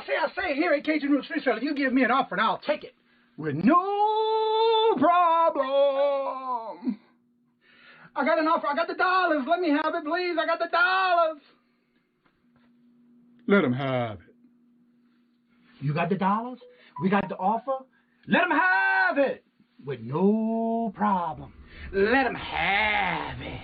I say, here at Kajun Reseller, you give me an offer and I'll take it with no problem. I got an offer. I got the dollars. Let me have it, please. I got the dollars. Let him have it. You got the dollars? We got the offer? Let him have it with no problem. Let him have it.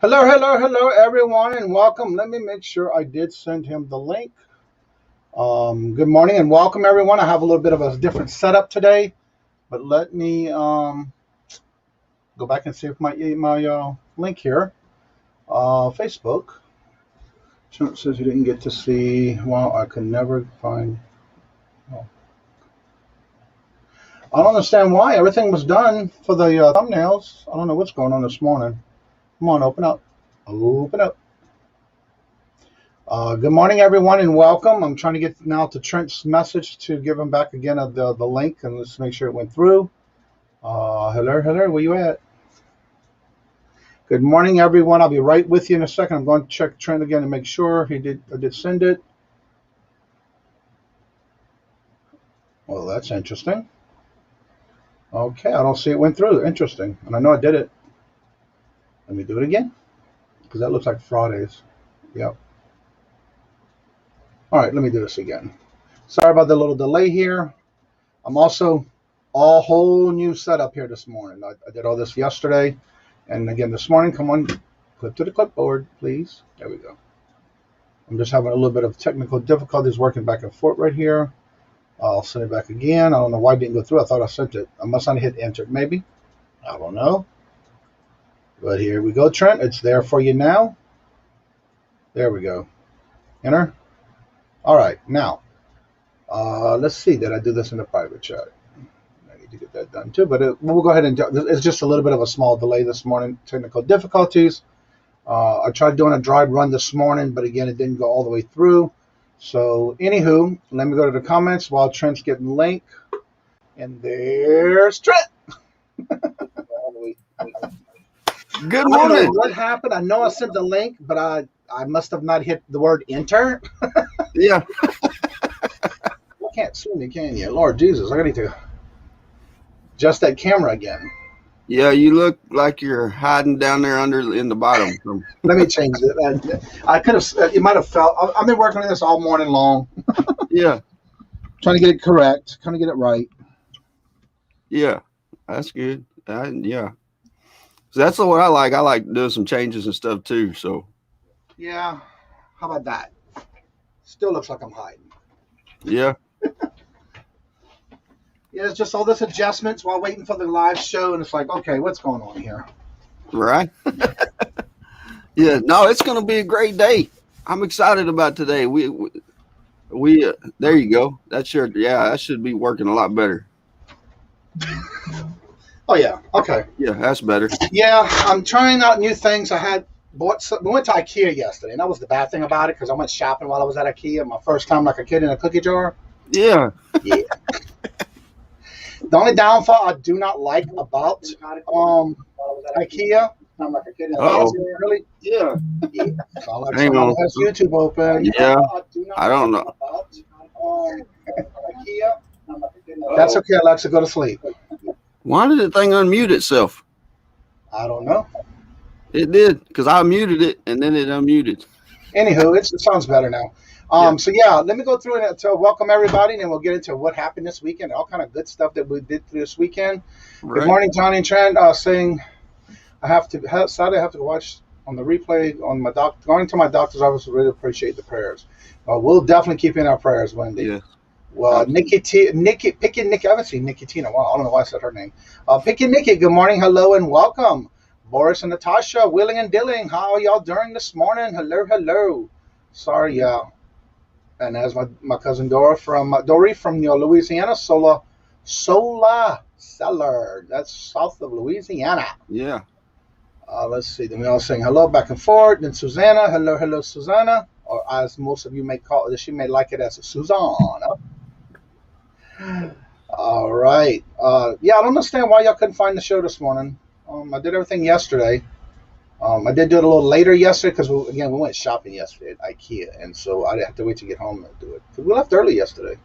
Hello, everyone, and welcome. Let me make sure I did send him the link. Good morning and welcome, everyone. I have a little bit of a different setup today, but let me go back and see if my link here, Facebook. Trent says you didn't get to see. Well, I could never find. Oh. I don't understand why everything was done for the thumbnails. I don't know what's going on this morning. Come on, open up. Open up. Good morning, everyone, and welcome. I'm trying to get now to Trent's message to give him back again of the link, and let's make sure it went through. Hello, where you at? Good morning, everyone. I'll be right with you in a second. I'm going to check Trent again to make sure I did send it. Well, that's interesting. Okay, I don't see it went through. Interesting. And I know I did it. Let me do it again, because that looks like Fridays. Yep. All right, let me do this again. Sorry about the little delay here. I'm also all whole new setup here this morning. I did all this yesterday, and again this morning. Come on, clip to the clipboard, please. There we go. I'm just having a little bit of technical difficulties working back and forth right here. I'll send it back again. I don't know why it didn't go through. I thought I sent it. I must not hit enter, maybe. I don't know. But here we go, Trent. It's there for you now. There we go. Enter. All right. Now, let's see. Did I do this in the private chat? I need to get that done too. But we'll go ahead and do it. It's just a little bit of a small delay this morning. Technical difficulties. I tried doing a dry run this morning, but again, it didn't go all the way through. So, anywho, let me go to the comments while Trent's getting the link. And there's Trent. Good morning. I don't know what happened? I know I sent the link, but I must have not hit the word enter. Yeah. You can't see me, can you? Lord Jesus, I need to adjust that camera again. Yeah, you look like you're hiding down there in the bottom. Let me change it. I could have. It might have felt. I've been working on this all morning long. Yeah. Trying to get it correct. Trying to get it right. Yeah, that's good. Yeah. So that's what I like. I like doing some changes and stuff too. So. Yeah. How about that? Still looks like I'm hiding. Yeah. Yeah, it's just all this adjustments while waiting for the live show, and it's like, okay, what's going on here? Right. Yeah. No, it's going to be a great day. I'm excited about today. We there you go. That should be working a lot better. Oh yeah. Okay. Yeah, that's better. Yeah, I'm trying out new things. We went to IKEA yesterday, and that was the bad thing about it, because I went shopping while I was at IKEA. My first time like a kid in a cookie jar. Yeah. Yeah. The only downfall I do not like about IKEA. I'm like a kid in a cookie jar. Really? Yeah. So I like someone who has YouTube open. Yeah. I don't know. IKEA. That's okay, Alexa. Go to sleep. Why did the thing unmute itself? I don't know. It did, because I muted it and then it unmuted. Anywho, it sounds better now. So yeah, let me go through it to welcome everybody, and then we'll get into what happened this weekend, all kind of good stuff that we did through this weekend. Right. Good morning, Johnny and Trent. Saying Saturday I have to watch on the replay on my going to my doctor's office. Really appreciate the prayers. We'll definitely keep in our prayers, Wendy. Yeah. Well, Picky Nikki, I haven't seen Nikki Tina. Well, I don't know why I said her name. Picky Nikki, good morning, hello, and welcome. Boris and Natasha, Willing and Dilling, how are y'all doing this morning? Hello. Sorry, yeah. And as my cousin Dory from Louisiana, Sola Seller. That's south of Louisiana. Yeah. Let's see. Then we all sing hello back and forth. Then Susanna, hello, Susanna. Or as most of you may call it, she may like it as Susanna. All right. Yeah, I don't understand why y'all couldn't find the show this morning. I did everything yesterday. I did do it a little later yesterday because, we went shopping yesterday at IKEA, and so I have to wait to get home to do it. We left early yesterday.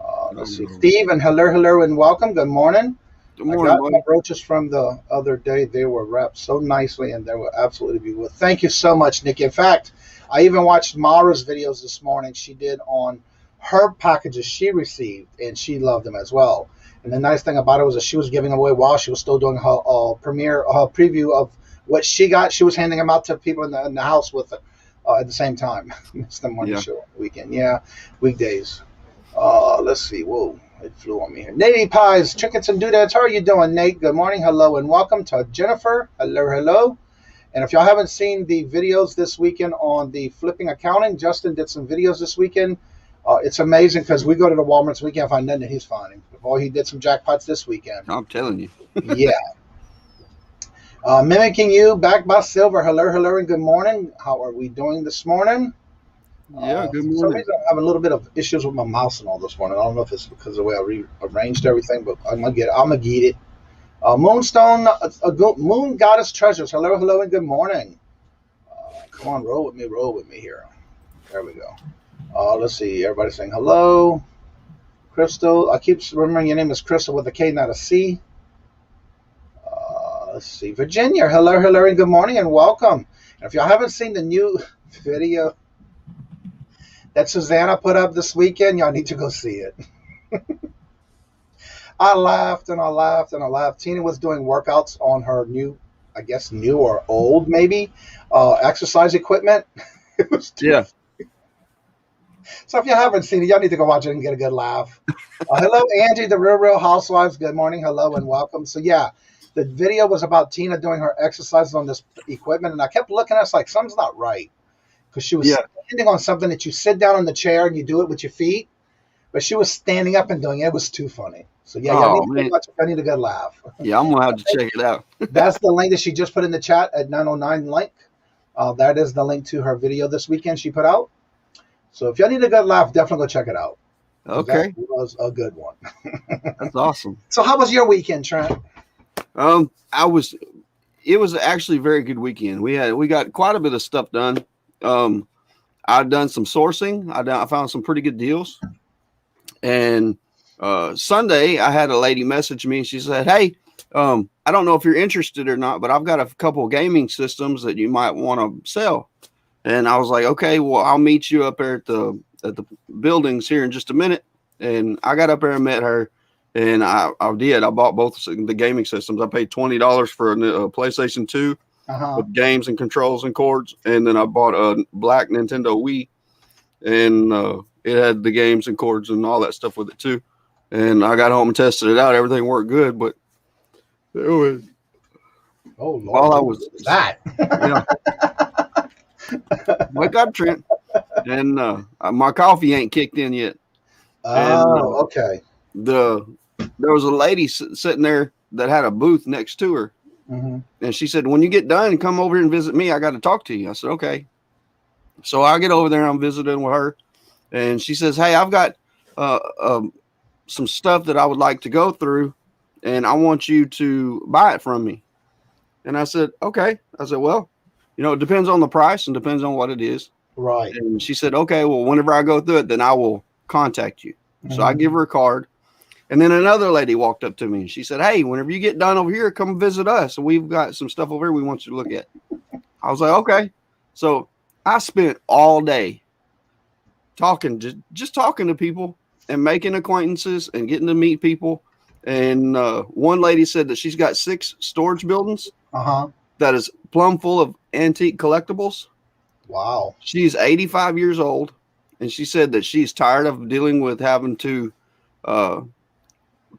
Oh, Let's see. no. Steve, and hello, and welcome. Good morning. Good I morning, got my buddy. brooches from the other day. They were wrapped so nicely, and they were absolutely beautiful. Thank you so much, Nikki. In fact, I even watched Mara's videos this morning. She did on her packages she received, and she loved them as well. And the nice thing about it was that she was giving away while she was still doing her her preview of what she got. She was handing them out to people in the house with her at the same time. It's the morning Yeah. show weekend. Yeah, weekdays. Let's see. Whoa, it flew on me here. Nate Pies, Chickens and Doodads. How are you doing, Nate? Good morning. Hello and welcome to Jennifer. Hello. And if y'all haven't seen the videos this weekend on the flipping accounting, Justin did some videos this weekend. It's amazing because we go to the Walmarts. We can't find nothing that he's finding. Boy, he did some jackpots this weekend. I'm telling you. Yeah. Mimicking you, back by Silver. Hello, and good morning. How are we doing this morning? Yeah, good For some morning. reason, I'm having a little bit of issues with my mouse and all this morning. I don't know if it's because of the way I rearranged everything, but I'm gonna get it. Moonstone, Moon Goddess Treasures. Hello, and good morning. Come on, roll with me here. There we go. Let's see. Everybody saying hello. Crystal, I keep remembering your name is Crystal with a K, not a C. Let's see. Virginia, hello, and good morning, and welcome. And if y'all haven't seen the new video that Susanna put up this weekend, y'all need to go see it. I laughed and I laughed and I laughed. Tina was doing workouts on her new, I guess new or old maybe, exercise equipment. It was too. Yeah. So if you haven't seen it, y'all need to go watch it and get a good laugh. Hello, Angie, the Real Housewives. Good morning. Hello and welcome. So yeah, the video was about Tina doing her exercises on this equipment, and I kept looking at it like something's not right because she was Yeah. standing on something that you sit down in the chair and you do it with your feet, but she was standing up and doing it. It was too funny. So yeah, y'all need Oh, to man. watch it. I need a good laugh. Yeah, I'm going to have to check it out. That's the link that she just put in the chat at 909 link. That is the link to her video this weekend she put out. So if y'all need a good laugh, definitely go check it out. Okay. That was a good one. That's awesome. So how was your weekend, Trent? It was actually a very good weekend. We got quite a bit of stuff done. I've done some sourcing. I found some pretty good deals. And Sunday, I had a lady message me and she said, "Hey, I don't know if you're interested or not, but I've got a couple of gaming systems that you might want to sell." And I was like, "Okay, well, I'll meet you up there at the buildings here in just a minute." And I got up there and met her, and I did. I bought both the gaming systems. I paid $20 for a PlayStation 2 with games and controls and cords, and then I bought a black Nintendo Wii, and it had the games and cords and all that stuff with it too. And I got home and tested it out. Everything worked good, but it was. Oh Lord, while I was that. Yeah. Wake up, Trent. And my coffee ain't kicked in yet. Oh, okay. There was a lady sitting there that had a booth next to her. Mm-hmm. And she said, "When you get done, come over here and visit me. I got to talk to you." I said, "Okay." So I get over there and I'm visiting with her. And she says, "Hey, I've got some stuff that I would like to go through, and I want you to buy it from me." And I said, "Okay." I said, "Well, it depends on the price and depends on what it is." Right. And she said, "Okay, well, whenever I go through it, then I will contact you." So I give her a card. And then another lady walked up to me and she said, "Hey, whenever you get done over here, come visit us. We've got some stuff over here we want you to look at." I was like, "Okay." So I spent all day talking, just talking to people and making acquaintances and getting to meet people. And one lady said that she's got 6 storage buildings that is plumb full of antique collectibles. Wow. She's 85 years old, and she said that she's tired of dealing with having to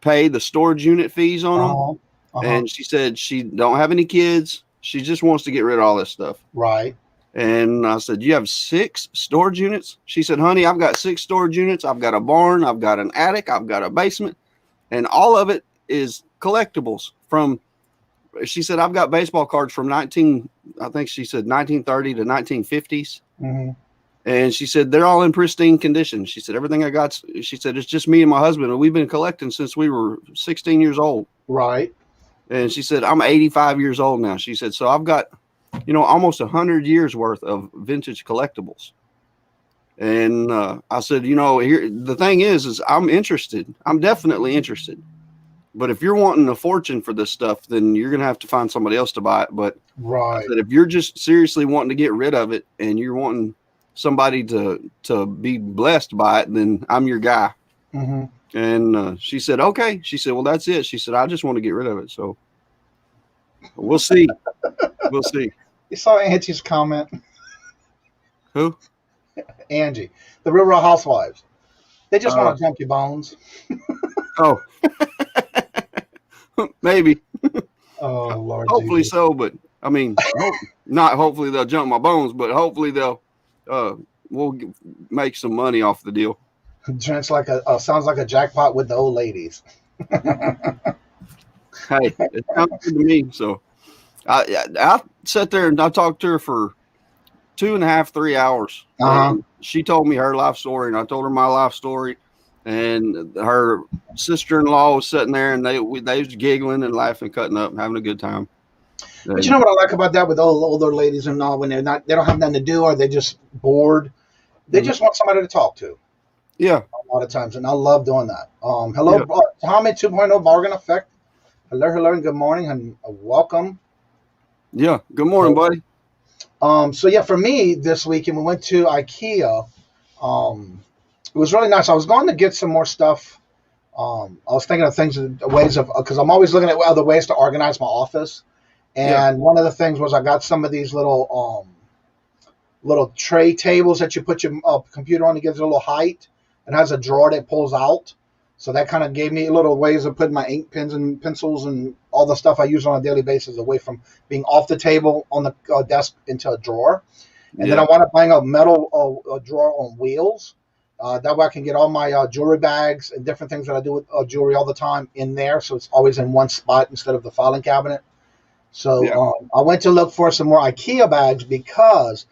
pay the storage unit fees on them. And she said she don't have any kids. She just wants to get rid of all this stuff. Right. And I said, "You have 6 storage units?" She said, "Honey, I've got 6 storage units. I've got a barn. I've got an attic. I've got a basement. And all of it is collectibles from," she said, "I've got baseball cards from I think she said 1930 to 1950s. Mm-hmm. And she said, they're all in pristine condition. She said, everything I got, she said, it's just me and my husband. And we've been collecting since we were 16 years old. Right. And she said, I'm 85 years old now. She said, so I've got, almost 100 years worth of vintage collectibles. And I said, here, the thing is I'm interested. I'm definitely interested. But if you're wanting a fortune for this stuff, then you're going to have to find somebody else to buy it. But right. I said, if you're just seriously wanting to get rid of it and you're wanting somebody to be blessed by it, then I'm your guy. Mm-hmm. And she said, okay. She said, well, that's it. She said, I just want to get rid of it. So we'll see. We'll see. You saw Angie's comment? Who? Angie. The Real Housewives. They just want to jump your bones. Oh. Maybe. Oh, Lord. Hopefully Jesus. so, but I mean, not hopefully they'll jump my bones, but hopefully we'll make some money off the deal. Trent's sounds like a jackpot with the old ladies. Hey, it sounds good to me. So I sat there and I talked to her for 2.5, 3 hours. She told me her life story, and I told her my life story. And her sister-in-law was sitting there, and they was giggling and laughing, cutting up, and having a good time. But you know what I like about that with older ladies and all, when they don't have nothing to do, or they're just bored, they just want somebody to talk to. Yeah, a lot of times, and I love doing that. Hello, Tommy 2.0 Bargain Effect. Hello, and good morning, and welcome. Yeah, good morning, buddy. So yeah, for me this weekend we went to IKEA. It was really nice. I was going to get some more stuff. I was thinking of ways of, because I'm always looking at other ways to organize my office. And one of the things was I got some of these little tray tables that you put your computer on. It gives it a little height and has a drawer that pulls out. So that kind of gave me little ways of putting my ink pens and pencils and all the stuff I use on a daily basis away from being off the table on the desk into a drawer. And then I wound up buying a metal drawer on wheels. That way I can get all my jewelry bags and different things that I do with jewelry all the time in there. So it's always in one spot instead of the filing cabinet. So I went to look for some more IKEA bags because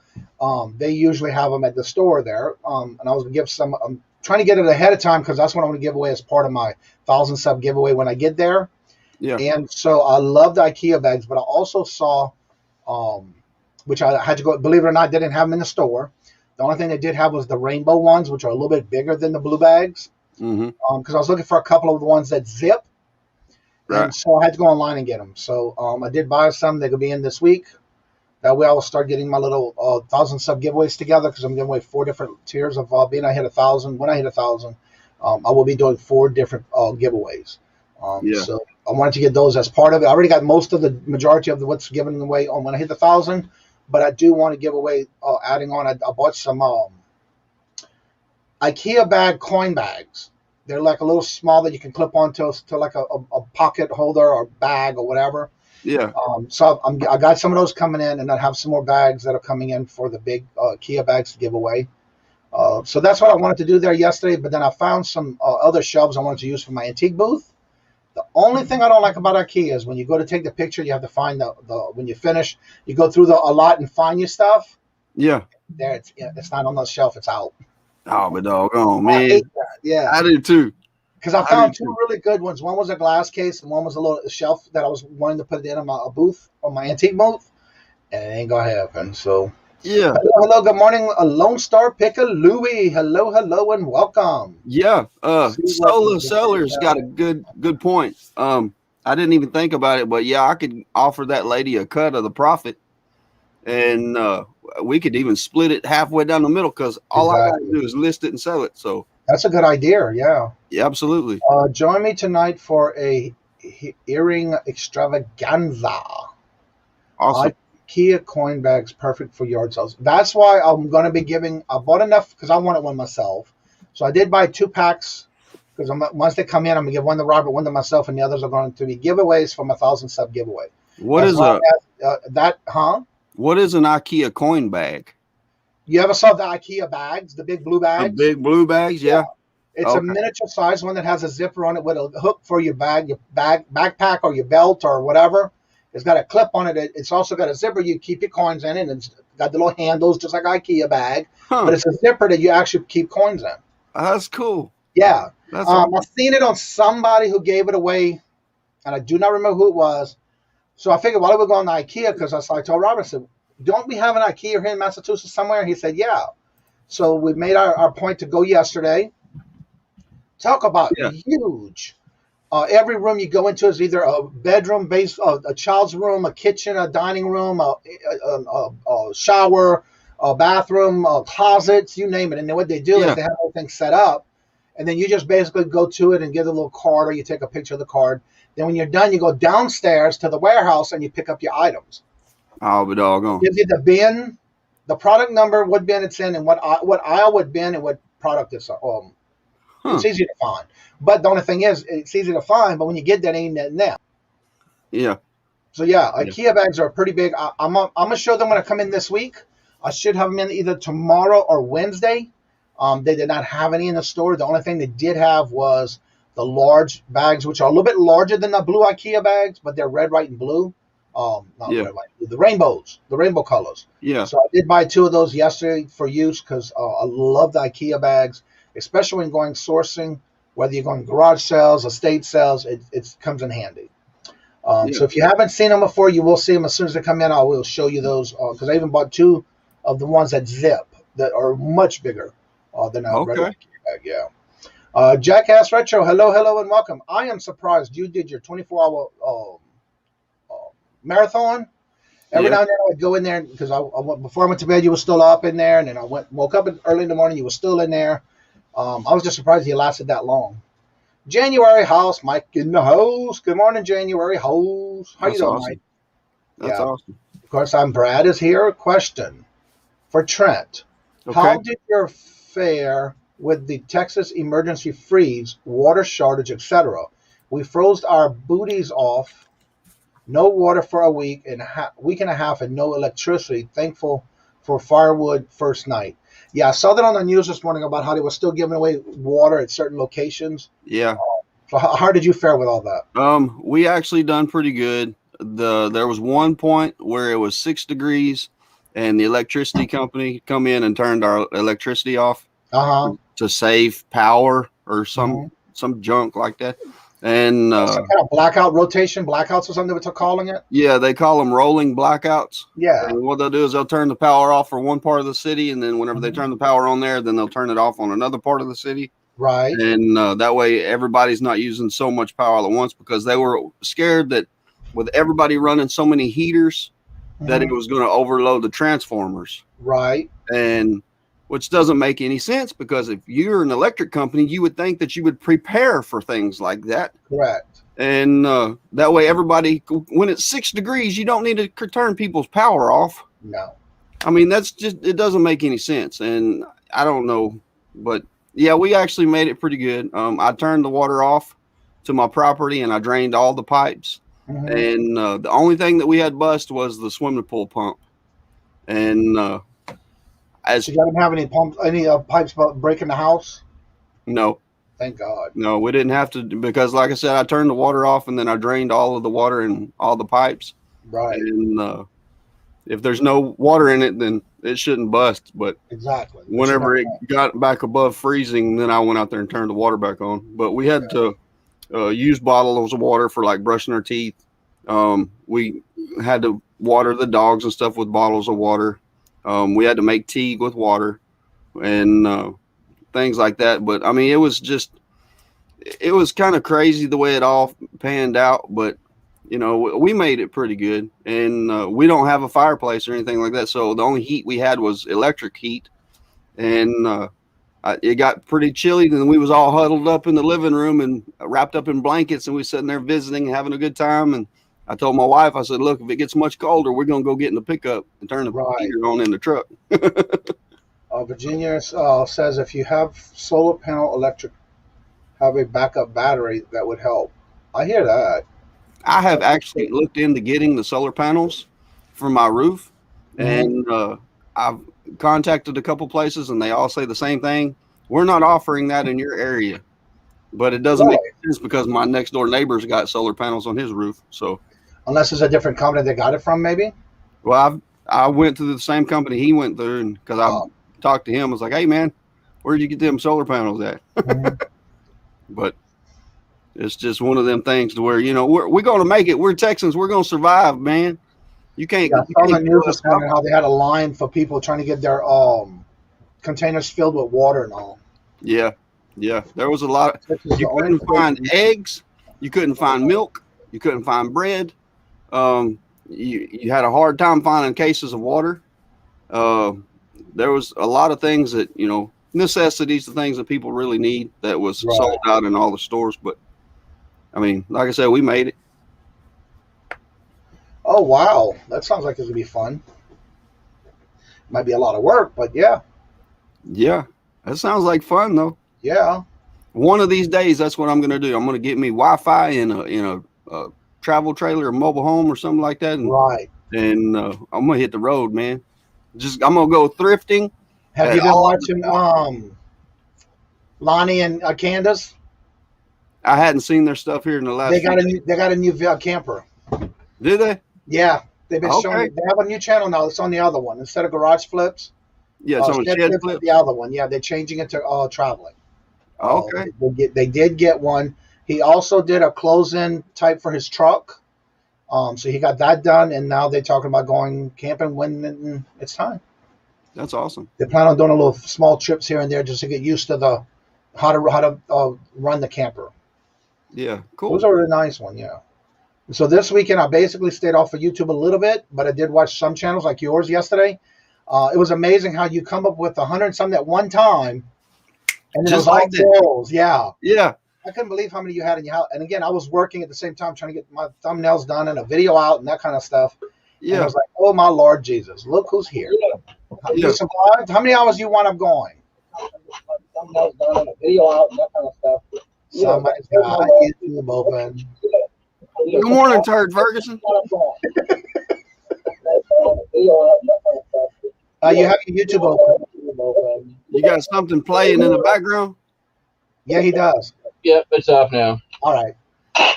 they usually have them at the store there. And I was going to give some, I'm trying to get it ahead of time because that's what I'm going to give away as part of my 1,000 sub giveaway when I get there. Yeah. And so I love the IKEA bags, but I also saw, which I had to go, believe it or not, they didn't have them in the store. The only thing they did have was the rainbow ones, which are a little bit bigger than the blue bags. Because I was looking for a couple of the ones that zip. Right. And so I had to go online and get them. So I did buy some. They could be in this week. That way I will start getting my little 1,000 sub giveaways together because I'm giving away 4 different tiers of being I hit 1,000. When I hit 1,000, I will be doing 4 different giveaways. So I wanted to get those as part of it. I already got most of the majority of what's given away on when I hit 1,000. But I do want to give away, adding on, I bought some IKEA bag coin bags. They're like a little small that you can clip onto to like a pocket holder or bag or whatever. Yeah. So I got some of those coming in, and I have some more bags that are coming in for the big IKEA bags to give away. So that's what I wanted to do there yesterday. But then I found some other shelves I wanted to use for my antique booth. The only thing I don't like about IKEA is when you go to take the picture, you have to find the when you finish, you go through a lot and find your stuff. Yeah. There, it's not on the shelf, it's out. Oh, but doggone, man. Yeah. I do too. Because I found 2 really good ones. One was a glass case, and one was a little shelf that I was wanting to put it in on my booth, on my antique booth, and it ain't going to happen. So, yeah. Hello, good morning, Lone Star Picker Louie. Hello, and welcome. Yeah. Solo Seller's got a good point. I didn't even think about it, but yeah, I could offer that lady a cut of the profit, and we could even split it halfway down the middle because all I got to do is list it and sell it. So that's a good idea. Yeah. Yeah, absolutely. Join me tonight for a earring extravaganza. Awesome. IKEA coin bags, perfect for yard sales. That's why I'm going to be giving. I bought enough because I wanted one myself. So I did buy 2 packs because once they come in, I'm going to give one to Robert, one to myself, and the others are going to be giveaways for my 1,000 sub giveaway. What is that? What is an IKEA coin bag? You ever saw the IKEA bags, the big blue bags? The big blue bags, yeah. It's a miniature size one that has a zipper on it with a hook for your backpack or your belt or whatever. It's got a clip on it. It's also got a zipper. You keep your coins in it, and it's got the little handles, just like an IKEA bag, Huh. but it's a zipper that you actually keep coins in. That's cool. Yeah. That's awesome. I've seen it on somebody who gave it away, and I do not remember who it was. So I figured, why don't we go on to IKEA? Because I told Robert, I said, don't we have an IKEA here in Massachusetts somewhere? He said, yeah. So we made our point to go yesterday. Talk about huge. Every room you go into is either a bedroom, a child's room, a kitchen, a dining room, a shower, a bathroom, closets, you name it. And then what they do is they have everything set up, and then you just basically go to it and get a little card, or you take a picture of the card. Then when you're done, you go downstairs to the warehouse and you pick up your items. I'll be doggone. Gives you the bin, the product number, what bin it's in, and what aisle, what bin, and what product it's on. It's easy to find. But the only thing is, it's easy to find, but when you get there, it ain't nothing there. Yeah. So, yeah, IKEA bags are pretty big. I'm going to show them when I come in this week. I should have them in either tomorrow or Wednesday. They did not have any in the store. The only thing they did have was the large bags, which are a little bit larger than the blue IKEA bags, but they're red, white, and blue. Not red, white, blue, the rainbows, the rainbow colors. Yeah. So I did buy 2 of those yesterday for use because I love the IKEA bags, especially when going sourcing, whether you're going garage sales, estate sales, it comes in handy. So if you haven't seen them before, you will see them as soon as they come in. I will show you those because I even bought 2 of the ones that zip that are much bigger than a regular IKEA bag. Yeah. Jackass Retro, hello, and welcome. I am surprised you did your 24-hour marathon. Every now and then I would go in there because before I went to bed, you were still up in there, and then I woke up early in the morning, you were still in there. I was just surprised you lasted that long. January House, Mike in the house. Good morning, January House. How you doing, awesome. Mike? That's awesome. Of course, I'm Brad is here. Question for Trent. Okay. How did your fare with the Texas emergency freeze, water shortage, etc.? We froze our booties off. No water for a week and a half and no electricity. Thankful for firewood first night. Yeah, I saw that on the news this morning about how they were still giving away water at certain locations. Yeah. So how did you fare with all that? We actually done pretty good. There was one point where it was 6 degrees and the electricity company come in and turned our electricity off to save power or some junk like that. And some kind of blackout rotation, blackouts or something what they're calling it. Yeah, they call them rolling blackouts. Yeah. And what they'll do is they'll turn the power off for one part of the city, and then whenever they turn the power on there, then they'll turn it off on another part of the city. Right. And that way everybody's not using so much power all at once because they were scared that with everybody running so many heaters that it was going to overload the transformers. Right. And which doesn't make any sense because if you're an electric company, you would think that you would prepare for things like that. Correct. And that way everybody, when it's 6 degrees, you don't need to turn people's power off. No. I mean, it doesn't make any sense. And I don't know, but yeah, we actually made it pretty good. I turned the water off to my property and I drained all the pipes. And the only thing that we had bust was the swimming pool pump. And so you didn't have any pipes break in the house? No. Thank God. No, we didn't have to because, like I said, I turned the water off and then I drained all of the water in all the pipes. Right. And if there's no water in it, then it shouldn't bust. But exactly. Whenever it got back above freezing, then I went out there and turned the water back on. But we had to use bottles of water for like brushing our teeth. We had to water the dogs and stuff with bottles of water. We had to make tea with water and things like that. But I mean, it was kind of crazy the way it all panned out. But, you know, we made it pretty good. And we don't have a fireplace or anything like that. So the only heat we had was electric heat. And it got pretty chilly. Then we was all huddled up in the living room and wrapped up in blankets. And we sitting there visiting and having a good time. And I told my wife, I said, look, if it gets much colder, we're going to go get in the pickup and turn the heater on in the truck. Virginia says if you have solar panel electric, have a backup battery, that would help. I hear that. I have actually looked into getting the solar panels for my roof. And I've contacted a couple places and they all say the same thing. We're not offering that in your area. But it doesn't make sense because my next door neighbor's got solar panels on his roof. So. Unless it's a different company they got it from, maybe? Well, I went to the same company he went through, and because I talked to him, I was like, "Hey, man, where'd you get them solar panels at?" But it's just one of them things to where, you know, we're going to make it. We're Texans. We're going to survive, man. You can't. Yeah, I You saw on the can't news kill us this morning how they had a line for people trying to get their containers filled with water and all. Yeah, yeah. There was a lot. This is You the only couldn't find place- eggs. You couldn't find milk. You couldn't find bread. You had a hard time finding cases of water. There was a lot of things that, you know, necessities, the things that people really need that was sold out in all the stores. But I mean, like I said, we made it. Oh, wow. That sounds like it's going to be fun. Might be a lot of work, but yeah. Yeah, that sounds like fun, though. Yeah. One of these days, that's what I'm going to do. I'm going to get me Wi-Fi in a travel trailer or mobile home or something like that. And, And I'm going to hit the road, man. I'm going to go thrifting. Have you been watching Lonnie and Candace? I hadn't seen their stuff here in the last. They got a new camper. Did they? Yeah, they've been showing. They have a new channel now. It's on the other one instead of Garage Flips. Yeah, it's on Shed Flips. The other one. Yeah, they're changing it to traveling. Okay. They did get one. He also did a close-in type for his truck. So he got that done, and now they're talking about going camping when it's time. That's awesome. They plan on doing a little small trips here and there just to get used to how to run the camper. Yeah, cool. It was a really nice one, yeah. So this weekend I basically stayed off of YouTube a little bit, but I did watch some channels like yours yesterday. It was amazing how you come up with 100 something at one time, and just like girls, yeah. I couldn't believe how many you had in your house. And again, I was working at the same time trying to get my thumbnails done and a video out and that kind of stuff. Yeah, and I was like, oh my Lord Jesus, look who's here. You survived. How many hours you wind up going? Thumbnails done and a video out and that kind of stuff. Somebody's got YouTube open. Good morning, Turd Ferguson. You have your YouTube open. You got something playing in the background? Yeah, he does. Yep, it's off now. All right.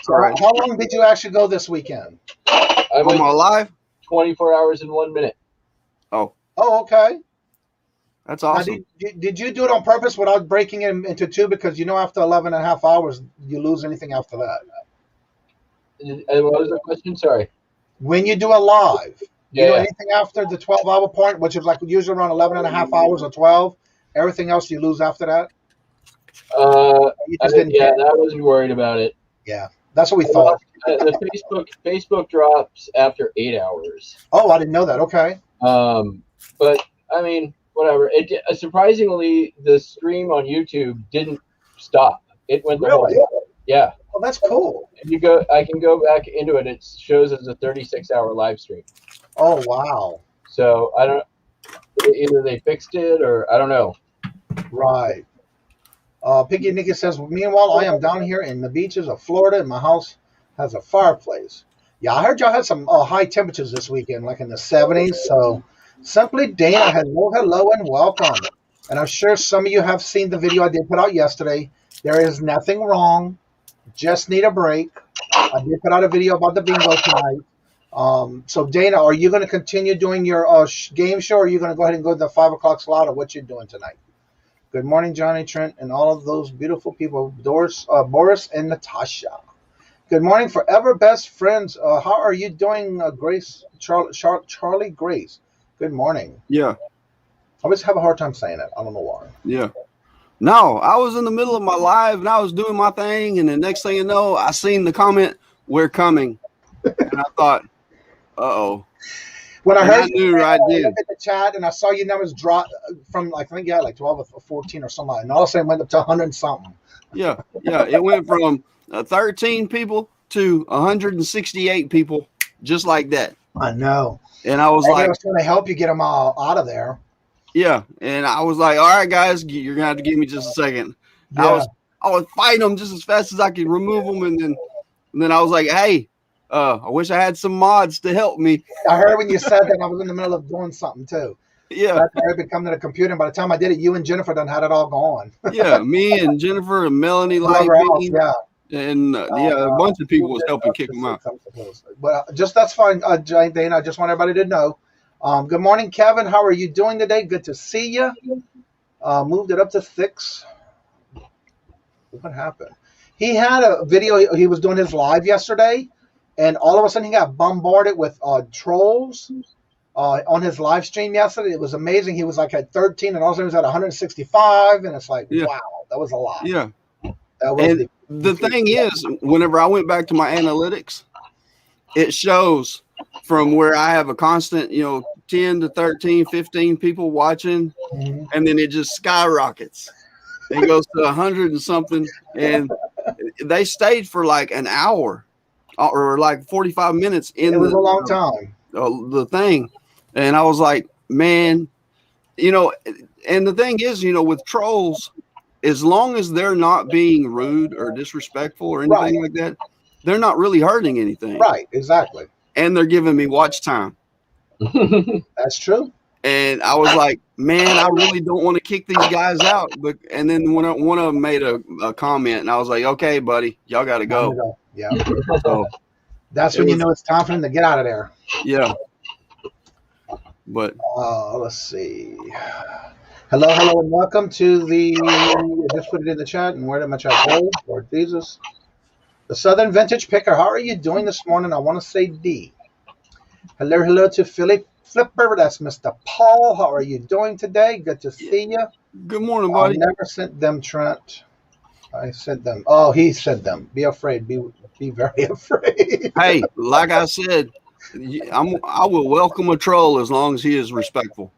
So how long did you actually go this weekend? I went live 24 hours and 1 minute. Oh, okay. That's awesome. Now, did you do it on purpose without breaking it into two? Because after 11 and a half hours, you lose anything after that. What was the question? Sorry. When you do a live, you do anything after the 12-hour point, which is like usually around 11 and a half hours or 12, everything else you lose after that? I wasn't worried about it. Yeah, that's what we thought. The Facebook drops after 8 hours. Oh, I didn't know that. Okay. But I mean, whatever. It surprisingly, the stream on YouTube didn't stop. It went the whole way. Yeah. Oh, that's cool. I can go back into it. It shows as a 36-hour live stream. Oh wow. So I don't. Either they fixed it or I don't know. Right. Piggy Nicky says, meanwhile, I am down here in the beaches of Florida, and my house has a fireplace. Yeah, I heard y'all had some high temperatures this weekend, like in the 70s. So, Simply Dana, hello, and welcome. And I'm sure some of you have seen the video I did put out yesterday. There is nothing wrong. Just need a break. I did put out a video about the bingo tonight. So, Dana, are you going to continue doing your game show, or are you going to go ahead and go to the 5 o'clock slot, or what you're doing tonight? Good morning, Johnny, Trent, and all of those beautiful people, Boris and Natasha. Good morning, forever best friends. How are you doing, Grace, Charlie Grace? Good morning. Yeah. I always have a hard time saying it. I don't know why. Yeah. No, I was in the middle of my live, and I was doing my thing, and the next thing you know, I seen the comment, "We're coming," and I thought, "Uh-oh." When I heard you, I did. Looked at the chat, and I saw your numbers drop from I think you had like 12 or 14 or something, and all of a sudden it went up to 100 and something. Yeah, it went from 13 people to 168 people, just like that. I know. And I was I was trying to help you get them all out of there. Yeah, and I was like, "All right, guys, you're gonna have to give me just a second." Yeah. I was fighting them just as fast as I could remove them, and then I was like, "Hey, I wish I had some mods to help me." I heard when you said that. I was in the middle of doing something too. Yeah, I had been coming to the computer, and by the time I did it, you and Jennifer done had it all gone. Yeah, me and Jennifer and Melanie, and a bunch of people was helping kick them out. But just that's fine, Dana. I just want everybody to know Good morning, Kevin. How are you doing today? Good to see you. Moved it up to 6. What happened? He had a video. He was doing his live yesterday, and all of a sudden he got bombarded with trolls on his live stream yesterday. It was amazing. He was like at 13, and all of a sudden he was at 165, and it's like, wow, that was a lot. Yeah. That was And the thing is, whenever I went back to my analytics, it shows from where I have a constant, 10 to 13, 15 people watching, and then it just skyrockets. It goes to 100 and something, and they stayed for like an hour or like 45 minutes in it was a long time. The thing. And I was like, man, and the thing is, with trolls, as long as they're not being rude or disrespectful or anything like that, they're not really hurting anything. Right, exactly. And they're giving me watch time. That's true. And I was like, man, I really don't want to kick these guys out. But and then one of them made a comment, and I was like, okay, buddy, y'all got to go. Yeah. So that's when you know it's time for them to get out of there. Yeah. But let's see. Hello, and welcome to the. Just put it in the chat, and where did my chat go? Lord Jesus. The Southern Vintage Picker. How are you doing this morning? I want to say D. Hello to Philip Flipper. That's Mr. Paul. How are you doing today? Good to see you. Good morning, buddy. I never sent them, Trent. I sent them. Oh, he said them. Be afraid. Be very afraid. Hey, like I said, I will welcome a troll as long as he is respectful.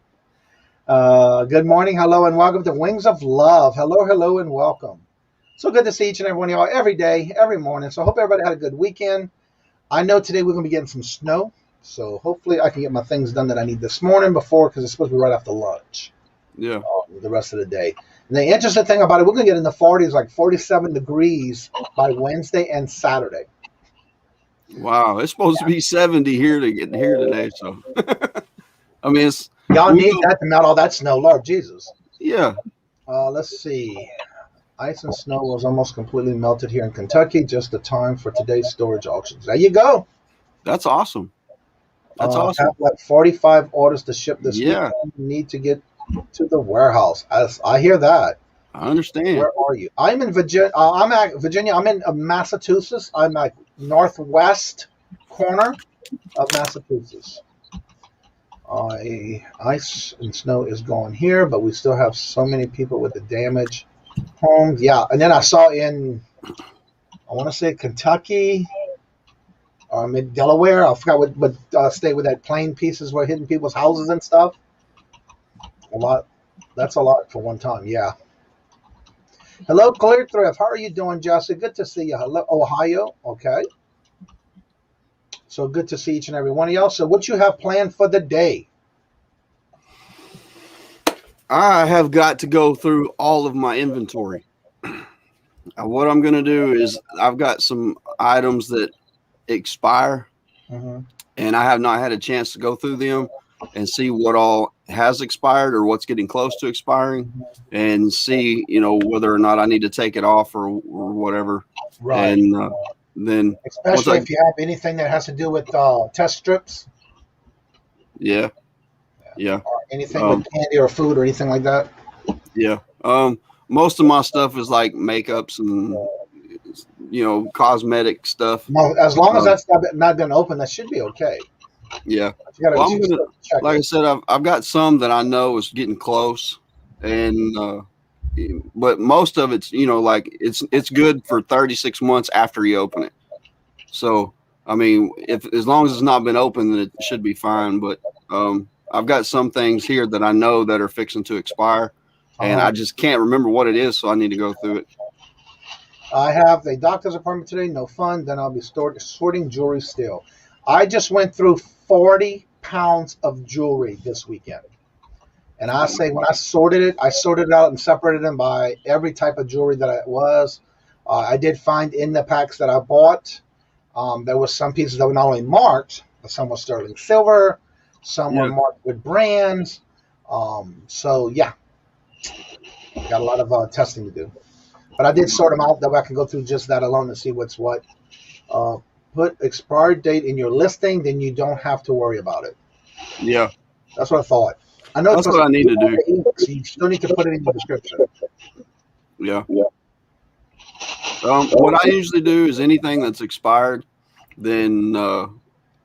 Good morning, hello, and welcome to Wings of Love. Hello, and welcome. So good to see each and every one of y'all every day, every morning. So I hope everybody had a good weekend. I know today we're going to be getting some snow, so hopefully I can get my things done that I need this morning because it's supposed to be right after lunch. Yeah. The rest of the day. And the interesting thing about it, we're going to get in the 40s, like 47 degrees by Wednesday and Saturday. Wow, it's supposed to be 70 here today. So, I mean, y'all need that to melt all that snow, Lord Jesus. Yeah. Let's see. Ice and snow was almost completely melted here in Kentucky. Just the time for today's storage auctions. There you go. That's awesome. That's awesome. I have like 45 orders to ship this week. You need to get to the warehouse. I hear that. I understand. Where are you? I'm in Virginia. I'm at Virginia. I'm in Massachusetts. I'm at northwest corner of Massachusetts. Ice and snow is gone here, but we still have so many people with the damaged homes. Yeah, and then I saw I want to say Kentucky, in Delaware. I forgot what state where that plane pieces were hitting people's houses and stuff. A lot. That's a lot for one time. Yeah. Hello, Clear Thrift. How are you doing, Jesse? Good to see you. Hello, Ohio. Okay. So good to see each and every one of y'all. So what you have planned for the day? I have got to go through all of my inventory. What I'm going to do is I've got some items that expire, and I have not had a chance to go through them and see what all has expired or what's getting close to expiring, and see, whether or not I need to take it off or whatever. Right. And then especially if you have anything that has to do with test strips. Yeah. Or anything with candy or food or anything like that. Yeah. Most of my stuff is like makeups and cosmetic stuff. No, as long as that's not been open, that should be okay. Yeah. Like I said, I've got some that I know is getting close, and but most of it's it's good for 36 months after you open it. So I mean, as long as it's not been open, then it should be fine. But I've got some things here that I know that are fixing to expire, and I just can't remember what it is, so I need to go through it. I have a doctor's appointment today, no fun. Then I'll be sorting jewelry still. I just went through 40 pounds of jewelry this weekend. And I say when I sorted it out and separated them by every type of jewelry that it was. I did find in the packs that I bought, there were some pieces that were not only marked, but some were sterling silver, some were marked with brands. So, yeah, got a lot of testing to do. But I did sort them out. That way I can go through just that alone and see what's what. Put expired date in your listing, then you don't have to worry about it. Yeah. That's what I thought. I know That's what I need to do. So you still need to put it in the description. Yeah. What I usually do is anything that's expired, then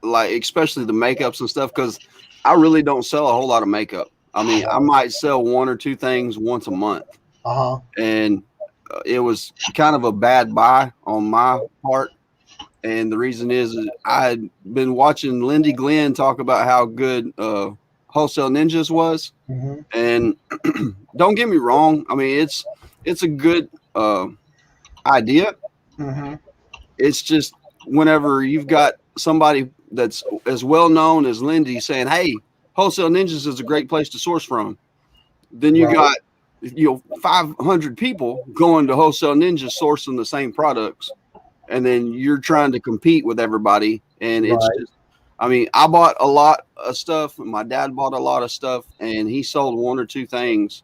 like especially the makeups and stuff, because I really don't sell a whole lot of makeup. I mean, I might sell 1 or 2 things once a month. And it was kind of a bad buy on my part. And the reason is I had been watching Lindy Glenn talk about how good Wholesale Ninjas was. And don't get me wrong. I mean, it's a good idea. It's just whenever you've got somebody that's as well known as Lindy saying, hey, Wholesale Ninjas is a great place to source from, then you got 500 people going to Wholesale Ninjas sourcing the same products, and then you're trying to compete with everybody. And it's just, I mean, I bought a lot of stuff, my dad bought a lot of stuff, and he sold 1 or 2 things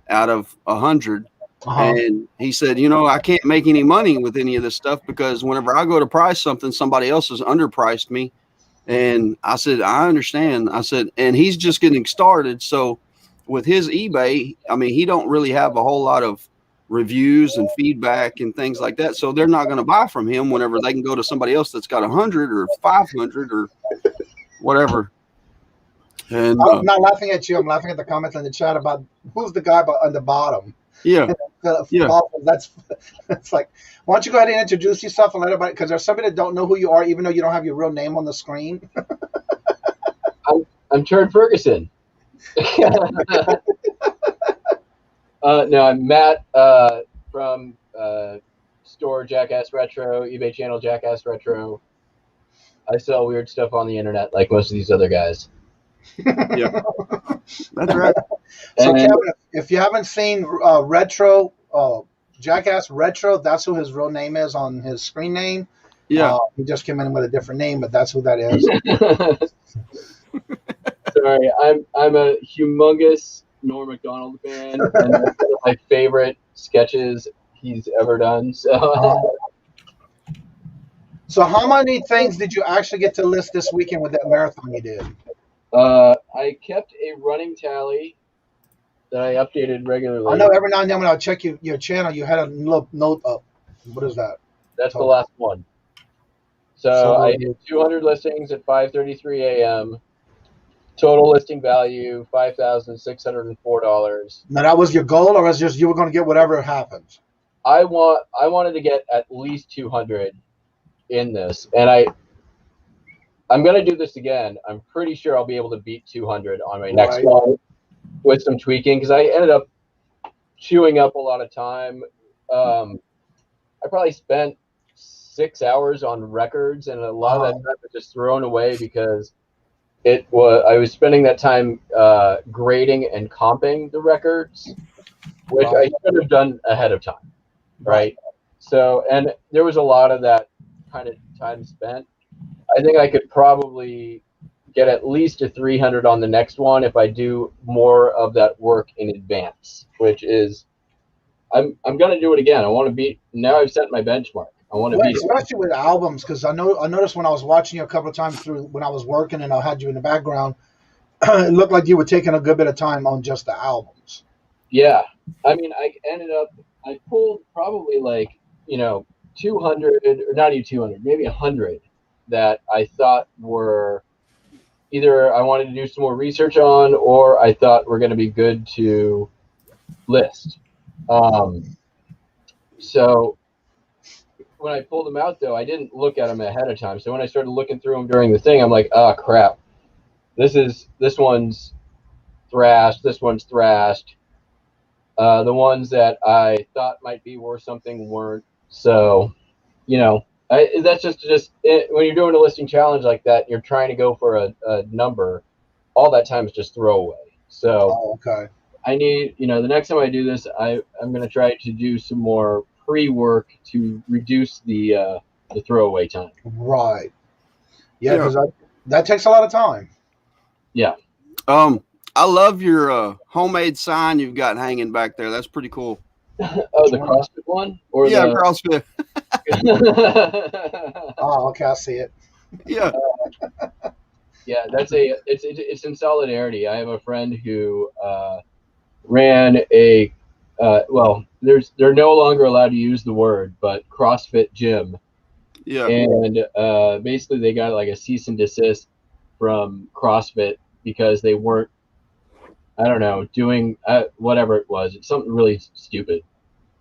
out of 100. And he said, I can't make any money with any of this stuff because whenever I go to price something, somebody else has underpriced me. And I said, I understand. I said, and he's just getting started. So with his eBay, I mean, he don't really have a whole lot of reviews and feedback and things like that. So they're not going to buy from him whenever they can go to somebody else that's got 100 or 500 or whatever. And I'm not laughing at you. I'm laughing at the comments in the chat about who's the guy on the bottom. Yeah. That's it's like, why don't you go ahead and introduce yourself and let everybody, because there's somebody that don't know who you are, even though you don't have your real name on the screen. I'm Trent Ferguson. No, I'm Matt from store Jackass Retro, eBay channel Jackass Retro. I sell weird stuff on the internet like most of these other guys. Yeah, that's right. So Kevin, if you haven't seen Retro, Jackass Retro, that's who his real name is on his screen name. Yeah. He just came in with a different name, but that's who that is. Sorry, I'm a humongous Norm Macdonald fan, and that's one of my favorite sketches he's ever done. So how many things did you actually get to list this weekend with that marathon you did? I kept a running tally that I updated regularly. I know every now and then when I check your channel, you had a little note up. What is that? That's the last one. So I did 200 listings at 5:33 a.m. Total listing value $5,604. Now that was your goal, or was just you were going to get whatever happens? I wanted to get at least 200 in this, and I'm going to do this again. I'm pretty sure I'll be able to beat 200 on my next one with some tweaking, because I ended up chewing up a lot of time. I probably spent 6 hours on records, and a lot of that time was just thrown away because I was spending that time grading and comping the records, which I should have done ahead of time, right? So, and there was a lot of that kind of time spent. I think I could probably get at least a 300 on the next one if I do more of that work in advance, which is, I'm going to do it again. I want to beat, now I've set my benchmark. I want to beat especially with albums, because I noticed when I was watching you a couple of times through when I was working and I had you in the background, it looked like you were taking a good bit of time on just the albums. Yeah. I mean, I pulled probably 200, or not even 200, maybe 100 that I thought were either I wanted to do some more research on, or I thought were going to be good to list. So when I pulled them out, though, I didn't look at them ahead of time. So when I started looking through them during the thing, I'm like, oh, crap. This one's thrashed. This one's thrashed. The ones that I thought might be worth something weren't. So, that's just when you're doing a listing challenge like that, you're trying to go for a number. All that time is just throwaway. So I need, the next time I do this, I'm going to try to do some more pre-work to reduce the throwaway time. Right. Yeah, because that takes a lot of time. Yeah. I love your homemade sign you've got hanging back there. That's pretty cool. Oh, the CrossFit one? Or CrossFit. Oh, okay, I see it. Yeah. Yeah, it's in solidarity. I have a friend who ran a they're no longer allowed to use the word, but CrossFit gym. Yeah. And basically they got like a cease and desist from CrossFit because they weren't, I don't know, doing whatever it was. It's something really stupid.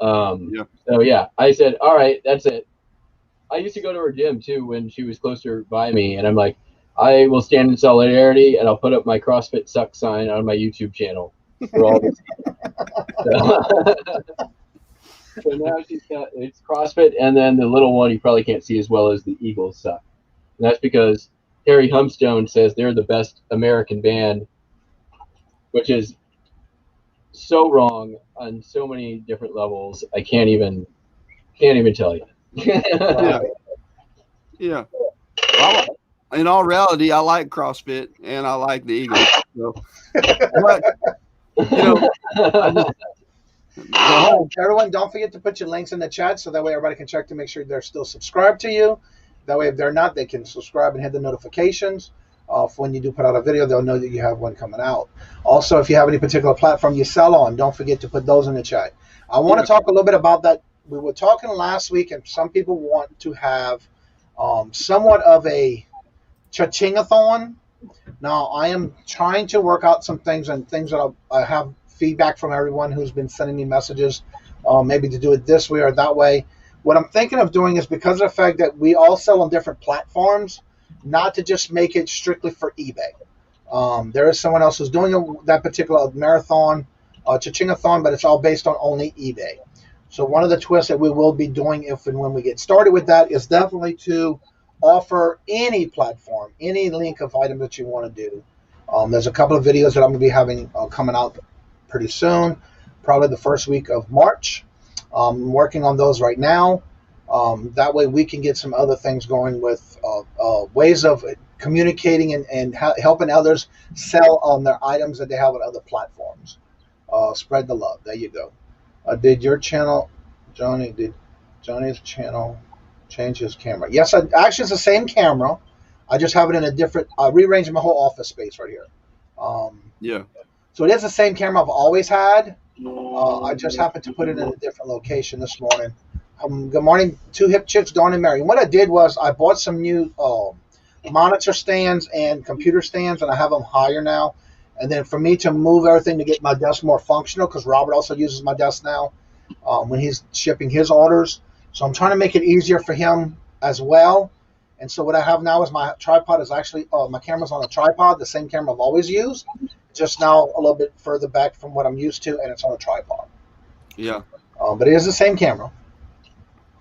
Yeah. So yeah, I said, all right, that's it. I used to go to her gym too when she was closer by me, and I'm like, I will stand in solidarity, and I'll put up my CrossFit suck sign on my YouTube channel for all this. So now she's got, it's CrossFit, and then the little one you probably can't see as well as the Eagles suck. And that's because Harry Humstone says they're the best American band, which is so wrong on so many different levels. I can't even tell you. Yeah. Yeah. Well, in all reality, I like CrossFit and I like the Eagles. So, but you know, everyone, don't forget to put your links in the chat so that way everybody can check to make sure they're still subscribed to you. That way, if they're not, they can subscribe and hit the notifications. For when you do put out a video, they'll know that you have one coming out. Also, if you have any particular platform you sell on, don't forget to put those in the chat. I want to talk a little bit about that. We were talking last week, and some people want to have somewhat of a cha-ching-a-thon. Now, I am trying to work out some things and things that I have feedback from everyone who's been sending me messages, maybe to do it this way or that way. What I'm thinking of doing is, because of the fact that we all sell on different platforms, not to just make it strictly for eBay. There is someone else who's doing that particular marathon, cha-ching-a-thon, but it's all based on only eBay. So one of the twists that we will be doing if and when we get started with that is definitely to offer any platform, any link of item that you want to do. There's a couple of videos that I'm going to be having coming out pretty soon, probably the first week of March. I'm working on those right now. That way we can get some other things going with ways of communicating and helping others sell on their items that they have on other platforms. Spread the love. There you go. Did your channel, did Johnny's channel change his camera? Yes, actually it's the same camera. I just have it in a different, rearranging my whole office space right here. yeah. So it is the same camera I've always had. I just happened to put it in a different location this morning. Good morning, Two Hip Chicks, Dawn and Mary. And what I did was I bought some new monitor stands and computer stands, and I have them higher now. And then for me to move everything to get my desk more functional, because Robert also uses my desk now when he's shipping his orders. So I'm trying to make it easier for him as well. And so what I have now is my tripod is actually, my camera's on a tripod, the same camera I've always used, just now a little bit further back from what I'm used to, and it's on a tripod. Yeah. But it is the same camera.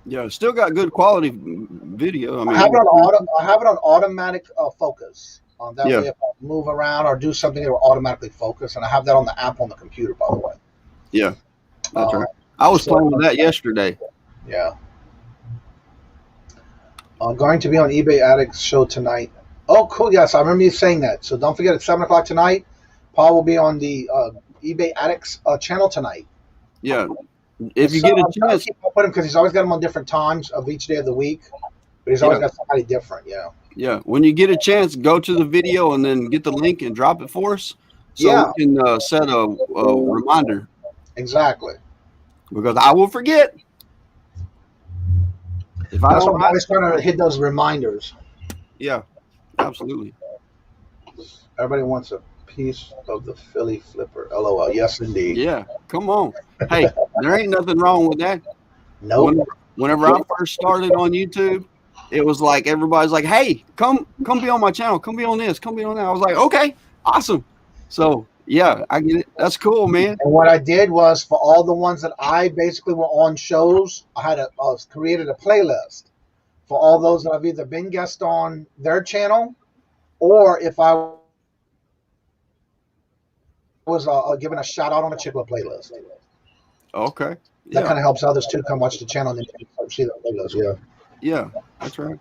Yeah, still got good quality video. I mean, I have it on automatic focus. That way, if I move around or do something, it will automatically focus. And I have that on the app on the computer, by the way. Yeah, that's right. I was playing with that yesterday. Yeah. I'm going to be on eBay Addicts show tonight. Oh, cool. Yes, I remember you saying that. So don't forget, at 7 o'clock tonight, Paul will be on the eBay Addicts channel tonight. Yeah. If you get a chance, keep up with him because he's always got them on different times of each day of the week, but he's always got somebody different. Yeah. Yeah. When you get a chance, go to the video and then get the link and drop it for us, so we can set a reminder. Exactly. Because I will forget. If I don't, I'm always trying to hit those reminders. Yeah. Absolutely. Everybody wants a piece of the Philly flipper. LOL. Yes, indeed. Yeah. Come on. Hey, there ain't nothing wrong with that. No. Nope. Whenever I first started on YouTube, it was like everybody's like, "Hey, come be on my channel. Come be on this. Come be on that." I was like, "Okay, awesome." So yeah, I get it. That's cool, man. And what I did was, for all the ones that I basically were on shows, I had created a playlist for all those that I've either been guest on their channel, or if I was given a shout out on a particular playlist. Okay. That kind of helps others too come watch the channel and see the playlist. Yeah. Yeah, that's right.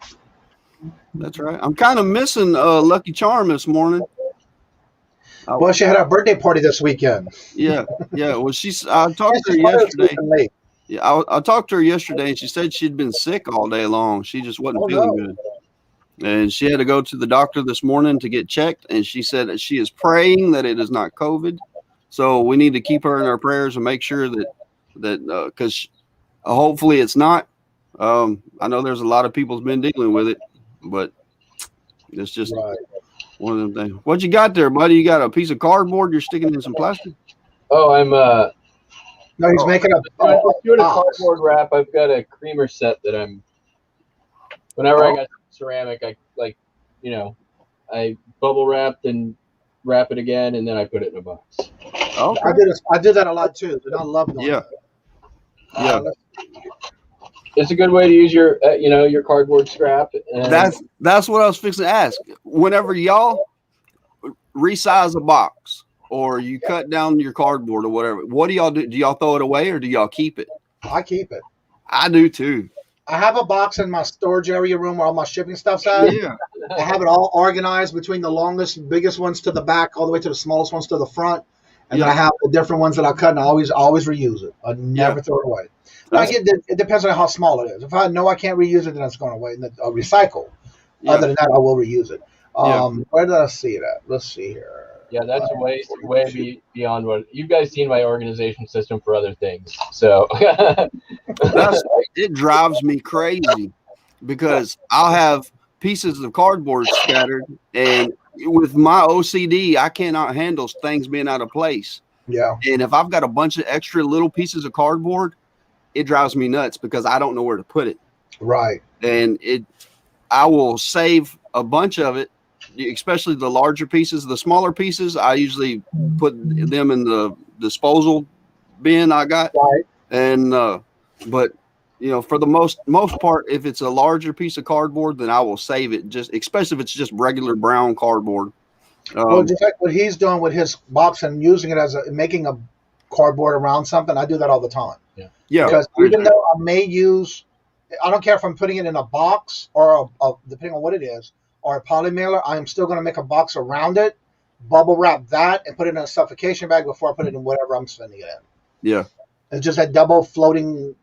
That's right. I'm kind of missing Lucky Charm this morning. Well, she had her birthday party this weekend. Yeah, yeah. Well, I talked to her yesterday. Yeah, I talked to her yesterday, and she said she'd been sick all day long. She just wasn't feeling good. and she had to go to the doctor this morning to get checked. And she said that she is praying that it is not COVID. So we need to keep her in our prayers and make sure that because hopefully it's not. I know there's a lot of people's been dealing with it, but it's just one of them things. What you got there, buddy? You got a piece of cardboard you're sticking in some plastic? Oh, I'm No, he's making doing a cardboard wrap. I've got a creamer set that I'm. Whenever I got ceramic, I I bubble wrapped and wrap it again, and then I put it in a box. Okay. I did that a lot too, and I love doing Yeah. that. It's a good way to use your your cardboard scrap. And That's what I was fixing to ask. Whenever y'all resize a box or you cut down your cardboard or whatever, what do y'all do? Do y'all throw it away or do y'all keep it? I keep it. I do too. I have a box in my storage area room where all my shipping stuff's at. Yeah. I have it all organized between the longest, biggest ones to the back, all the way to the smallest ones to the front. And then I have the different ones that I cut, and I always reuse it. I never throw it away. It depends on how small it is. If I know I can't reuse it, then it's going away, and then I'll recycle. Yeah. Other than that, I will reuse it. Where did I see it at? Let's see here. Yeah, that's way beyond what you guys seen my organization system for other things. So it drives me crazy because I'll have pieces of cardboard scattered, and with my OCD, I cannot handle things being out of place. Yeah. And if I've got a bunch of extra little pieces of cardboard, it drives me nuts because I don't know where to put it. Right. And I will save a bunch of it, especially the larger pieces. The smaller pieces, I usually put them in the disposal bin I got. Right. And but for the most part, if it's a larger piece of cardboard, then I will save it. Just especially if it's just regular brown cardboard. Well, just like what he's doing with his box and using it as making a cardboard around something, I do that all the time. Yeah. Because even though I may use, I don't care if I'm putting it in a box or depending on what it is, or a poly mailer, I am still going to make a box around it, bubble wrap that, and put it in a suffocation bag before I put it in whatever I'm sending it in. Yeah. It's just that double floating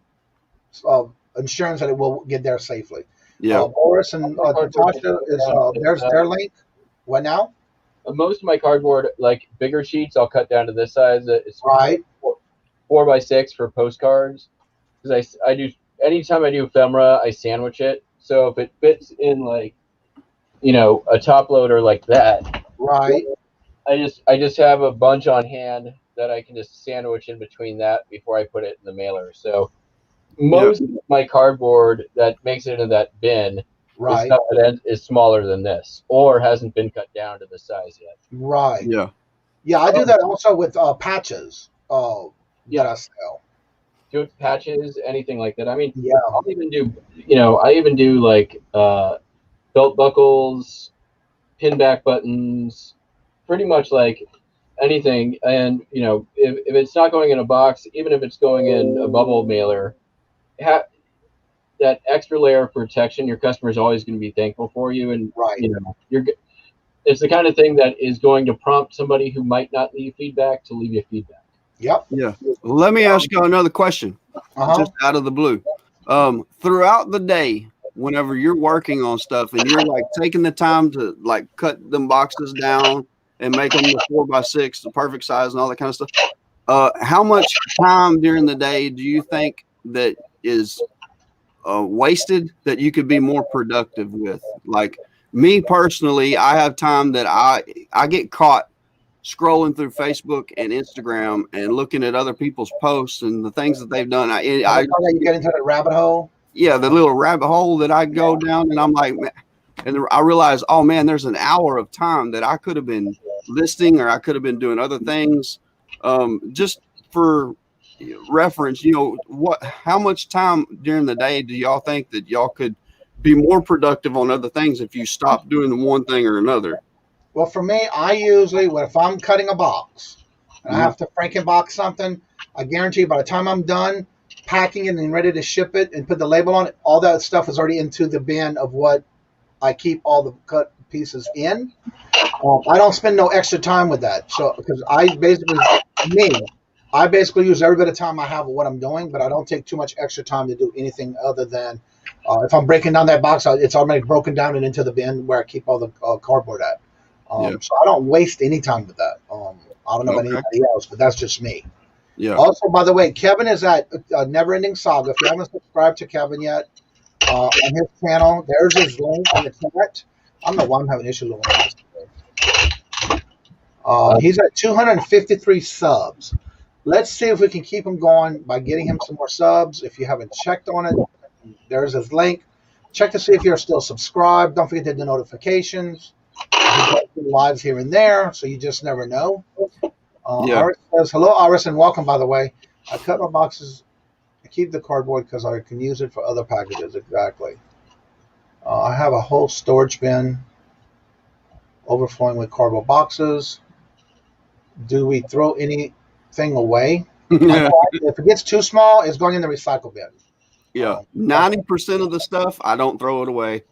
insurance that it will get there safely. Yeah. Boris and Natasha there's their link. What now? Most of my cardboard, like bigger sheets, I'll cut down to this size. It's right. 4x6 for postcards. Because I do anytime I do ephemera, I sandwich it. So if it fits in like a top loader like that, right? I just have a bunch on hand that I can just sandwich in between that before I put it in the mailer. So most of my cardboard that makes it into that bin right. is smaller than this or hasn't been cut down to the size yet. Right. Yeah. Yeah, I do that also with patches. That I sell. Do patches, anything like that. I mean, yeah. I'll even do, I even do like belt buckles, pin back buttons, pretty much like anything. And if it's not going in a box, even if it's going in a bubble mailer, that extra layer of protection, your customer is always going to be thankful for you. And right. It's the kind of thing that is going to prompt somebody who might not leave feedback to leave you feedback. Yep. Yeah. Let me ask you another question, just out of the blue. Throughout the day, whenever you're working on stuff and you're like taking the time to like cut them boxes down and make them the 4x6, the perfect size and all that kind of stuff, how much time during the day do you think that is wasted that you could be more productive with? Like me personally, I have time that I get caught scrolling through Facebook and Instagram and looking at other people's posts and the things that they've done. You get into the rabbit hole. Yeah, the little rabbit hole that I go down, and I'm like, and I realize, oh man, there's an hour of time that I could have been listing or I could have been doing other things. Just for reference, how much time during the day do y'all think that y'all could be more productive on other things if you stop doing the one thing or another? Well, for me, I usually, if I'm cutting a box and I have to Frankenbox something, I guarantee by the time I'm done packing it and ready to ship it and put the label on it, all that stuff is already into the bin of what I keep all the cut pieces in. I don't spend no extra time with that. So, because I basically use every bit of time I have with what I'm doing, but I don't take too much extra time to do anything other than If I'm breaking down that box, it's already broken down and into the bin where I keep all the cardboard at. So I don't waste any time with that. I don't know about anybody else, but that's just me. Yeah. Also, by the way, Kevin is at Never Ending Saga. If you haven't subscribed to Kevin yet, on his channel, there's his link in the chat. I don't know why I'm having issues with this today. He's at 253 subs. Let's see if we can keep him going by getting him some more subs. If you haven't checked on it, there's his link. Check to see if you're still subscribed. Don't forget to hit the notifications. Lives here and there, so you just never know. Iris says, hello, Iris, and welcome, by the way. I cut my boxes. I keep the cardboard because I can use it for other packages. Exactly. I have a whole storage bin overflowing with cardboard boxes. Do we throw anything away? If it gets too small, it's going in the recycle bin. Yeah, 90% of the stuff, I don't throw it away.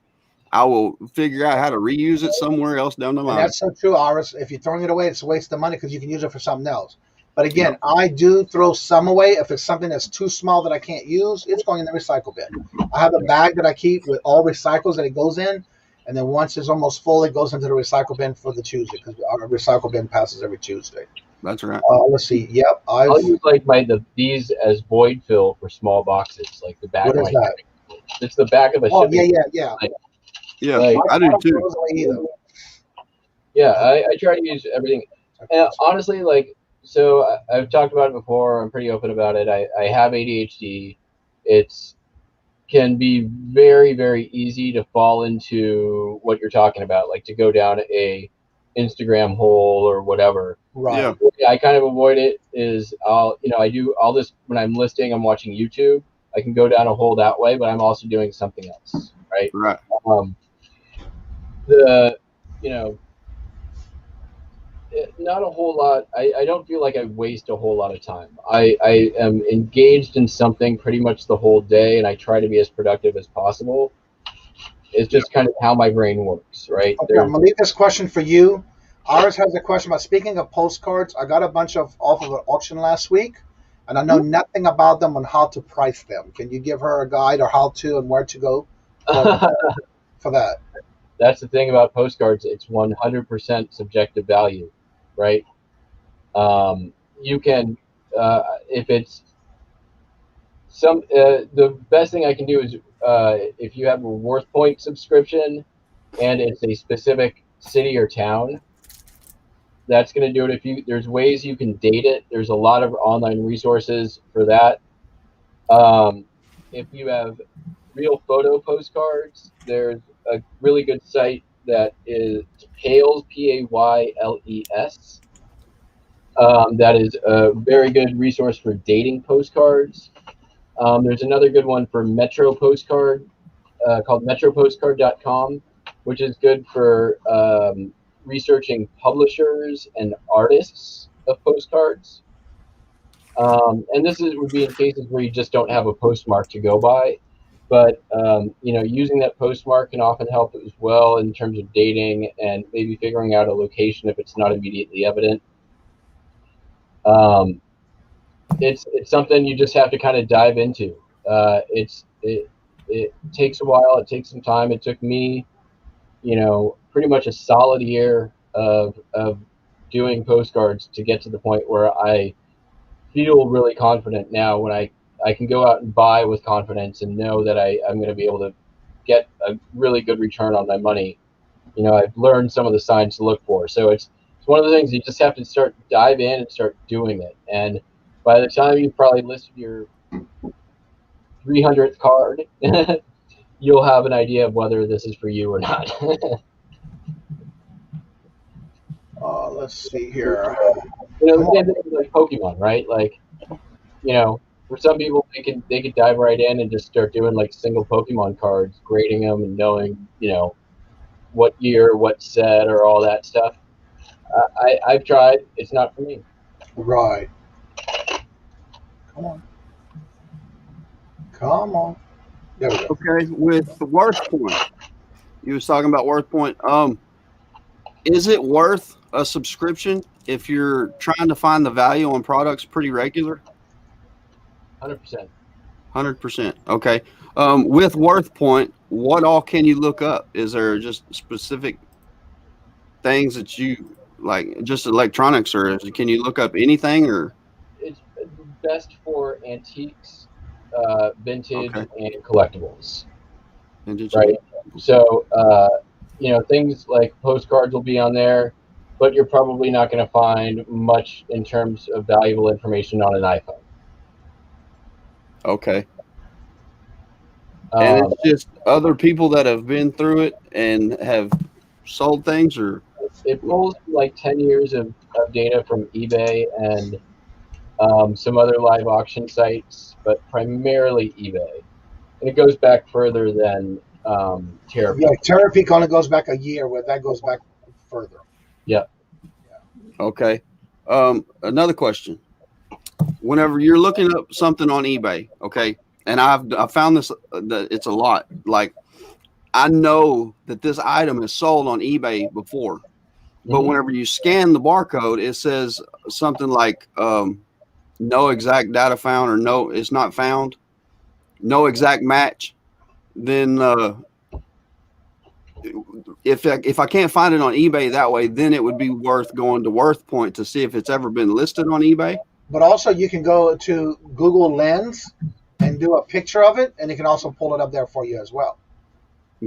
I will figure out how to reuse it somewhere else down the line. And that's so true, Iris. If you're throwing it away, it's a waste of money because you can use it for something else. But again, I do throw some away. If it's something that's too small that I can't use, it's going in the recycle bin. I have a bag that I keep with all recycles that it goes in. And then once it's almost full, it goes into the recycle bin for the Tuesday because our recycle bin passes every Tuesday. That's right. Let's see. Yep. I'll use like these as void fill for small boxes, like the back. What is that? It's the back of a shipping. Yeah. Yeah, I do too. Yeah, I try to use everything. And honestly, so I've talked about it before. I'm pretty open about it. I have ADHD. It's can be very, very easy to fall into what you're talking about, like to go down a Instagram hole or whatever. Right. Yeah. The way I kind of avoid it is I do all this when I'm listing, I'm watching YouTube. I can go down a hole that way, but I'm also doing something else. Right. Right. Not a whole lot. I don't feel like I waste a whole lot of time. I am engaged in something pretty much the whole day, and I try to be as productive as possible. It's just kind of how my brain works, right? Okay, I'm going to leave this question for you. Iris has a question about, speaking of postcards, I got a bunch off of an auction last week, and I know nothing about them on how to price them. Can you give her a guide or how to and where to go for that? That's the thing about postcards. It's 100% subjective value, right? You can, if it's the best thing I can do is if you have a Worth Point subscription and it's a specific city or town, that's going to do it. There's ways you can date it. There's a lot of online resources for that. If you have real photo postcards, there's a really good site that is Payles, Payles. That is a very good resource for dating postcards. There's another good one for Metro Postcard called metropostcard.com, which is good for researching publishers and artists of postcards. And this would be in cases where you just don't have a postmark to go by. But, using that postmark can often help as well in terms of dating and maybe figuring out a location if it's not immediately evident. It's something you just have to kind of dive into. It takes a while. It takes some time. It took me, pretty much a solid year of doing postcards to get to the point where I feel really confident now when I can go out and buy with confidence and know that I'm going to be able to get a really good return on my money. I've learned some of the signs to look for. So it's one of the things you just have to dive in and start doing it. And by the time you've probably listed your 300th card, you'll have an idea of whether this is for you or not. Let's see here. The same thing with like Pokemon, right? Like, for some people, they could dive right in and just start doing like single Pokemon cards, grading them and knowing, what year, what set, or all that stuff. I've tried. It's not for me. Right. Come on. There we go. Okay, with the Worth Point, you was talking about Worth Point. Is it worth a subscription if you're trying to find the value on products pretty regular? 100%. 100%. Okay. With Worth Point, what all can you look up? Is there just specific things that you like, just electronics, or can you look up anything? Or It's best for antiques, vintage, okay, and collectibles. vintage Right. and So, things like postcards will be on there, but you're probably not going to find much in terms of valuable information on an iPhone. okay. And Um, it's just other people that have been through it and have sold things, or it pulls like 10 years of data from eBay and some other live auction sites, but primarily eBay. And it goes back further than Terra. Yeah, Terra Peak only goes back a year, where that goes back further. Yeah. okay. Another question. Whenever you're looking up something on eBay, okay, and I found this that it's a lot. Like, I know that this item is sold on eBay before, but Mhm. whenever you scan the barcode, it says something like no exact data found, or no, it's not found, no exact match. Then if I can't find it on eBay that way, then it would be worth going to Worth Point to see if it's ever been listed on eBay. But also, you can go to Google Lens and do a picture of it, and it can also pull it up there for you as well.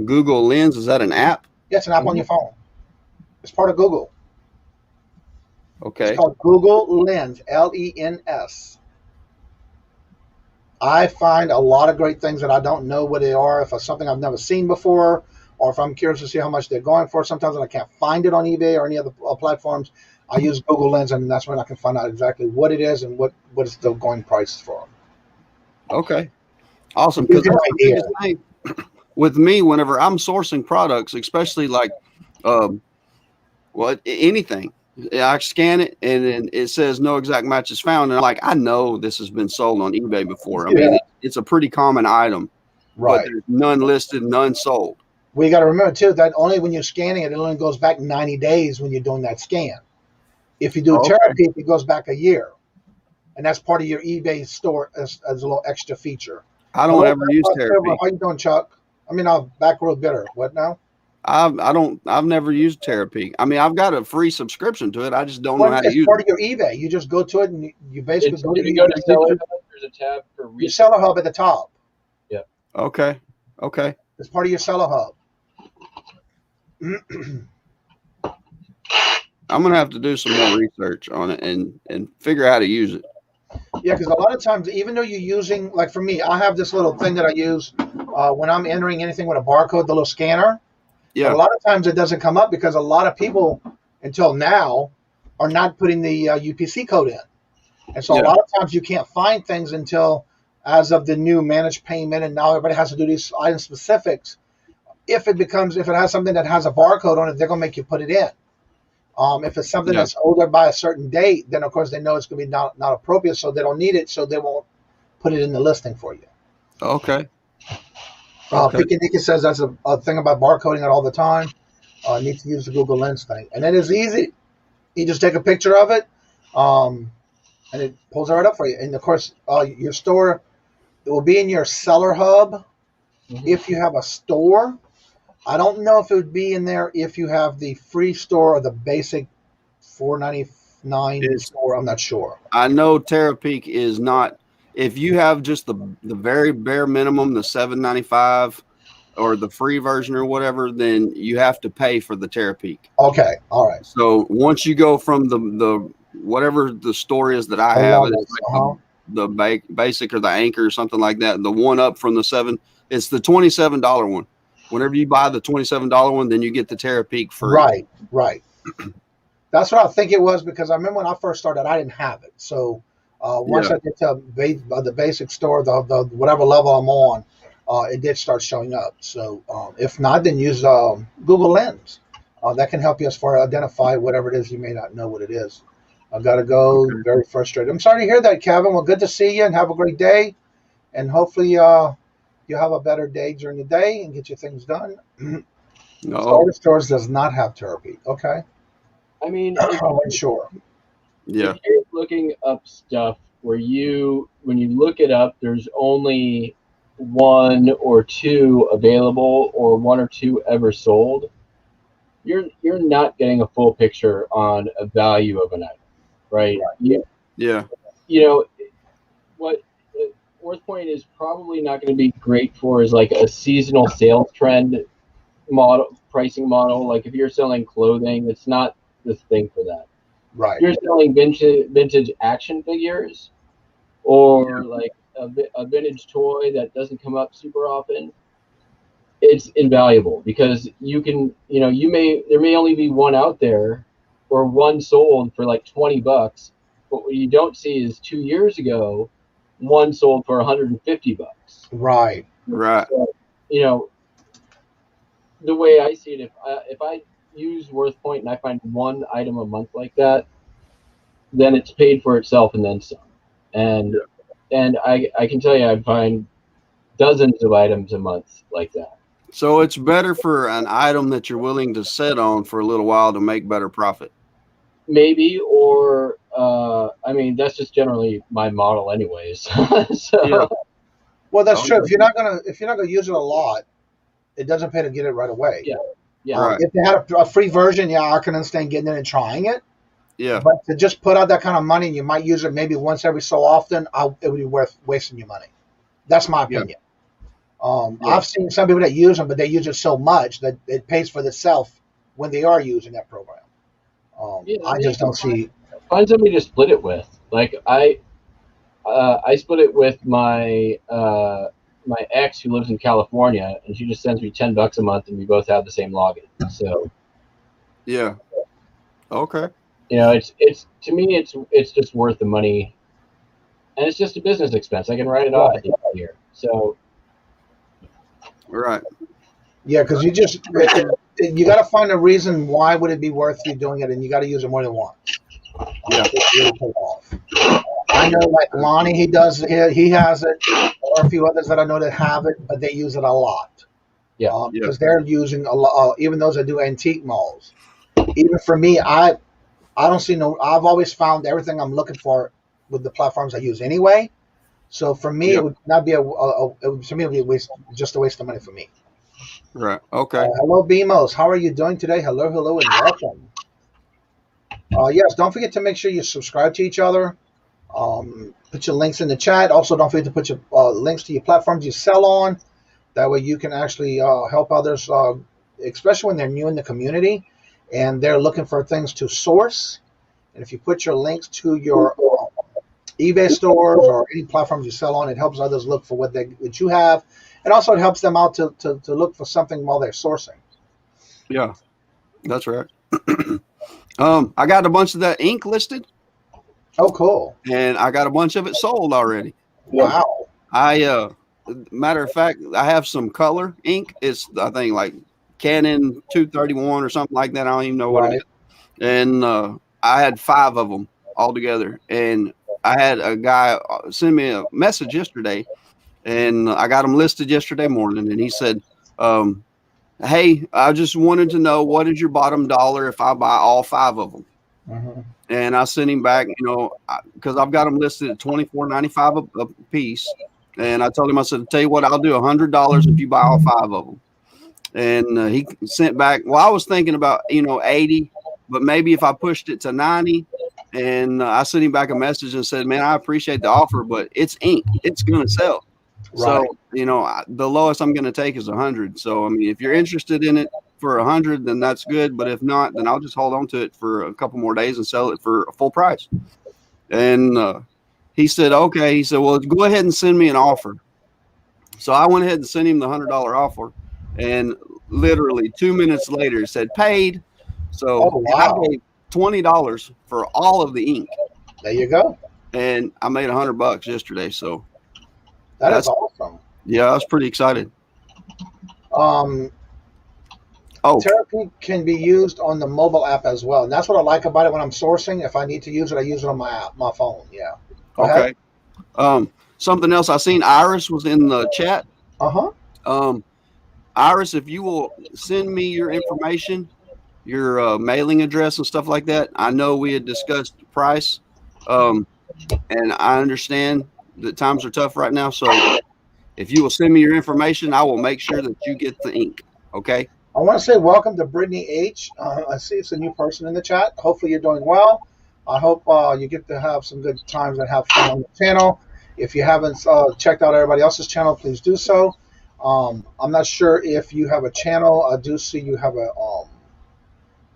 Google Lens, is that an app? Yeah, it's an app on your phone. It's part of Google. Okay. It's called Google Lens, Lens. I find a lot of great things that I don't know what they are. If it's something I've never seen before, or if I'm curious to see how much they're going for, sometimes when I can't find it on eBay or any other platforms, I use Google Lens, and that's when I can find out exactly what it is and what is the going price for. Okay. Awesome. Gives Because you that's an the idea. biggest thing with me whenever I'm sourcing products, especially like, anything. I scan it and then it says no exact match is found. And I'm like, I know this has been sold on eBay before. I mean, it's a pretty common item, but Right. there's none listed, none sold. Well, you got to remember too that only when you're scanning it, it only goes back 90 days when you're doing that scan. If you do Okay. Terra Peak, it goes back a year, and that's part of your eBay store as a little extra feature. I don't ever use Terra Peak. How you doing, Chuck? I mean, back road bitter. What now? I've never used Terra Peak. I mean, I've got a free subscription to it. I just don't know how to It's use part it. of your eBay. You just go to it and you basically go to If you go to Seller Hub, there's a tab for your Seller Hub at the top. Yeah. Okay. Okay. It's part of your Seller Hub. I'm gonna have to do some more research on it and figure out how to use it. Yeah, because a lot of times, even though you're using, like for me, I have this little thing that I use when I'm entering anything with a barcode, the little scanner. Yeah. But a lot of times it doesn't come up because a lot of people, until now, are not putting the UPC code in. And so a lot of times you can't find things until, as of the new managed payment, and now everybody has to do these item specifics. If it has something that has a barcode on it, they're going to make you put it in. If it's something that's older by a certain date, then of course they know it's going to be not appropriate, so they don't need it, so they won't put it in the listing for you. Okay. Picky says that's a thing about barcoding it all the time. Need to use the Google Lens thing, and it is easy. You just take a picture of it, and it pulls it right up for you. And of course, your store, it will be in your seller hub. Mm-hmm. If you have a store, I don't know if it would be in there if you have the free store or the basic $4.99 store. I'm not sure. I know Terra Peak is not. If you have just the very bare minimum, the $7.95 or the free version or whatever, then you have to pay for the Terra Peak. Okay, all right. So once you go from the whatever the store is that I have, it's like the basic or the anchor or something like that. The one up from the $7, it's the $27 one. Whenever you buy the $27 one, then you get the Terra Peak free. Right. That's what I think it was, because I remember when I first started, I didn't have it. So once I get to the basic store, the whatever level I'm on, it did start showing up. So if not, then use Google Lens. That can help you as far as identify whatever it is you may not know what it is. I've got to go. Okay. Very frustrated. I'm sorry to hear that, Kevin. Well, good to see you, and have a great day. And hopefully you have a better day during the day and get your things done. No. Starter Stores does not have Terra Peak. Okay. I mean, I wasn't sure. Yeah. If you're looking up stuff where when you look it up, there's only 1 or 2 available, or 1 or 2 ever sold, you're not getting a full picture on a value of an item, right? Yeah. You know what Worth Point is probably not going to be great for is like a seasonal sales trend pricing model. Like if you're selling clothing, it's not the thing for that. Right. If you're selling vintage action figures, or like a vintage toy that doesn't come up super often, it's invaluable, because there may only be 1 out there, or 1 sold for like $20, but what you don't see is 2 years ago 1 sold for $150. Right. So, the way I see it, if I use Worth Point and I find 1 item a month like that, then it's paid for itself and then some. And I can tell you, I find dozens of items a month like that. So it's better for an item that you're willing to sit on for a little while to make better profit. Maybe, or that's just generally my model, anyways. So, yeah. Well, that's true. If you're not gonna use it a lot, it doesn't pay to get it right away. Yeah. Right. If they had a free version, I can understand getting it and trying it. Yeah. But to just put out that kind of money, and you might use it maybe once every so often, it would be worth wasting your money. That's my opinion. I've seen some people that use them, but they use it so much that it pays for itself when they are using that program. I just don't see. Find somebody to split it with. Like I split it with my my ex who lives in California, and she just sends me $10 a month, and we both have the same login. So yeah, okay. It's to me, it's just worth the money, and it's just a business expense. I can write it off at the end of the year. So. Right. Yeah, because you got to find a reason why would it be worth you doing it, and you got to use it more than once. Yeah. Really pull off. I know, like Lonnie, he has it, or a few others that I know that have it, but they use it a lot. Yeah. Because they're using a lot. Even those that do antique malls. Even for me, I don't see no. I've always found everything I'm looking for with the platforms I use anyway. So for me, it would not be to me, it would be just a waste of money for me. Right. Okay. Hello, BMOs. How are you doing today? Hello, and welcome. Yes, don't forget to make sure you subscribe to each other. Put your links in the chat. Also, don't forget to put your links to your platforms you sell on. That way you can actually help others, especially when they're new in the community and they're looking for things to source. And if you put your links to your eBay stores or any platforms you sell on, it helps others look for what you have, and also it helps them out to look for something while they're sourcing. Yeah, that's right. I got a bunch of that ink listed. Oh, cool! And I got a bunch of it sold already. Wow. Matter of fact, I have some color ink. It's I think like Canon 231 or something like that. I don't even know what it is. And I had 5 of them all together, and I had a guy send me a message yesterday, and I got him listed yesterday morning, and he said, hey, I just wanted to know, what is your bottom dollar if I buy all 5 of them? Mm-hmm. And I sent him back, because I've got them listed at $24.95 a piece. And I told him, I said, tell you what, I'll do $100 if you buy all 5 of them. And he sent back, well, I was thinking about, 80, but maybe if I pushed it to 90. And I sent him back a message and said, man, I appreciate the offer, but it's ink. It's going to sell. Right. So, the lowest I'm going to take is 100. So, I mean, if you're interested in it for 100, then that's good. But if not, then I'll just hold on to it for a couple more days and sell it for a full price. And he said, okay. He said, well, go ahead and send me an offer. So I went ahead and sent him the $100 offer. And literally 2 minutes later, it said paid. So I gave $20 for all of the ink. There you go. And I made $100 yesterday. So that's awesome. Yeah, I was pretty excited. Therapy can be used on the mobile app as well, and that's what I like about it. When I'm sourcing, if I need to use it, I use it on my app, my phone. Yeah. Okay. Something else I seen. Iris was in the chat. Iris, if you will send me your information, your mailing address and stuff like that. I know we had discussed price. and I understand that times are tough right now. So if you will send me your information, I will make sure that you get the ink. Okay. I want to say welcome to Brittany H. I see it's a new person in the chat. Hopefully you're doing well. I hope you get to have some good times and have fun on the channel. If you haven't checked out everybody else's channel, please do so. I'm not sure if you have a channel. I do see you have a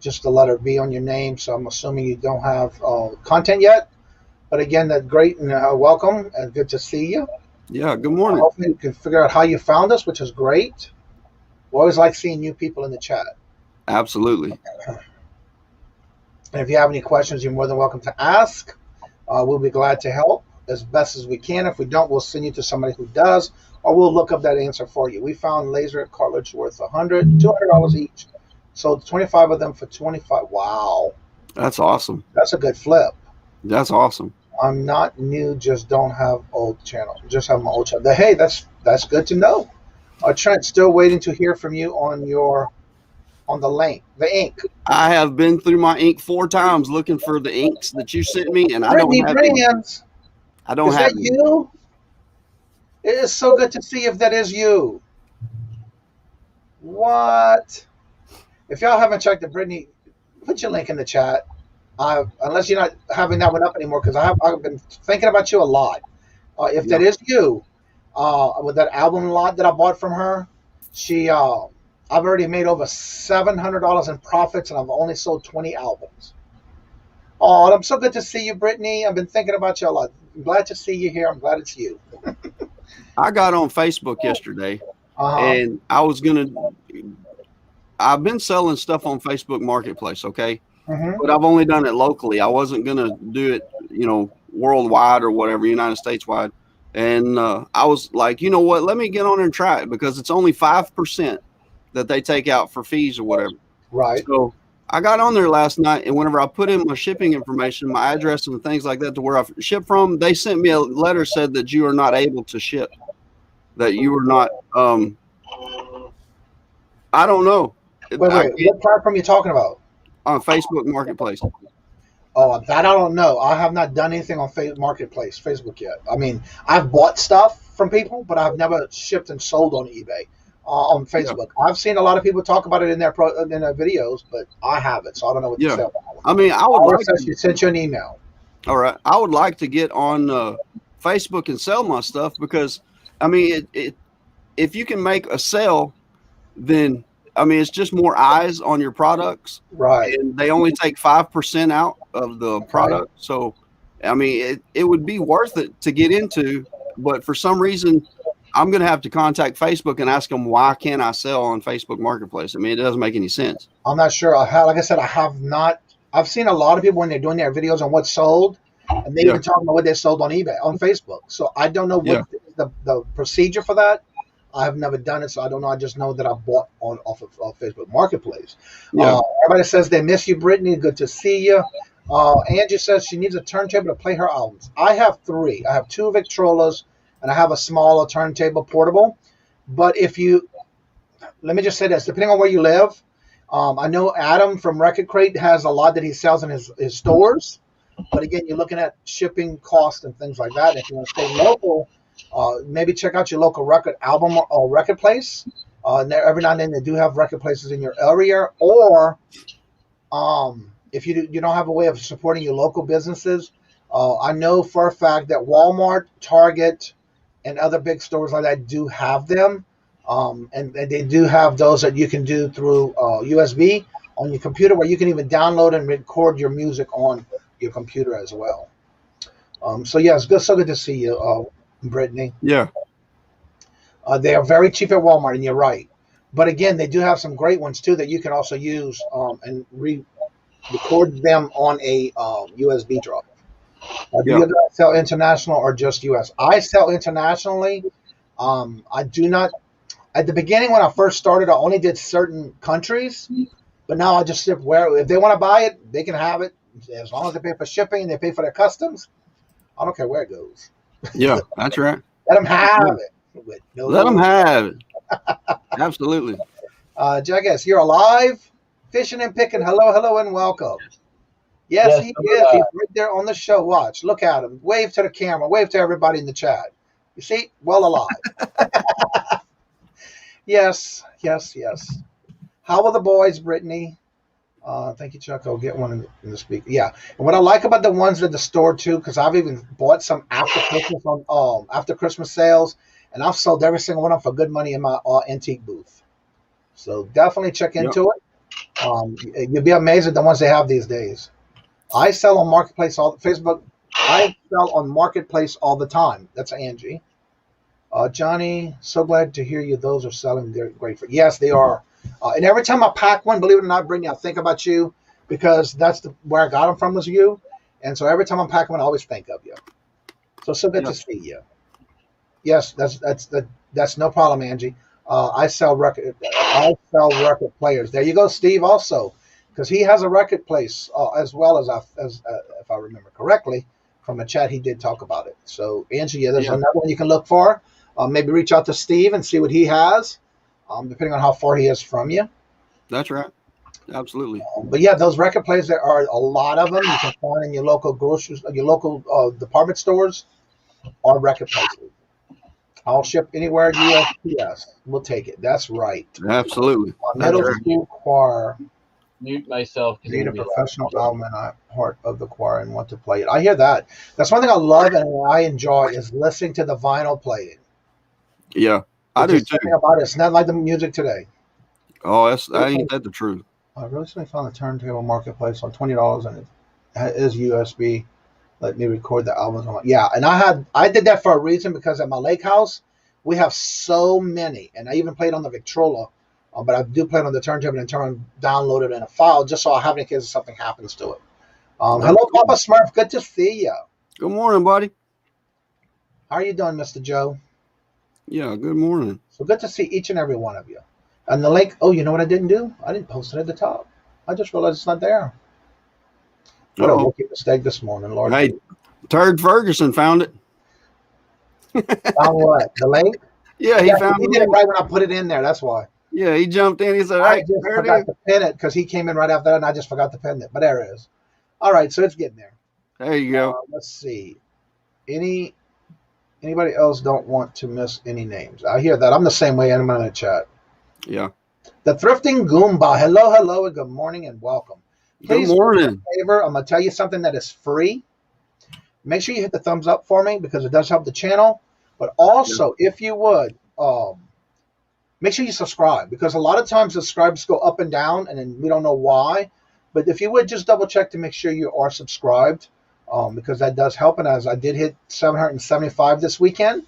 just the letter V on your name, so I'm assuming you don't have content yet. But again, that's great and welcome and good to see you. Yeah, good morning. Hopefully you can figure out how you found us, which is great. We always like seeing new people in the chat. Absolutely. And if you have any questions, you're more than welcome to ask. We'll be glad to help as best as we can. If we don't, we'll send you to somebody who does, or we'll look up that answer for you. We found laser cartilage worth $200 each. Sold 25 of them for $25. Wow. That's awesome. That's a good flip. That's awesome. I'm not new, just don't have old channel. Just have my old channel. Hey, that's good to know. Trent, still waiting to hear from you on the ink. I have been through my ink 4 times looking for the inks that you sent me, and Brittany I don't have Brands. I don't is have that you? It is so good to see if that is you. What? If y'all haven't checked it, Brittany, put your link in the chat. Unless you're not having that one up anymore, because I've been thinking about you a lot. If that is you, with that album lot that I bought from her, I've already made over $700 in profits, and I've only sold 20 albums. Oh, I'm so good to see you, Brittany. I've been thinking about you a lot. I'm glad to see you here. I'm glad it's you. I got on Facebook yesterday, and I've been selling stuff on Facebook Marketplace, okay? But I've only done it locally. I wasn't going to do it, worldwide or whatever, United States wide. And I was like, you know what, let me get on there and try it, because it's only 5% that they take out for fees or whatever. Right. So I got on there last night, and whenever I put in my shipping information, my address and things like that to where I ship from, they sent me a letter said that you are not able to ship, that you are not, I don't know. Wait, what platform are you talking about? On Facebook Marketplace. Oh, that I don't know. I have not done anything on Marketplace, Facebook yet. I mean, I've bought stuff from people, but I've never shipped and sold on eBay, on Facebook. Yeah. I've seen a lot of people talk about it in their videos, but I haven't, so I don't know what to say. I mean, I would like to send you an email. All right, I would like to get on Facebook and sell my stuff, because I mean, if you can make a sale, then I mean, it's just more eyes on your products, right? And they only take 5% out of the product. Right. So, I mean, it would be worth it to get into, but for some reason, I'm going to have to contact Facebook and ask them, why can't I sell on Facebook Marketplace? I mean, it doesn't make any sense. I'm not sure. Like I said, I have not. I've seen a lot of people when they're doing their videos on what's sold, and they even talking about what they sold on eBay, on Facebook. So I don't know what the procedure for that. I have never done it, so I don't know. I just know that I bought off of Facebook Marketplace. Yeah. Everybody says they miss you, Brittany. Good to see you. Angie says she needs a turntable to play her albums. I have 3. I have 2 Victrolas, and I have a smaller turntable portable. But let me just say this, depending on where you live, I know Adam from Record Crate has a lot that he sells in his stores. But again, you're looking at shipping costs and things like that. If you want to stay local, maybe check out your local record album or record place. Every now and then they do have record places in your area. Or if you don't have a way of supporting your local businesses, I know for a fact that Walmart, Target, and other big stores like that do have them. And they do have those that you can do through USB on your computer, where you can even download and record your music on your computer as well. So yeah, it's so good to see you, Brittany. Yeah. They are very cheap at Walmart, and you're right. But again, they do have some great ones too that you can also use and record them on a USB drive. Do you guys sell international or just US? I sell internationally. I do not. At the beginning, when I first started, I only did certain countries, but now I just ship where, if they want to buy it, they can have it. As long as they pay for shipping and they pay for their customs, I don't care where it goes. Yeah, that's right. Let them have it. Let them have it. Absolutely. Jackass, you're alive, fishing and picking. Hello, and welcome. Yes, Yes, he some of is. He's that. right there on the show. Watch. Look at him. Wave to the camera. Wave to everybody in the chat. You see? Well alive. Yes, yes, yes. How are the boys, Brittany? Thank you, Chuck. I'll get one in the speaker. Yeah. And what I like about the ones at the store too, because I've even bought some after Christmas on after Christmas sales, and I've sold every single one of them for good money in my antique booth. So definitely check Yep. into it. You'll be amazed at the ones they have these days. I sell on Marketplace all Facebook. I sell on Marketplace all the time. That's Angie. Johnny, so glad to hear you. Those are selling. They're great for. Yes, they are. And every time I pack one, believe it or not, Brittany, I think about you because that's where I got them from was you. And so every time I'm packing one, I always think of you. So good to see you. Yes, that's no problem, Angie. I sell record players. There you go, Steve. Also, because he has a record place as well as if I remember correctly from a chat, he did talk about it. So Angie, yeah, there's another one you can look for. Maybe reach out to Steve and see what he has, depending on how far he is from you. That's right. Absolutely. But yeah, those record players, there are a lot of them you can find in your local groceries, your local department stores, or record places. I'll ship anywhere USPS. We'll take it. That's right. Absolutely. Middle school choir. Mute myself. Need a professional album and I'm part of the choir and want to play it. I hear that. That's one thing I love and I enjoy is listening to the vinyl playing. Yeah, I do too. About it. It's not like the music today. Oh, ain't that the truth? I recently found a turntable marketplace on $20 and it is USB. Let me record the albums. Yeah, and I did that for a reason because at my lake house we have so many, and I even played on the Victrola, but I do play it on the turntable and download it in a file just so I have it in case something happens to it. Hello, Papa Smurf. Good to see you. Good morning, buddy. How are you doing, Mr. Joe? Yeah, good morning. So good to see each and every one of you. And the link. Oh, you know what I didn't do? I didn't post it at the top. I just realized it's not there. What a rookie mistake this morning, Lord. Hey, Turd Ferguson found it. Found what? The link? Yeah, he found it. He did it right when I put it in there. That's why. Yeah, he jumped in. He said, I just forgot to pin it because he came in right after that and I just forgot to pin it. But there it is. All right, so it's getting there. There you go. Let's see. Anybody else don't want to miss any names? I hear that. I'm the same way. I'm in the chat. Yeah. The Thrifting Goomba. Hello, and good morning and welcome. Please, good morning. Do me a favor. I'm going to tell you something that is free. Make sure you hit the thumbs up for me because it does help the channel. But also, if you would, make sure you subscribe because a lot of times subscribers go up and down and then we don't know why. But if you would just double check to make sure you are subscribed because that does help. And as I did hit 775 this weekend,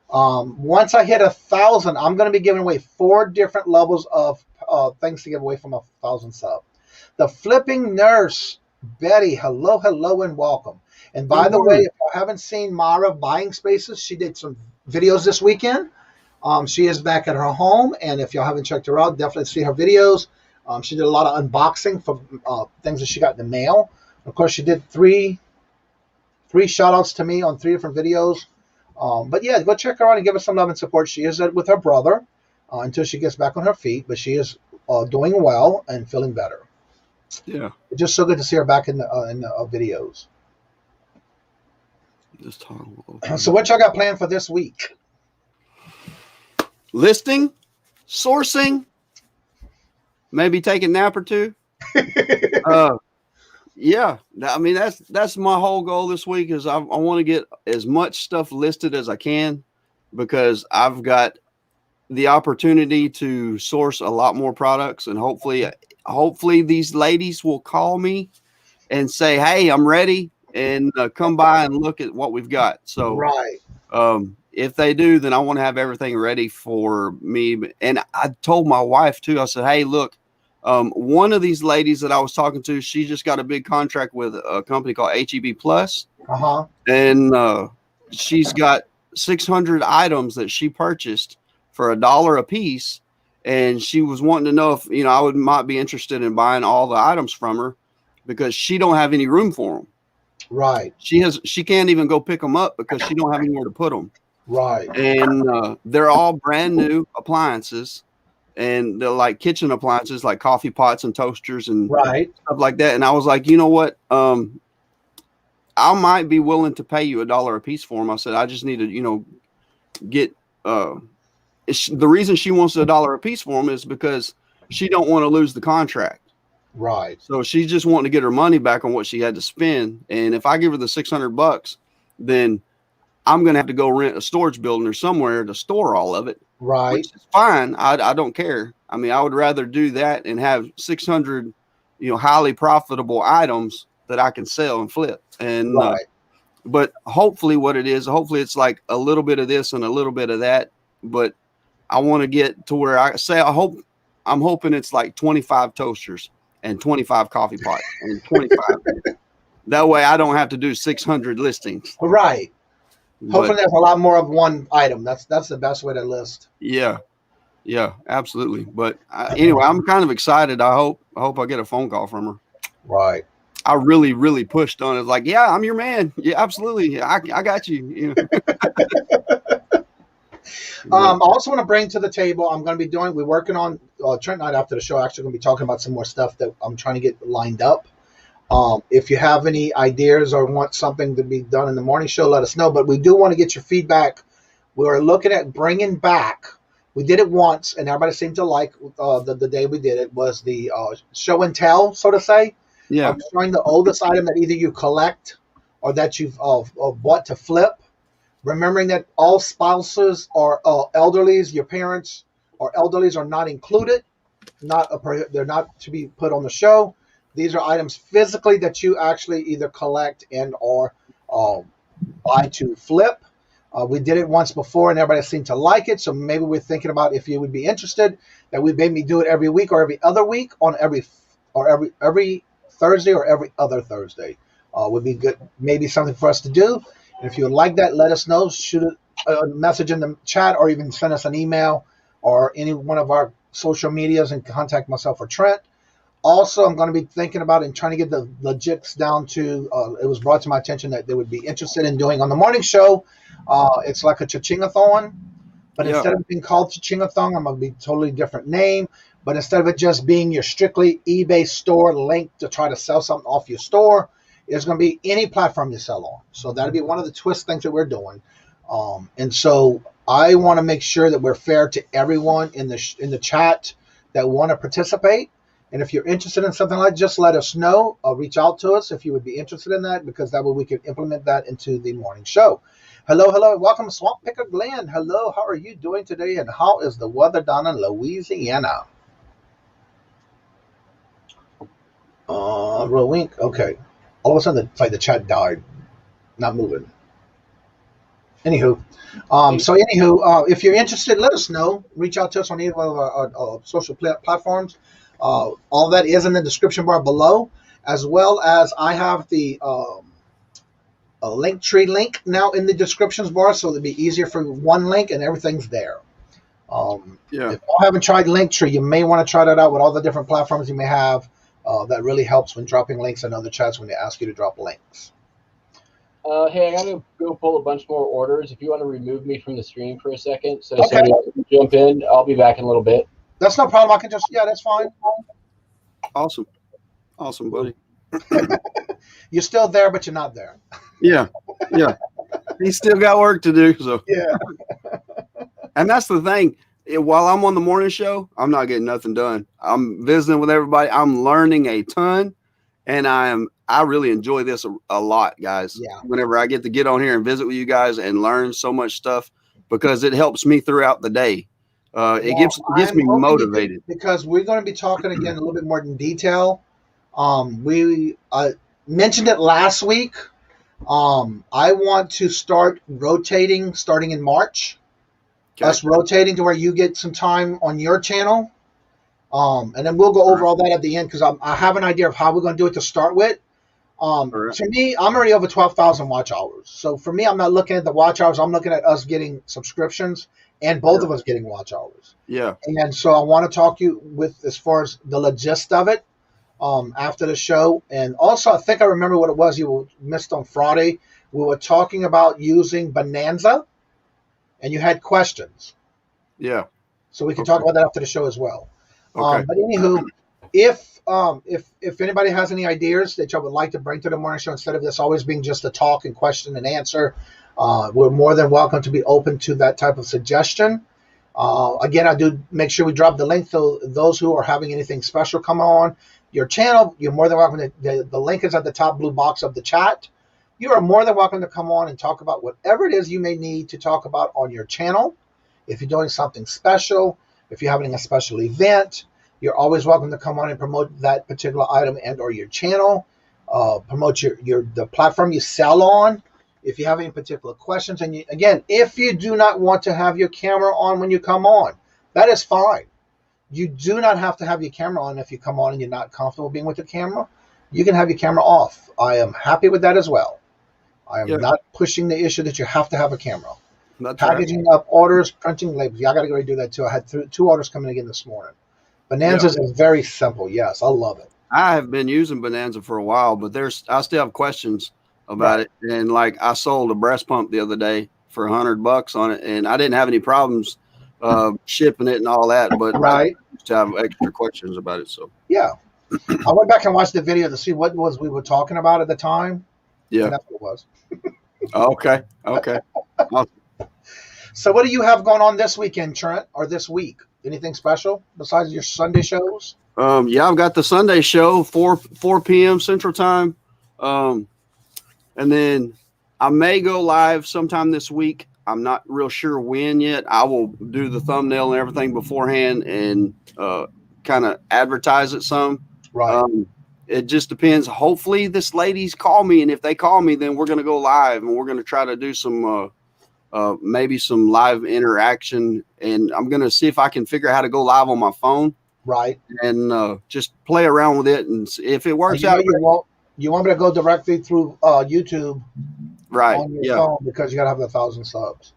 once I hit 1,000, I'm going to be giving away 4 different levels of things to give away from 1,000 sub. The Flipping Nurse, Betty, hello, and welcome. And by the way, if you haven't seen Mara buying spaces, she did some videos this weekend. She is back at her home, and if y'all haven't checked her out, definitely see her videos. She did a lot of unboxing for things that she got in the mail. Of course, she did three shout-outs to me on 3 different videos. But yeah, go check her out and give her some love and support. She is with her brother until she gets back on her feet, but she is doing well and feeling better. Yeah. It's just so good to see her back in the videos. Just talk. So what y'all got planned for this week? Listing, sourcing, maybe take a nap or 2. Yeah, I mean that's my whole goal this week is I want to get as much stuff listed as I can because I've got the opportunity to source a lot more products and hopefully these ladies will call me and say, hey, I'm ready and come by and look at what we've got. So right. If they do, then I want to have everything ready for me. And I told my wife too, I said, hey, look, one of these ladies that I was talking to, she just got a big contract with a company called HEB Plus. And she's got 600 items that she purchased for $1 a piece. And she was wanting to know if, I might be interested in buying all the items from her because she don't have any room for them. Right. She can't even go pick them up because she don't have anywhere to put them. Right. And they're all brand new appliances. and they're like kitchen appliances, like coffee pots and toasters and Right. stuff like that. And I was like, you know what? I might be willing to pay you $1 a piece for them. I said, I just need to, get, the reason she wants $1 a piece for them is because she don't want to lose the contract. Right. So she's just wanting to get her money back on what she had to spend. And if I give her the $600, then I'm going to have to go rent a storage building or somewhere to store all of it. Right. Which is fine. I don't care. I mean, I would rather do that and have 600, highly profitable items that I can sell and flip. And, right. But hopefully hopefully it's like a little bit of this and a little bit of that. But I want to get to where I'm hoping it's like 25 toasters and 25 coffee pots and 25. That way I don't have to do 600 listings. Right. Hopefully there's a lot more of one item. That's the best way to list. Yeah. Yeah, absolutely. But anyway, I'm kind of excited. I hope I get a phone call from her. Right. I really, really pushed on it. Like, yeah, I'm your man. Yeah, absolutely. I got you. I also want to bring to the table, we're working on Trent and I after the show, actually going to be talking about some more stuff that I'm trying to get lined up. If you have any ideas or want something to be done in the morning show, let us know. But we do want to get your feedback. We're looking at bringing back, we did it once and everybody seemed to like the day we did it, was the show and tell, so to say. Yeah. Showing the oldest item that either you collect or that you've bought to flip. Remembering that all spouses or elderlies, your parents or elderlies are not included. They're not to be put on the show. These are items physically that you actually either collect and or buy to flip. We did it once before and everybody seemed to like it. So maybe we're thinking about if you would be interested that we maybe do it every week or every other week on every Thursday or every other Thursday. Would be good. Maybe something for us to do. And if you would like that, let us know. Shoot a message in the chat or even send us an email or any one of our social medias and contact myself or Trent. Also, I'm going to be thinking about and trying to get the logistics down to, it was brought to my attention that they would be interested in doing on the morning show. It's like a cha-ching-a-thon, but instead of being called cha-ching-a-thon, I'm going to be a totally different name. But instead of it just being your strictly eBay store link to try to sell something off your store, it's going to be any platform you sell on. So that'll be one of the twist things that we're doing. And so I want to make sure that we're fair to everyone in the chat that want to participate. And if you're interested in something like that, just let us know. Reach out to us if you would be interested in that, because that way we can implement that into the morning show. Hello, welcome, Swamp Picker Glenn. Hello, how are you doing today? And how is the weather down in Louisiana? Rowink, okay. All of a sudden, it's like the chat died, not moving. Anywho, if you're interested, let us know. Reach out to us on either one of our social platforms. All that is in the description bar below, as well as I have the Linktree link now in the descriptions bar, so it'll be easier for one link and everything's there. If you haven't tried Linktree, you may want to try that out with all the different platforms you may have. That really helps when dropping links in other chats when they ask you to drop links. Hey, I gotta go pull a bunch more orders. If you want to remove me from the stream for a second, so somebody else can jump in, I'll be back in a little bit. That's no problem. I can just, that's fine. Awesome, buddy. You're still there, but you're not there. Yeah. He's still got work to do. So yeah. And that's the thing. While I'm on the morning show, I'm not getting nothing done. I'm visiting with everybody. I'm learning a ton, and I really enjoy this a lot, guys. Yeah. Whenever I get on here and visit with you guys and learn so much stuff, because it helps me throughout the day. It gets me motivated. Because we're going to be talking again a little bit more in detail. We mentioned it last week. I want to start rotating starting in March. Okay. Us rotating to where you get some time on your channel. And then we'll go over all that at the end, because I have an idea of how we're going to do it to start with. To me, I'm already over 12,000 watch hours. So for me, I'm not looking at the watch hours. I'm looking at us getting subscriptions and both of us getting watch hours. Yeah. And so I want to talk you with as far as the logist of it after the show. And also, I think I remember what it was you missed on Friday. We were talking about using Bonanza, and you had questions. Yeah. So we can talk about that after the show as well. Okay. But anywho, if anybody has any ideas that y'all would like to bring to the morning show instead of this always being just a talk and question and answer, we're more than welcome to be open to that type of suggestion. Again, I do make sure we drop the link so those who are having anything special come on your channel, you're more than welcome to, the link is at the top blue box of the chat. You are more than welcome to come on and talk about whatever it is you may need to talk about on your channel. If you're doing something special, if you're having a special event, you're always welcome to come on and promote that particular item and or your channel, promote the platform you sell on. If you have any particular questions, and again, if you do not want to have your camera on when you come on, that is fine. You do not have to have your camera on if you come on and you're not comfortable being with the camera. You can have your camera off. I am happy with that as well. I am not pushing the issue that you have to have a camera. That's Packaging up orders, printing labels. Yeah, I got to go do that too. I had two orders coming again this morning. Bonanza's is very simple. Yes, I love it. I have been using Bonanza for a while, but I still have questions about it. And like I sold a breast pump the other day for $100 on it, and I didn't have any problems shipping it and all that. But I used to have extra questions about it. So yeah, I went back and watched the video to see what we were talking about at the time. Yeah, and that's what it was. Okay. Awesome. So what do you have going on this weekend, Trent, or this week? Anything special besides your Sunday shows? Yeah, I've got the Sunday show, 4 p.m. Central Time. And then I may go live sometime this week. I'm not real sure when yet. I will do the thumbnail and everything beforehand and kind of advertise it some. Right. It just depends. Hopefully this lady's call me, and if they call me, then we're going to go live and we're going to try to do some maybe some live interaction, and I'm going to see if I can figure out how to go live on my phone. Right. And just play around with it, and if it works out. You want me to go directly through YouTube on your phone because you got to have 1,000 subs.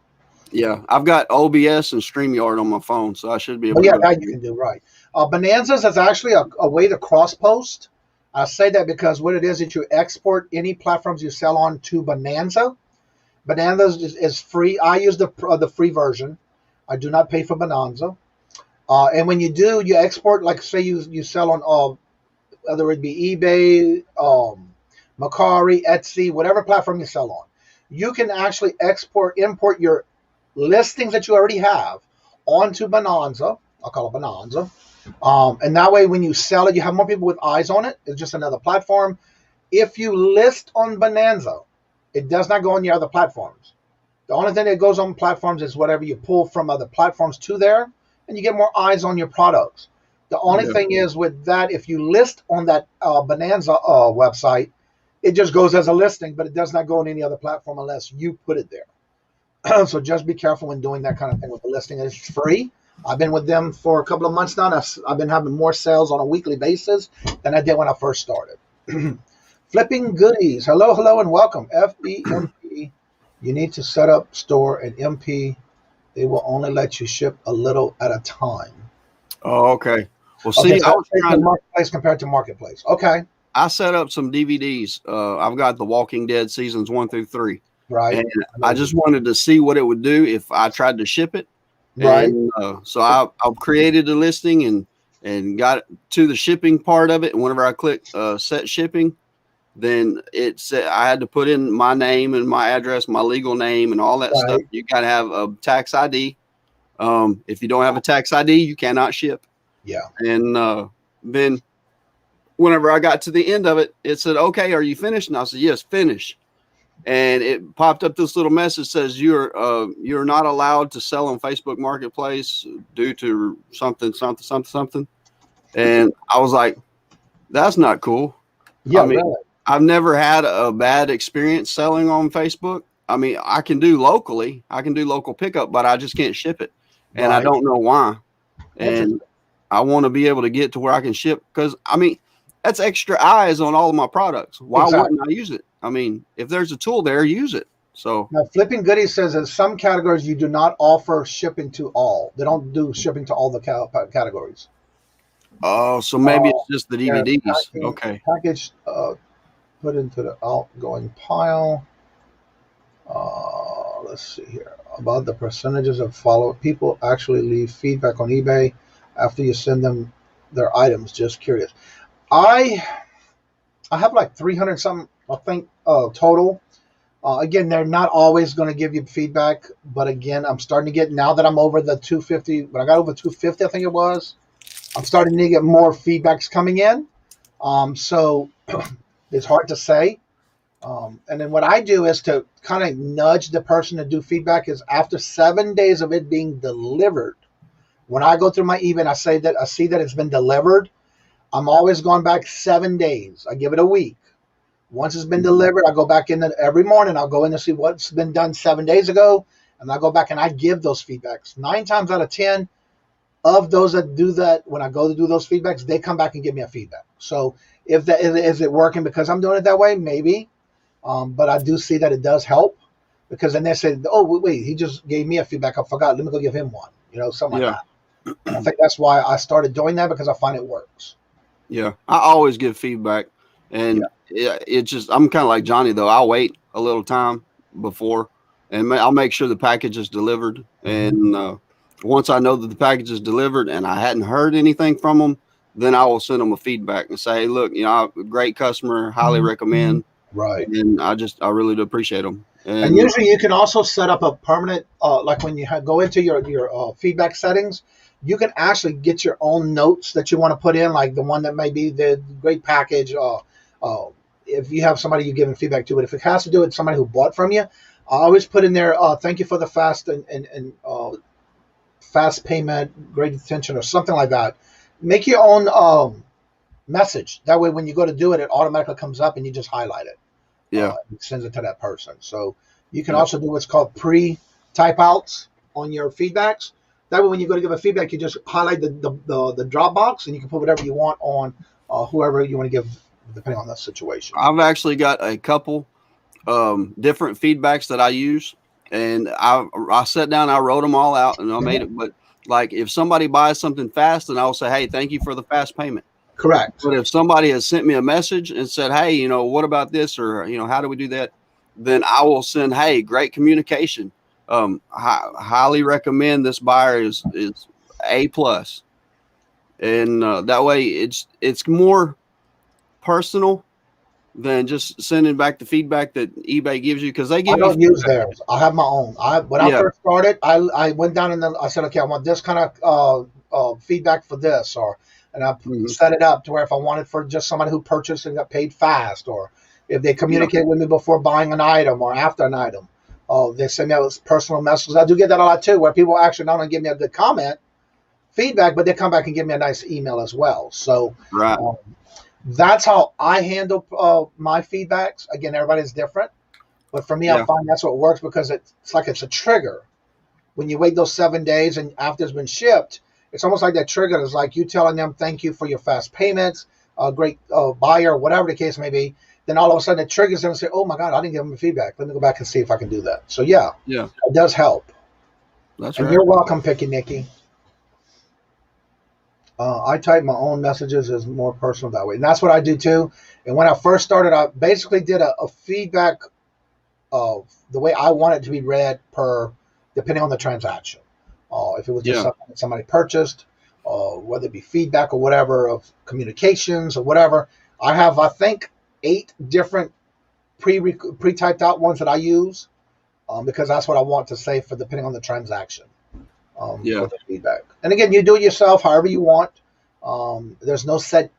Yeah, I've got OBS and StreamYard on my phone, so I should be able to. That you can do, right. Bonanza's is actually a way to cross-post. I say that because what it is you export any platforms you sell on to Bonanza. Bonanza is free. I use the free version. I do not pay for Bonanza. And when you do, you export, like say you sell on whether it be eBay, Mercari, Etsy, whatever platform you sell on. You can actually import your listings that you already have onto Bonanza. I'll call it Bonanza. And that way when you sell it, you have more people with eyes on it. It's just another platform. If you list on Bonanza, it does not go on your other platforms. The only thing that goes on platforms is whatever you pull from other platforms to there, and you get more eyes on your products. The only thing is with that, if you list on that Bonanza website, it just goes as a listing, but it does not go on any other platform unless you put it there. So just be careful when doing that kind of thing with the listing. It's free. I've been with them for a couple of months now, and I've been having more sales on a weekly basis than I did when I first started. Flipping goodies. Hello, and welcome. FBMP. You need to set up store and MP. They will only let you ship a little at a time. Oh, okay. Well, see, I was trying marketplace compared to marketplace. Okay. I set up some DVDs. I've got The Walking Dead seasons 1 through 3. Right. And I just wanted to see what it would do if I tried to ship it. Right. And, so I created a listing and got to the shipping part of it. And whenever I clicked set shipping, then it said I had to put in my name and my address, my legal name, and all that stuff. You got to have a tax ID. If you don't have a tax ID, you cannot ship. Yeah. And then whenever I got to the end of it, it said, "Okay, are you finished?" And I said, "Yes, finish." And it popped up this little message says you're not allowed to sell on Facebook Marketplace due to something. And I was like, "That's not cool." Yeah, I mean, really. I've never had a bad experience selling on Facebook. I mean, I can do locally. I can do local pickup, but I just can't ship it. And I don't know why. And I want to be able to get to where I can ship because, I mean, that's extra eyes on all of my products. Why wouldn't I use it? I mean, if there's a tool there, use it. So now, Flipping Goodies says in some categories you do not offer shipping to all. They don't do shipping to all the categories. Oh, so maybe it's just the DVDs. Okay. Package put into the outgoing pile. Let's see here. about the percentages of follow people actually leave feedback on eBay after you send them their items. Just curious. I have like 300 something, I think, total. Again, they're not always going to give you feedback, but again, I'm starting to get, now that I'm over the 250, when I got over 250, I think it was, I'm starting to get more feedbacks coming in. So it's hard to say. And then what I do is to kind of nudge the person to do feedback is after 7 days of it being delivered. When I go through my eBay and I see that it's been delivered, I'm always going back 7 days. I give it a week. Once it's been delivered, I go back in every morning. I'll go in and see what's been done 7 days ago, and I go back and I give those feedbacks. 9 times out of 10 of those that do that, when I go to do those feedbacks, they come back and give me a feedback. So if that is it working because I'm doing it that way? Maybe. But I do see that it does help, because then they say, oh, wait, he just gave me a feedback. I forgot. Let me go give him one, something like that. And I think that's why I started doing that, because I find it works. Yeah. I always give feedback, and it just, I'm kind of like Johnny though. I'll wait a little time before, and I'll make sure the package is delivered. And once I know that the package is delivered and I hadn't heard anything from them, then I will send them a feedback and say, hey, look, great customer, highly recommend. Right. And I really do appreciate them. And usually you can also set up a permanent, like when you go into your feedback settings, you can actually get your own notes that you want to put in, like the one that may be the great package. If you have somebody you're giving feedback to, but if it has to do with somebody who bought from you, I always put in there, thank you for the fast and fast payment, great attention, or something like that. Make your own message. That way, when you go to do it, it automatically comes up and you just highlight it. Yeah. It sends it to that person. So you can also do what's called pre-type outs on your feedbacks. That way, when you go to give a feedback, you just highlight the drop box, and you can put whatever you want on whoever you want to give, depending on the situation. I've actually got a couple different feedbacks that I use, and I sat down, I wrote them all out, and I made it. But like, if somebody buys something fast, then I'll say, hey, thank you for the fast payment. Correct. But if somebody has sent me a message and said, hey, what about this, or how do we do that, then I will send, hey, great communication. Highly recommend this buyer is A+. And that way it's more personal than just sending back the feedback that eBay gives you, because they give. I don't use theirs. I have my own. When I first started, I went down and I said, okay, I want this kind of feedback for this, and I set it up to where if I wanted for just somebody who purchased and got paid fast, or if they communicate with me before buying an item or after an item, they send me out personal messages. I do get that a lot too, where people actually not only give me a good comment, feedback, but they come back and give me a nice email as well. So that's how I handle my feedbacks. Again, everybody's different, but for me, I find that's what works, because it's like it's a trigger. When you wait those 7 days and after it's been shipped, it's almost like that trigger is like you telling them thank you for your fast payments, great buyer, whatever the case may be. Then all of a sudden it triggers them and say, oh my God, I didn't give them feedback. Let me go back and see if I can do that. So yeah, it does help. That's and right. You're welcome, Picky Nicky. I type my own messages as more personal that way. And that's what I do too. And when I first started, I basically did a feedback of the way I want it to be read depending on the transaction. If it was just something that somebody purchased, whether it be feedback or whatever, of communications or whatever, I have, I think, 8 different pre-typed out ones that I use, because that's what I want to say for depending on the transaction. For the feedback. And again, you do it yourself however you want. There's no set.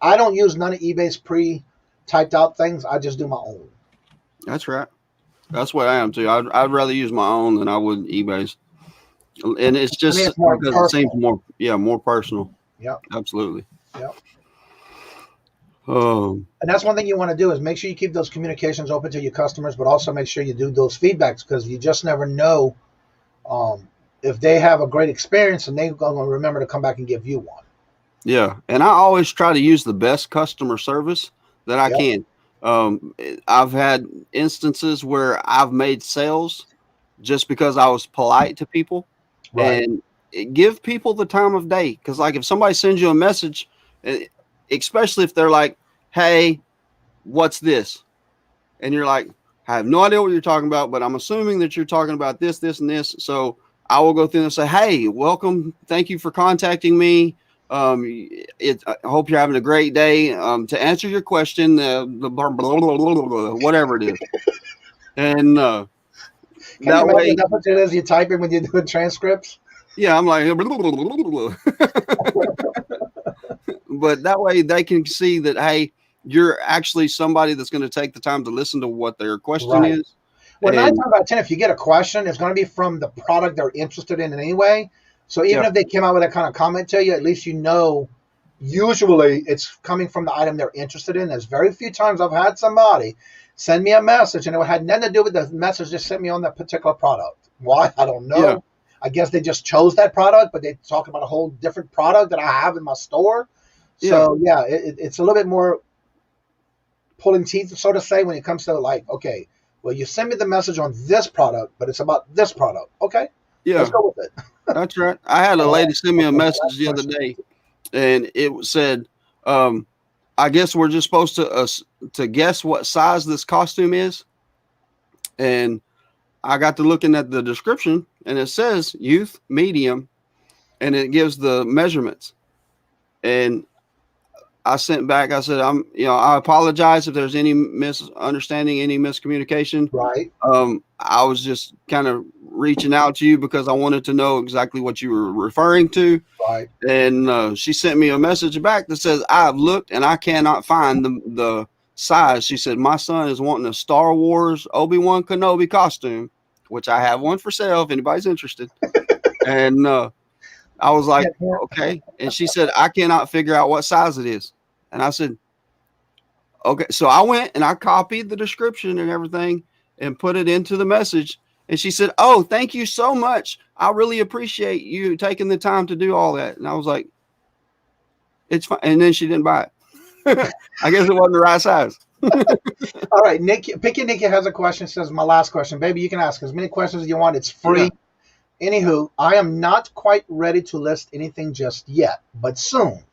I don't use none of eBay's pre-typed out things. I just do my own. That's right. That's what I am too. I'd rather use my own than I would eBay's. And it's just it's more because personal. it seems more personal. Yeah. Absolutely. Yeah. And that's one thing you want to do, is make sure you keep those communications open to your customers, but also make sure you do those feedbacks, because you just never know if they have a great experience and they're going to remember to come back and give you one. Yeah. And I always try to use the best customer service that I can. I've had instances where I've made sales just because I was polite to people. Right. And give people the time of day. Because like if somebody sends you a message, especially if they're like, hey, what's this? And you're like, I have no idea what you're talking about, but I'm assuming that you're talking about this, this, and this. So I will go through and say, hey, welcome. Thank you for contacting me. I hope you're having a great day. To answer your question, whatever it is. And Can you that imagine way, that's what it is you type in when you're doing transcripts? yeah, I'm like, but that way they can see that, hey, you're actually somebody that's going to take the time to listen to what their question Right. is. Well, And 9 times out of 10, if you get a question, it's going to be from the product they're interested in anyway. So even Yeah. if they came out with that kind of comment to you, at least you know, usually it's coming from the item they're interested in. There's very few times I've had somebody send me a message and it had nothing to do with the message just sent me on that particular product. Why? I don't know. Yeah. I guess they just chose that product, but they talk about a whole different product that I have in my store. So yeah, it's a little bit more pulling teeth, so to say, when it comes to like, okay, well, you send me the message on this product, but it's about this product. Okay, yeah, let's go with it. that's right. I had a lady send me a message the other day, and it said, I guess we're just supposed to guess what size this costume is. And I got to looking at the description, and it says youth, medium, and it gives the measurements. And I sent back, I said, I apologize if there's any misunderstanding, any miscommunication. Right. I was just kind of reaching out to you because I wanted to know exactly what you were referring to. Right. And she sent me a message back that says, I've looked and I cannot find the size. She said, my son is wanting a Star Wars Obi-Wan Kenobi costume, which I have one for sale if anybody's interested. And I was like, okay. And she said, I cannot figure out what size it is. And I said, okay. So I went and I copied the description and everything and put it into the message. And she said, oh, thank you so much. I really appreciate you taking the time to do all that. And I was like, it's fine. And then she didn't buy it. I guess it wasn't the right size. All right. Picky Nikki has a question. Says, my last question. Baby, you can ask as many questions as you want. It's free. Yeah. Anywho, I am not quite ready to list anything just yet, but soon.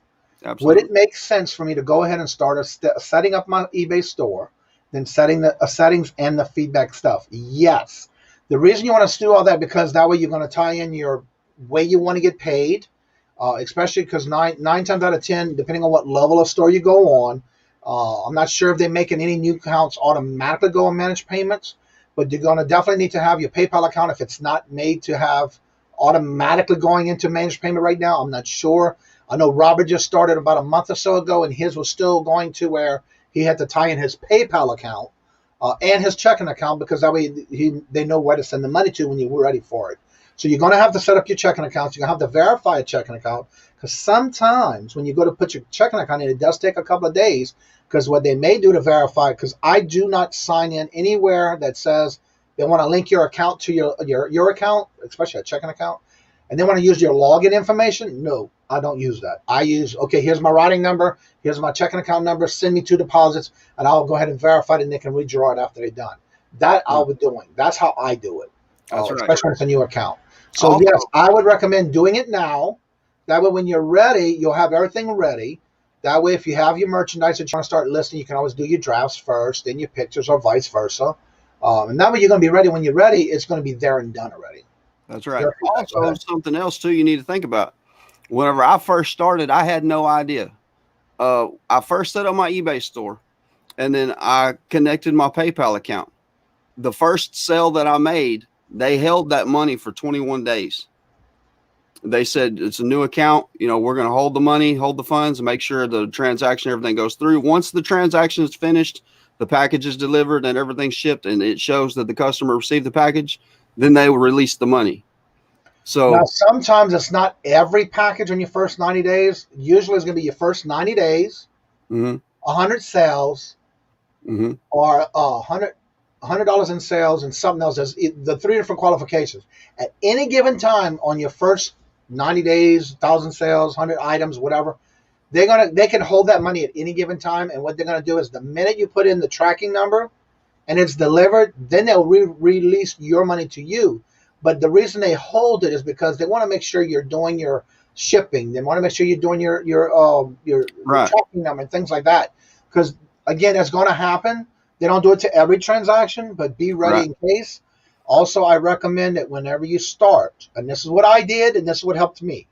Absolutely. Would it make sense for me to go ahead and start setting up my eBay store, then setting the settings and the feedback stuff? Yes. The reason you want to do all that, because that way you're going to tie in your way you want to get paid, especially because nine times out of 10, depending on what level of store you go on, I'm not sure if they're making any new accounts automatically go on managed payments, but you're going to definitely need to have your PayPal account if it's not made to have automatically going into managed payment right now. I'm not sure. I know Robert just started about a month or so ago, and his was still going to where he had to tie in his PayPal account and his checking account, because that way they know where to send the money to when you're ready for it. So you're going to have to set up your checking accounts. You're going to have to verify a checking account, because sometimes when you go to put your checking account in, it does take a couple of days, because what they may do to verify, because I do not sign in anywhere that says they want to link your account to your account, especially a checking account, and they want to use your login information. No, I don't use that. I use, okay, here's my routing number, here's my checking account number, send me 2 deposits, and I'll go ahead and verify it, and they can redraw it after they're done. That I'll be doing. That's how I do it, especially when it's a new account. So yes, I would recommend doing it now. That way when you're ready, you'll have everything ready. That way if you have your merchandise that you want to start listing, you can always do your drafts first, then your pictures, or vice versa. And that way you're going to be ready. When you're ready, it's going to be there and done already. That's right. Also, something else too you need to think about. Whenever I first started, I had no idea. I first set up my eBay store, and then I connected my PayPal account. The first sale that I made, they held that money for 21 days. They said, it's a new account. We're going to hold the money, hold the funds, and make sure the transaction, everything goes through. Once the transaction is finished, the package is delivered and everything's shipped, and it shows that the customer received the package, then they will release the money. So now, sometimes it's not every package on your first 90 days. Usually it's going to be your first 90 days, 100 sales, or $100 in sales, and something else. There's the 3 different qualifications. At any given time on your first 90 days, 1,000 sales, 100 items, whatever, they can hold that money at any given time. And what they're going to do is, the minute you put in the tracking number and it's delivered, then they'll release your money to you. But the reason they hold it is because they want to make sure you're doing your shipping. They want to make sure you're doing your tracking number and things like that. Because again, it's going to happen. They don't do it to every transaction, but be ready Right. in case. Also, I recommend that whenever you start, and this is what I did, and this is what helped me,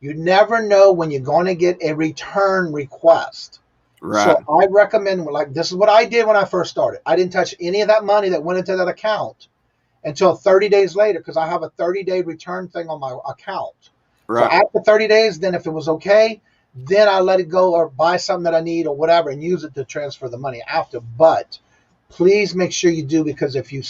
you never know when you're going to get a return request. Right. So I recommend, like, this is what I did when I first started. I didn't touch any of that money that went into that account until 30 days later, because I have a 30-day return thing on my account. So Right. after 30 days, then if it was okay, then I let it go or buy something that I need or whatever and use it to transfer the money after. But please make sure you do, because if you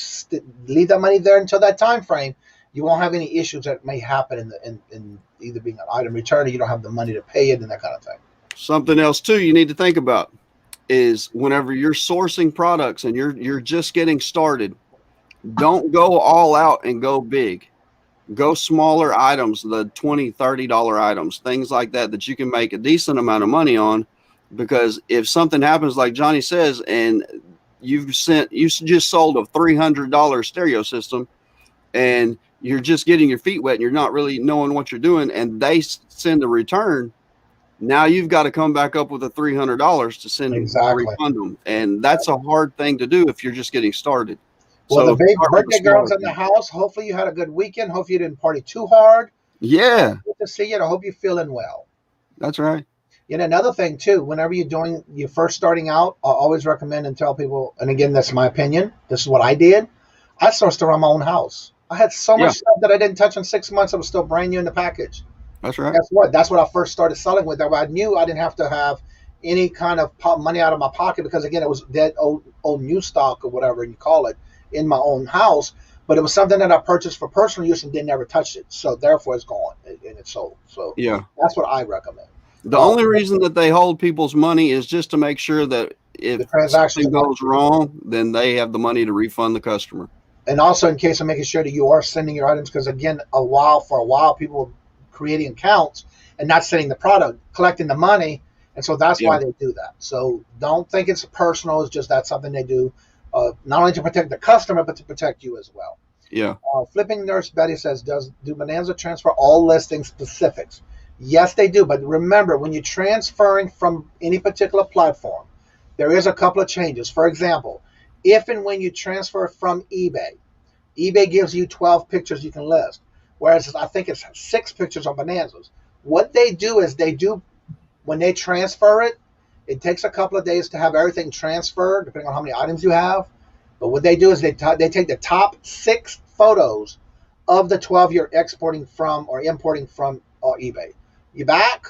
leave that money there until that time frame, you won't have any issues that may happen in either being an item returned or you don't have the money to pay it and that kind of thing. Something else too you need to think about is whenever you're sourcing products and you're just getting started, don't go all out and go big. Go smaller items, the $20, $30 items, things like that you can make a decent amount of money on. Because if something happens, like Johnny says, and you just sold a $300 stereo system and you're just getting your feet wet and you're not really knowing what you're doing, and they send a return, now you've got to come back up with a $300 to send Exactly. refund them. And that's a hard thing to do if you're just getting started. Well, So the big start with birthday the smaller girls in the thing. house, hopefully you had a good weekend. Hopefully you didn't party too hard. Yeah, Good to see you, and I hope you're feeling well. that's right. And another thing too, whenever you're first starting out, I always recommend and tell people, and again, that's my opinion. This is what I did. I sourced around my own house. I had so much stuff that I didn't touch in 6 months. It was still brand new in the package. That's right. Guess what? That's what I first started selling with. I knew I didn't have to have any kind of money out of my pocket, because again, it was dead old new stock or whatever you call it in my own house. But it was something that I purchased for personal use and didn't ever touch it. So therefore, it's gone and it's sold. So Yeah. that's what I recommend. The only reason that they hold people's money is just to make sure that if The transaction something goes wrong, then they have the money to refund the customer. And also in case of making sure that you are sending your items, because again, for a while, people were creating accounts and not sending the product, collecting the money. And so that's why they do that. So don't think it's personal. It's just that's something they do, not only to protect the customer, but to protect you as well. Yeah. Flipping Nurse Betty says, do Bonanza transfer all listing specifics? Yes, they do. But remember, when you're transferring from any particular platform, there is a couple of changes. For example, if and when you transfer from eBay gives you 12 pictures you can list, whereas I think it's 6 pictures on Bonanzas. What they do is when they transfer it, it takes a couple of days to have everything transferred, depending on how many items you have. But what they do is they take the top 6 photos of the 12 you're exporting from or importing from eBay. You back?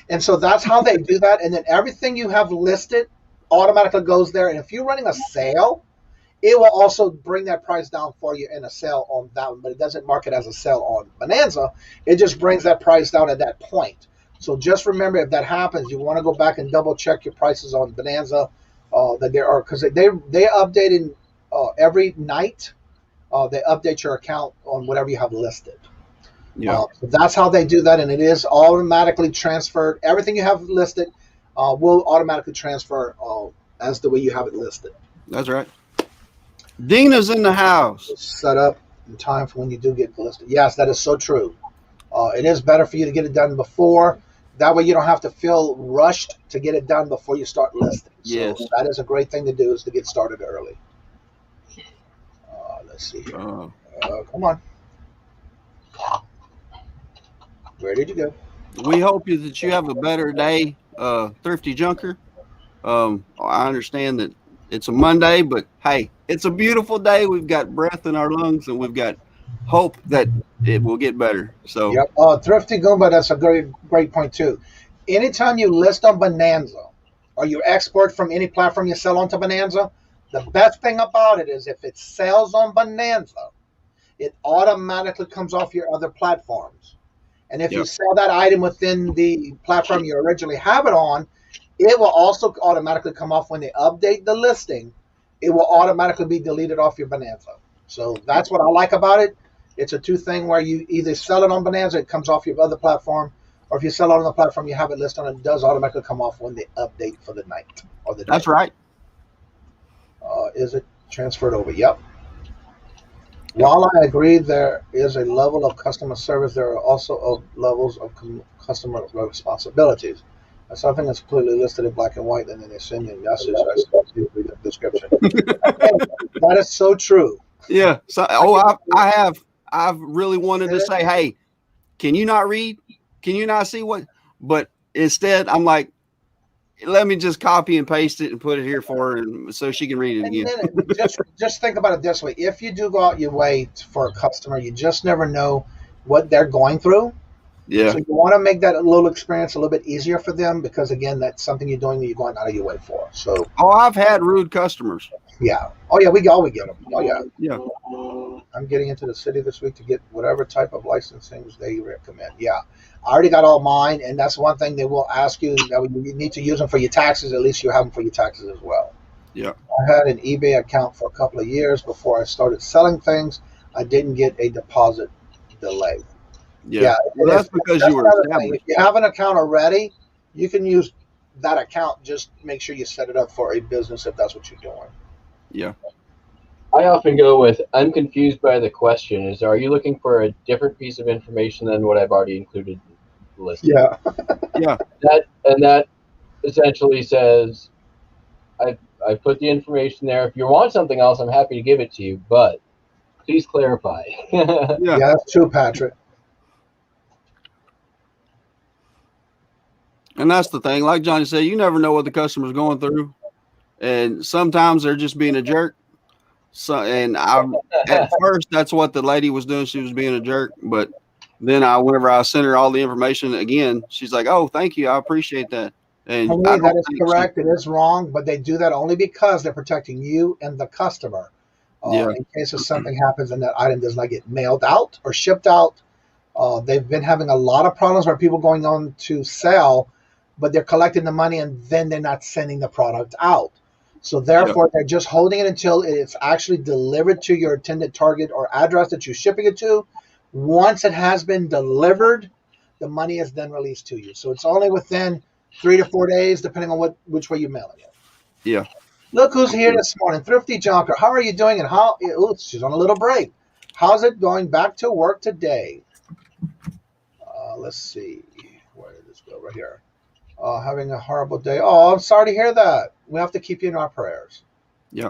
And so that's how they do that. And then everything you have listed automatically goes there. And if you're running a sale, it will also bring that price down for you in a sale on that one, but it doesn't mark it as a sale on Bonanza. It just brings that price down at that point. So just remember, if that happens, you want to go back and double check your prices on Bonanza that there are, because they updating every night. They update your account on whatever you have listed. Yeah. So that's how they do that, and it is automatically transferred. Everything you have listed will automatically transfer as the way you have it listed. That's right. Dina's in the house. Set up in time for when you do get listed. Yes, that is so true. It is better for you to get it done before. That way you don't have to feel rushed to get it done before you start listing. Yes. So that is a great thing to do, is to get started early. Let's see here. Come on. Where did you go? We hope that you have a better day, Thrifty Junker. I understand that it's a Monday, but hey, it's a beautiful day. We've got breath in our lungs, and we've got hope that it will get better. So, yep. Thrifty Goomba, that's a great point too. Anytime you list on Bonanza or you export from any platform you sell onto Bonanza, the best thing about it is if it sells on Bonanza, it automatically comes off your other platforms. And if you sell that item within the platform you originally have it on, it will also automatically come off when they update the listing. It will automatically be deleted off your Bonanza. So that's what I like about it. It's a 2 thing where you either sell it on Bonanza, it comes off your other platform, or if you sell it on the platform you have it listed on, it does automatically come off when they update for the night or the day. That's right. Is it transferred over? Yep. While I agree there is a level of customer service, there are also levels of customer responsibilities. Something that's clearly listed in black and white, and then they send you a message. I read the description. That is so true. Yeah. So, I've really wanted to say, hey, can you not read? Can you not see what? But instead, I'm like, let me just copy and paste it and put it here for her, so she can read it again. And then just think about it this way: if you do go out your way for a customer, you just never know what they're going through. Yeah. So you want to make that little experience a little bit easier for them, because again, that's something you're doing that you're going out of your way for. So. I've had rude customers. Yeah. Oh yeah, we get them. Oh yeah. Yeah. I'm getting into the city this week to get whatever type of licensing they recommend. Yeah. I already got all mine, and that's one thing they will ask you, that you need to use them for your taxes. At least you have them for your taxes as well. Yeah. I had an eBay account for a couple of years before I started selling things. I didn't get a deposit delay. Yeah. Well, that's because you were established. If you have an account already, you can use that account. Just make sure you set it up for a business if that's what you're doing. Yeah. I often go with, I'm confused by the question. Are you looking for a different piece of information than what I've already included in the list? Yeah. Yeah. That essentially says, I put the information there. If you want something else, I'm happy to give it to you, but please clarify. Yeah. Yeah, that's true, Patrick. And that's the thing. Like Johnny said, you never know what the customer's going through. And sometimes they're just being a jerk. So, and at first, that's what the lady was doing. She was being a jerk. But then whenever I sent her all the information again, she's like, "Oh, thank you. I appreciate that." And that is correct. It is wrong, but they do that only because they're protecting you and the customer. In case if something happens and that item does not get mailed out or shipped out. They've been having a lot of problems where people going on to sell, but they're collecting the money and then they're not sending the product out. So therefore, they're just holding it until it's actually delivered to your intended target or address that you're shipping it to. Once it has been delivered, the money is then released to you. So it's only within 3 to 4 days, depending on which way you're mailing it. Yeah. Look who's here this morning. Thrifty Junker. How are you doing? And she's on a little break. How's it going back to work today? Let's see. Where did this go? Right here. Having a horrible day. Oh, I'm sorry to hear that. We have to keep you in our prayers. Yeah.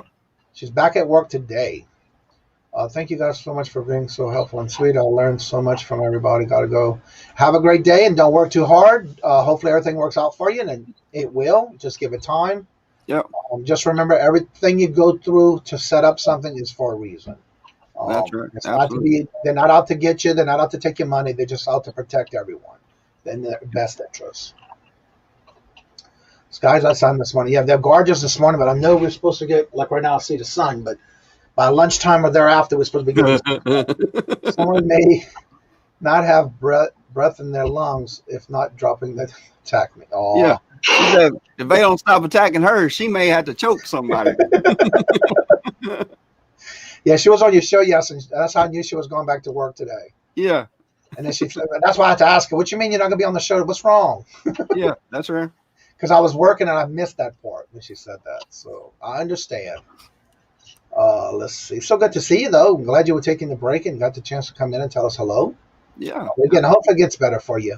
She's back at work today. Thank you guys so much for being so helpful and sweet. I learned so much from everybody. Got to go. Have a great day and don't work too hard. Hopefully everything works out for you, and it will. Just give it time. Yeah. Just remember, everything you go through to set up something is for a reason. That's right. It's not they're not out to get you. They're not out to take your money. They're just out to protect everyone in their best interests. Skies outside this morning. Yeah, they're gorgeous this morning, but I know we're supposed to get, like right now, I see the sun, but by lunchtime or thereafter, we're supposed to be getting someone may not have breath in their lungs if not dropping the attack me. Oh. Yeah. She said, if they don't stop attacking her, she may have to choke somebody. Yeah, she was on your show yesterday. That's how I knew she was going back to work today. Yeah. And then that's why I had to ask her, what you mean you're not going to be on the show? What's wrong? Yeah, that's right. Because I was working and I missed that part when she said that. So I understand. Let's see. So good to see you, though. I'm glad you were taking the break and got the chance to come in and tell us hello. Yeah. Again, hopefully it gets better for you.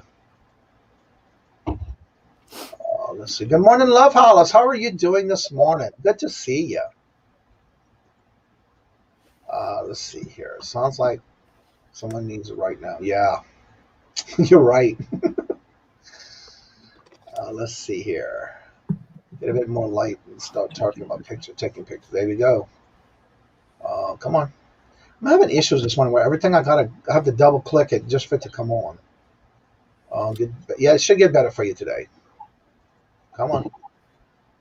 Let's see. Good morning, Love Hollis. How are you doing this morning? Good to see you. Let's see here. Sounds like someone needs it right now. Yeah, you're right. Let's see here. Get a bit more light and start talking about taking pictures. There we go. Come on. I'm having issues this morning where everything I have to double click it just for it to come on. Yeah, it should get better for you today. Come on.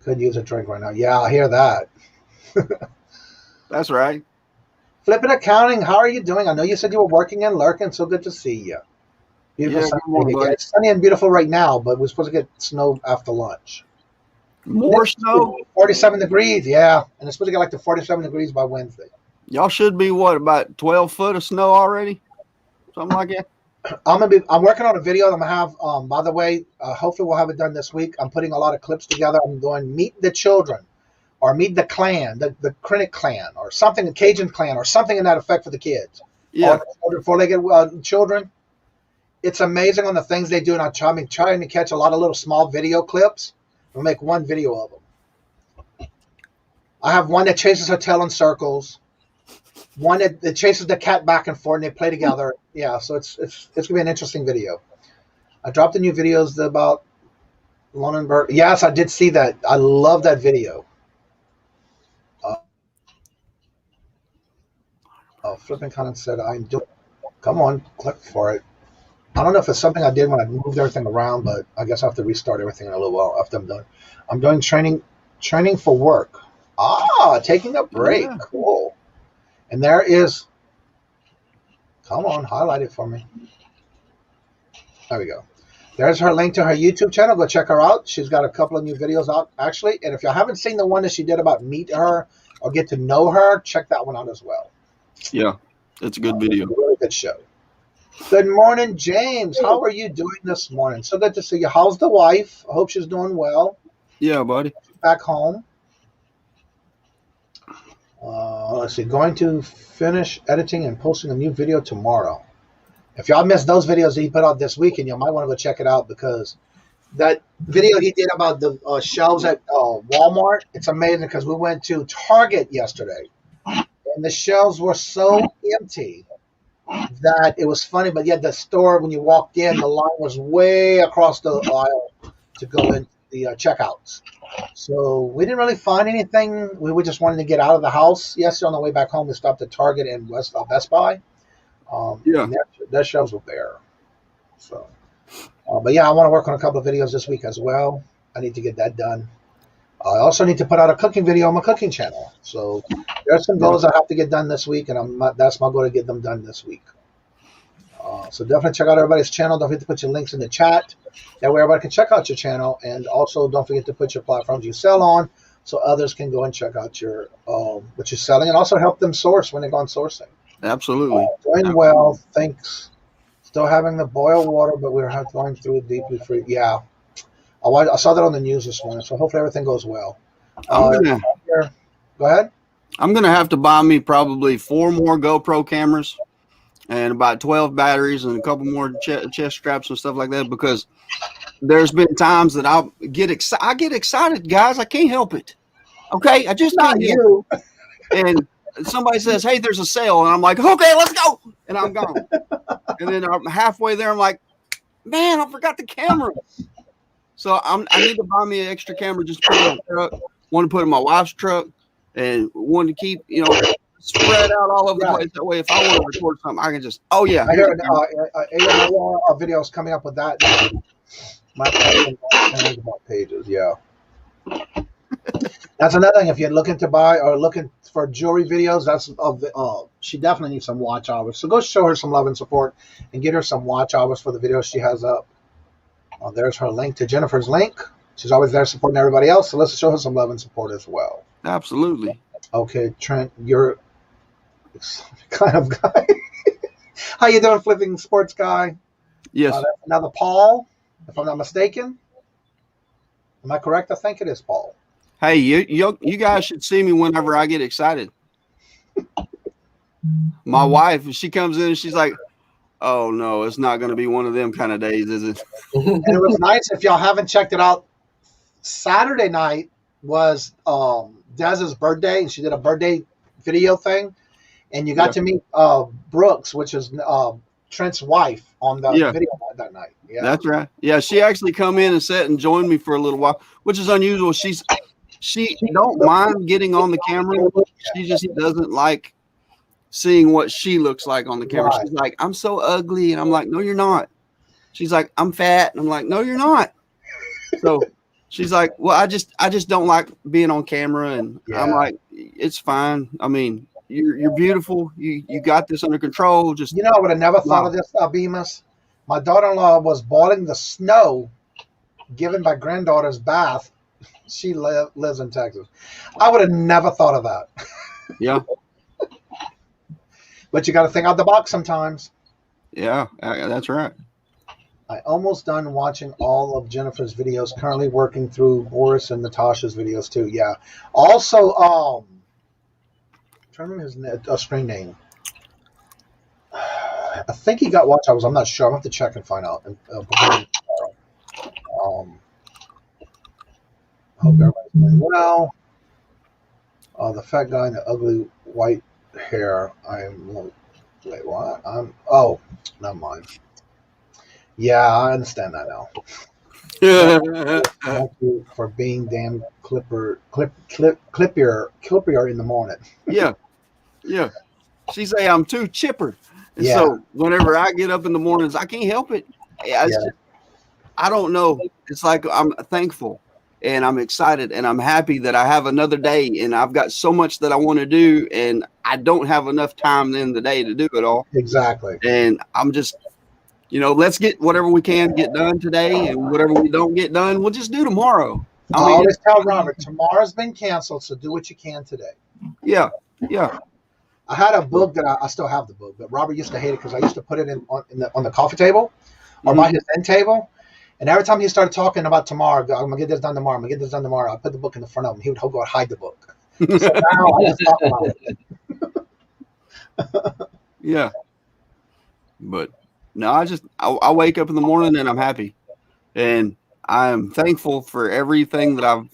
Could use a drink right now. Yeah, I hear that. That's right. Flipping Accounting, how are you doing? I know you said you were working and lurking, so good to see you. Beautiful sunny. Yeah, it's sunny and beautiful right now, but we're supposed to get snow after lunch. More snow? 47 degrees, yeah. And it's supposed to get like to 47 degrees by Wednesday. Y'all should be, about 12 foot of snow already? Something like that? I'm working on a video that I'm going to have, by the way, hopefully we'll have it done this week. I'm putting a lot of clips together. I'm doing Meet the Children or Meet the Clan, the Krenek clan or something, the Kajun clan or something in that effect for the kids. Yeah. Or 4-legged children. It's amazing on the things they do, and I'm trying to catch a lot of little small video clips. We'll make one video of them. I have one that chases her tail in circles, one that chases the cat back and forth, and they play together. Yeah, so it's gonna be an interesting video. I dropped the new videos about Lunenberg. Yes, I did see that. I love that video. Flipping Conant said, "I'm doing." Come on, click for it. I don't know if it's something I did when I moved everything around, but I guess I have to restart everything in a little while after I'm done. I'm doing training for work. Taking a break. Yeah. Cool. And there is, come on, highlight it for me. There we go. There's her link to her YouTube channel. Go check her out. She's got a couple of new videos out, actually. And if you haven't seen the one that she did about meet her or get to know her, check that one out as well. Yeah, it's a good video. It's a really good show. Good morning, James. How are you doing this morning? So good to see you. How's the wife? I hope she's doing well. Yeah, buddy. Back home. Let's see. Going to finish editing and posting a new video tomorrow. If y'all missed those videos that he put out this weekend, you might want to go check it out, because that video he did about the shelves at Walmart, it's amazing, because we went to Target yesterday, and the shelves were so empty that it was funny. But yet the store, when you walked in, the line was way across the aisle to go in the checkouts. So we didn't really find anything. We were just wanting to get out of the house. Yesterday on the way back home, we stopped at Target and Best Buy. Yeah, their shelves were bare. So, but yeah, I want to work on a couple of videos this week as well. I need to get that done. I also need to put out a cooking video on my cooking channel. So there's some goals I have to get done this week, and that's my goal, to get them done this week. So definitely check out everybody's channel. Don't forget to put your links in the chat. That way everybody can check out your channel. And also don't forget to put your platforms you sell on, so others can go and check out your what you're selling, and also help them source when they go on sourcing. Absolutely. Doing well. Thanks. Still having the boil water, but we're going through it deeply free. Yeah. I saw that on the news this morning, so hopefully everything goes well. Go ahead. I'm going to have to buy me probably 4 more GoPro cameras and about 12 batteries and a couple more chest straps and stuff like that, because there's been times that I get excited, guys. I can't help it. Okay? I just can't help it. And somebody says, "Hey, there's a sale," and I'm like, "Okay, let's go," and I'm gone. And then I'm halfway there, I'm like, "Man, I forgot the camera." So I need to buy me an extra camera just to put in my truck. Want to put in my wife's truck, and want to keep spread out all over the place. That way, if I want to record something, I can just. Oh yeah, I hear videos coming up with that. My pages, yeah. That's another thing. If you're looking to buy or looking for jewelry videos, she definitely needs some watch hours. So go show her some love and support, and get her some watch hours for the videos she has up. There's her link to Jennifer's link. She's always there supporting everybody else, so let's show her some love and support as well. Absolutely. Okay, Trent, you're kind of guy. How you doing, flipping sports guy? Yes. Another Paul, if I'm not mistaken. Am I correct? I think it is Paul. Hey, you guys should see me whenever I get excited. My wife, she comes in and she's like, "Oh no, it's not going to be one of them kind of days, is it?" And it was nice. If y'all haven't checked it out, Saturday night was Dez's birthday, and she did a birthday video thing, and you got to meet Brooks, which is Trent's wife, on the video that night. Yeah, that's right. Yeah, she actually come in and sat and joined me for a little while, which is unusual. She don't mind getting on the camera. She just doesn't like seeing what she looks like on the camera. Right. She's like, "I'm so ugly," and I'm like, "No, you're not." She's like, "I'm fat," and I'm like, "No, you're not." So she's like, "Well, I just don't like being on camera," and I'm like, "It's fine. I mean, you're beautiful. You got this under control." Just I would have never thought of this, Bemis. My daughter-in-law was boiling the snow given by granddaughter's bath. She lives in Texas. I would have never thought of that. Yeah. But you got to think out the box sometimes. Yeah, that's right. I almost done watching all of Jennifer's videos. Currently working through Boris and Natasha's videos too. Yeah. Also, I'm trying to remember his screen name. I think he got watch hours. I'm not sure. I'm going to have to check and find out. Hope everybody's doing well. The fat guy in the ugly white hair. Wait, what? Not mine. Yeah, I understand that now. Thank you for being damn clippier in the morning. Yeah. She say I'm too chipper. And so whenever I get up in the mornings, I can't help it. I don't know. It's like I'm thankful and I'm excited and I'm happy that I have another day and I've got so much that I want to do and I don't have enough time in the day to do it all. Exactly. And I'm just, let's get whatever we can get done today and whatever we don't get done, we'll just do tomorrow. I always tell Robert, tomorrow's been canceled, so do what you can today. Yeah. I had a book that I still have the book, but Robert used to hate it because I used to put it on the coffee table or by his end table. And every time he started talking about tomorrow, I'm going to get this done tomorrow, I put the book in the front of him. He would go and hide the book. So now I just talk about it. Yeah. But no, I wake up in the morning and I'm happy. And I'm thankful for everything that I've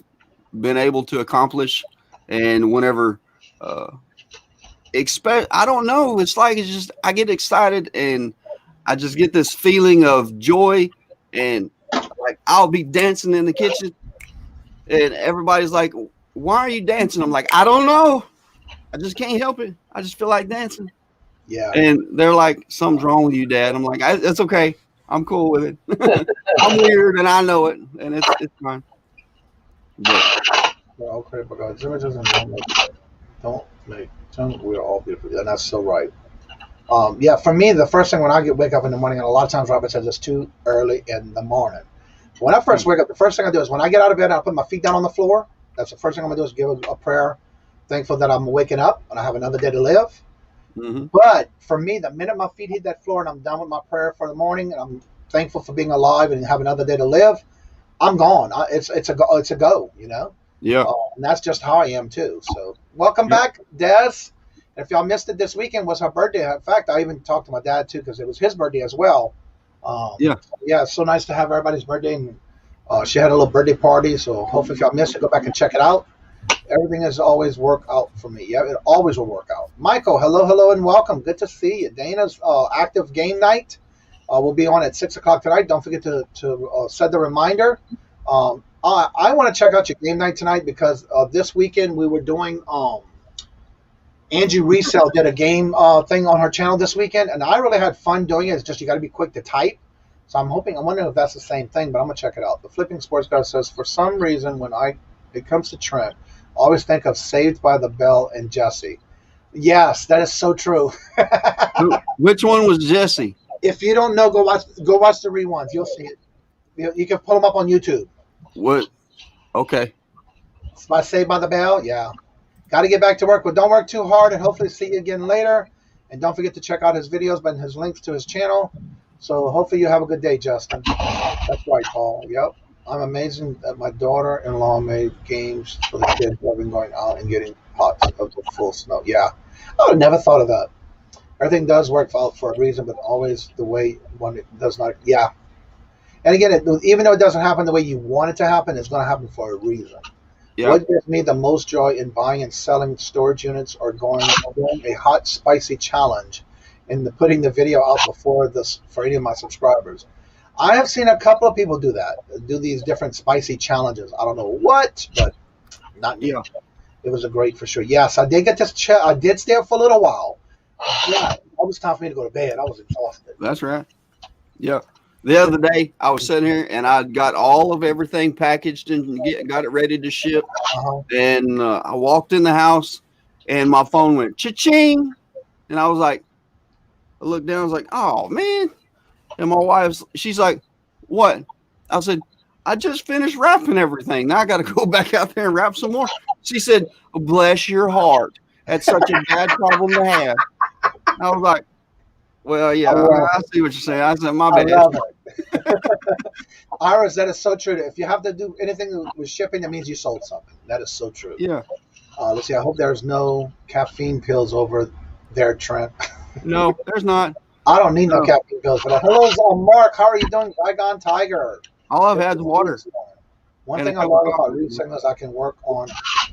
been able to accomplish. And whenever, I don't know. It's just I get excited and I just get this feeling of joy and like I'll be dancing in the kitchen and everybody's like, why are you dancing? I'm like, I don't know. I just can't help it. I just feel like dancing. Yeah. And they're like, something's wrong with you, Dad. I'm like, it's okay. I'm cool with it. I'm weird and I know it and it's fine. But, okay, because images and don't make we're all beautiful. And that's so right. For me, the first thing when I wake up in the morning, and a lot of times Robert says it's too early in the morning. When I first wake up, the first thing I do is when I get out of bed, I put my feet down on the floor. That's the first thing I'm gonna do is give a prayer, thankful that I'm waking up and I have another day to live. Mm-hmm. But for me, the minute my feet hit that floor and I'm done with my prayer for the morning, and I'm thankful for being alive and have another day to live, I'm gone. It's a go. Yeah. And that's just how I am too. So welcome back, Des. If y'all missed it, this weekend was her birthday. In fact, I even talked to my dad too because it was his birthday as well. It's so nice to have everybody's birthday, and she had a little birthday party. So hopefully, if y'all missed it, go back and check it out. Everything has always worked out for me. Yeah, it always will work out. Michael, hello, and welcome. Good to see you. Dana's active game night will be on at 6:00 tonight. Don't forget to set the reminder. I want to check out your game night tonight because this weekend we were doing Angie Resell did a game thing on her channel this weekend, and I really had fun doing it. It's just you got to be quick to type. So I'm wondering if that's the same thing, but I'm going to check it out. The Flipping Sports Guy says, for some reason, when it comes to Trent, I always think of Saved by the Bell and Jesse. Yes, that is so true. Which one was Jesse? If you don't know, go watch the reruns. You'll see it. You can pull them up on YouTube. What? Okay. It's by Saved by the Bell. Yeah. Got to get back to work, but don't work too hard, and hopefully see you again later. And don't forget to check out his videos and his links to his channel. So hopefully you have a good day, Justin. That's right, Paul. Yep. I'm amazing that my daughter-in-law made games for the kids who have been going out and getting pots of the full snow. Yeah. I would have never thought of that. Everything does work out for a reason, but always the way when it does not. Yeah. And again, even though it doesn't happen the way you want it to happen, it's going to happen for a reason. Yeah. What gives me the most joy in buying and selling storage units or going a hot, spicy challenge and putting the video out before this for any of my subscribers. I have seen a couple of people do these different spicy challenges. I don't know what, but not me. Yeah. It was a great for sure. Yes, I did get this. I did stay up for a little while. Yeah, it was time for me to go to bed. I was exhausted. That's right. Yeah. The other day, I was sitting here and I got all of everything packaged and got it ready to ship. Uh-huh. And I walked in the house and my phone went cha-ching. And I was like, I looked down, I was like, oh, man. And my she's like, what? I said, I just finished wrapping everything. Now I got to go back out there and wrap some more. She said, bless your heart. That's such a bad problem to have. I was like, well, yeah, I see what you're saying. I said, my bad. I love it. Iris, that is so true. If you have to do anything with shipping, that means you sold something. That is so true. Yeah. Let's see. I hope there's no caffeine pills over there, Trent. No, there's not. I don't need no No. caffeine pills for that. Hello, Mark. How are you doing? Saigon Tiger. All I've had is water. One and a thing I cup of love about coffee. reselling is I can work on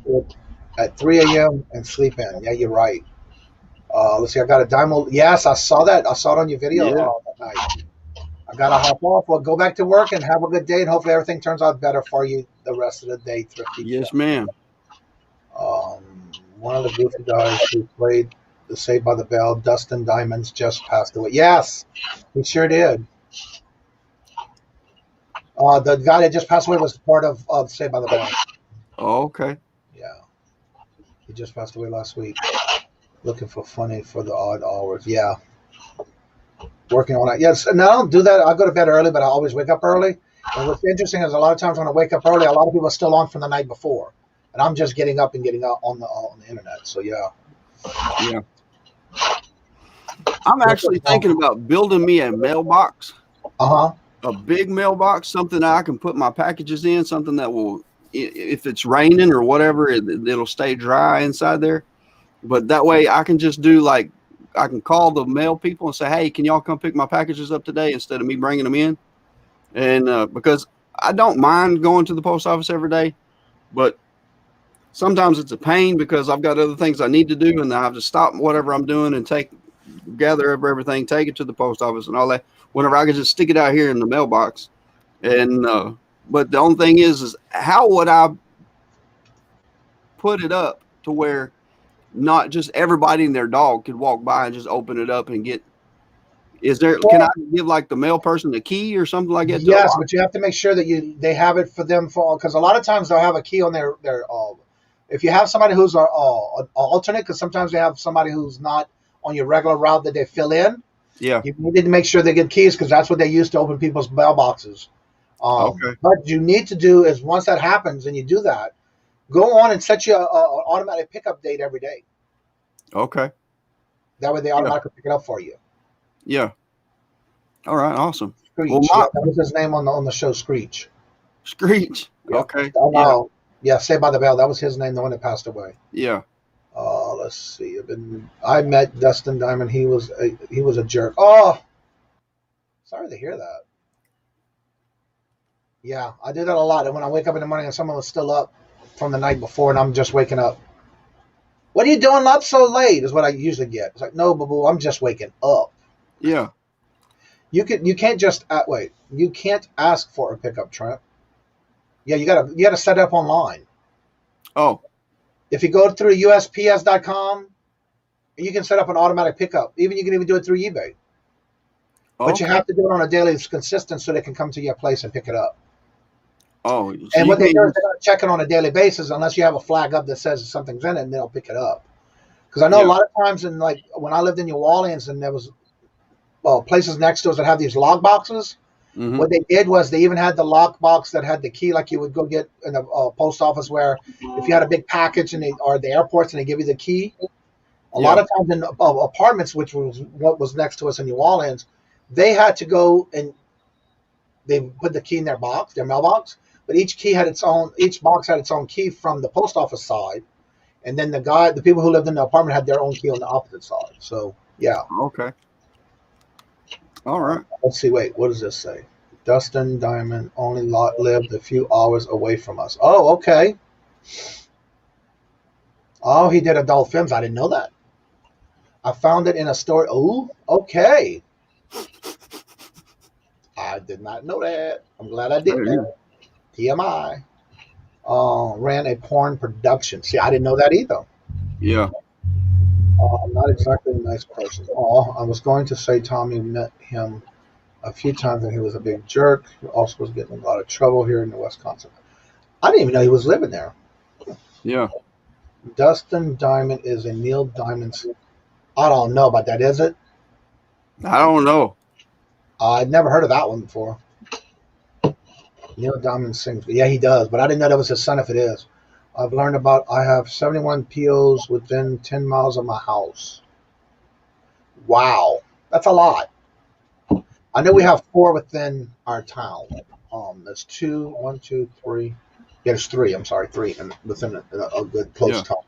it at 3 a.m. and sleep in. Yeah, you're right. Let's see. I got a diamond. Yes, I saw that. I saw it on your video Yeah. that night. I got to hop off. Well, go back to work and have a good day, and hopefully everything turns out better for you the rest of the day, Thrifty. Yes, ma'am. One of the goofy guys who played the Saved by the Bell, Dustin Diamonds, just passed away. Yes, he sure did. The guy that just passed away was part of Saved by the Bell. Oh, okay. Yeah, he just passed away last week. Looking for funny for the odd hours. Yeah, working on it. Yes, and I don't do that. I go to bed early, but I always wake up early. And what's interesting is a lot of times when I wake up early, a lot of people are still on from the night before, and I'm just getting up and getting out on the internet. So yeah. Yeah. I'm actually thinking about building me a mailbox. Uh-huh. A big mailbox, something that I can put my packages in, something that will, if it's raining or whatever, it'll stay dry inside there. But that way I can just do like, I can call the mail people and say, hey, can y'all come pick my packages up today instead of me bringing them in? And because I don't mind going to the post office every day, but sometimes it's a pain because I've got other things I need to do, and I have to stop whatever I'm doing and gather up everything, take it to the post office and all that. Whenever I could just stick it out here in the mailbox. And but the only thing is how would I put it up to where not just everybody and their dog could walk by and just open it up and get? Can I give like the mail person the key or something like that? Yes, but you have to make sure that they have it for them because a lot of times they'll have a key on their if you have somebody who's an alternate, because sometimes they have somebody who's not on your regular route that they fill in. Yeah, you need to make sure they get keys because that's what they use to open people's mailboxes. Okay. But you need to do is once that happens and you do that, go on and set you an automatic pickup date every day. Okay. That way they automatically pick it up for you. Yeah. All right. Awesome. Screech. That was his name on the show, Screech. Screech. Yeah. Okay. Yeah, Saved by the Bell. That was his name, the one that passed away. Yeah. Let's see. I met Dustin Diamond. He was a jerk. Oh, sorry to hear that. Yeah, I do that a lot. And when I wake up in the morning and someone was still up from the night before, and I'm just waking up. What are you doing up so late? Is what I usually get. It's like, no, boo, I'm just waking up. Yeah. You can't just wait. You can't ask for a pickup, Trent. Yeah, you gotta set it up online. Oh. If you go through USPS.com, you can set up an automatic pickup. You can even do it through eBay. But you have to do it on a daily consistent so they can come to your place and pick it up. Oh. And what they do is they're not checking on a daily basis unless you have a flag up that says something's in it, and they'll pick it up. Because I know a lot of times when I lived in New Orleans and there was places next to us that have these log boxes. Mm-hmm. What they did was they even had the lock box that had the key, like you would go get in a post office, where if you had a big package or the airports and they give you the key. A lot of times in apartments, which was what was next to us in New Orleans, they had to go and they put the key in their mailbox. But each box had its own key from the post office side, and then the people who lived in the apartment had their own key on the opposite side. So yeah. Okay. All right. Let's see. Wait, what does this say? Dustin Diamond only lived a few hours away from us. Oh, okay. Oh, he did adult films. I didn't know that. I found it in a story. Oh, okay. I did not know that. I'm glad I did that. TMI. Ran a porn production. See, I didn't know that either. Yeah. Not exactly a nice person. Oh, I was going to say Tommy met him a few times and he was a big jerk. He also was getting in a lot of trouble here in Wisconsin. I didn't even know he was living there. Yeah. Dustin Diamond is a Neil Diamond's. I don't know about that, is it? I don't know. I'd never heard of that one before. Neil Diamond sings. Yeah, he does, but I didn't know that was his son if it is. I've learned I have 71 POs within 10 miles of my house. Wow. That's a lot. I know we have 4 within our town. There's 2, 1, 2, 3. Yeah, there's 3. I'm sorry, 3 within a good close town.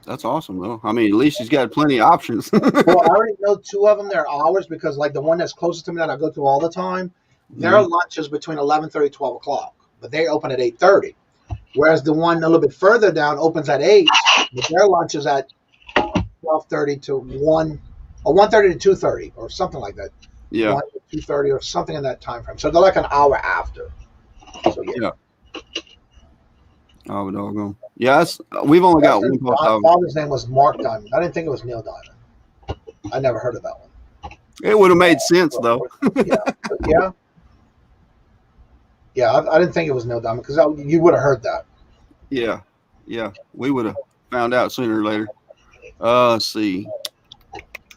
That's awesome, though. I mean, at least he's got plenty of options. Well, I already know 2 of them. They're hours because, like, the one that's closest to me that I go to all the time, their lunch is between 11:30 12 o'clock, but they open at 8:30. Whereas the one a little bit further down opens at 8, but their lunch is at 12:30 to 1, or 1:30 to 2:30, or something like that. Yeah. 1 to 2:30 or something in that time frame. So they're like an hour after. So, yeah. Oh, doggone. Yeah, we've only got one post My office. father's name was Mark Diamond. I didn't think it was Neil Diamond. I never heard of that one. It would have made sense, though. Yeah, I didn't think it was Neil Diamond because you would have heard that. Yeah. We would have found out sooner or later. Let's see.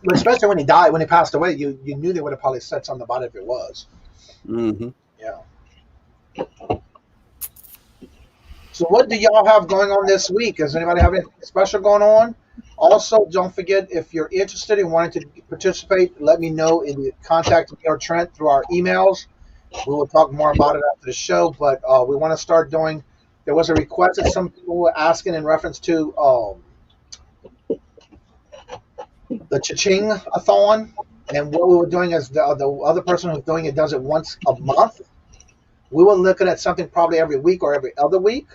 But especially when he died, when he passed away, you knew they would have probably said something about it if it was. Mm-hmm. Yeah. So what do y'all have going on this week? Does anybody have anything special going on? Also, don't forget, if you're interested in wanting to participate, let me know in the contact me or Trent through our emails. We will talk more about it after the show, but we want to start doing, there was a request that some people were asking in reference to the Cha-Ching-a-thon, and what we were doing is the other person who's doing it does it once a month. We were looking at something probably every week or every other week.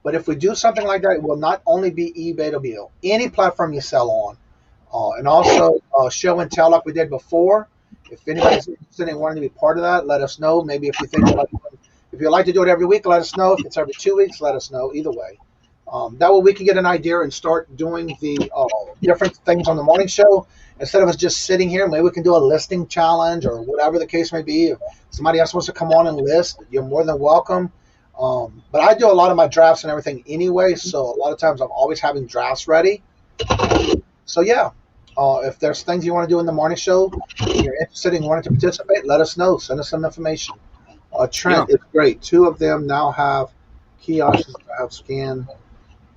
But if we do something like that, it will not only be eBay, it'll be any platform you sell on. And also show and tell like we did before. If anybody's interested in wanting to be part of that, let us know. Maybe if you think if you'd like to do it every week, let us know. If it's every 2 weeks, let us know. Either way. That way we can get an idea and start doing the different things on the morning show. Instead of us just sitting here, maybe we can do a listing challenge or whatever the case may be. If somebody else wants to come on and list, you're more than welcome. But I do a lot of my drafts and everything anyway, so a lot of times I'm always having drafts ready. So yeah, if there's things you want to do in the morning show, and you're interested in wanting to participate, let us know. Send us some information. Trent is great. 2 of them now have kiosks that have scanned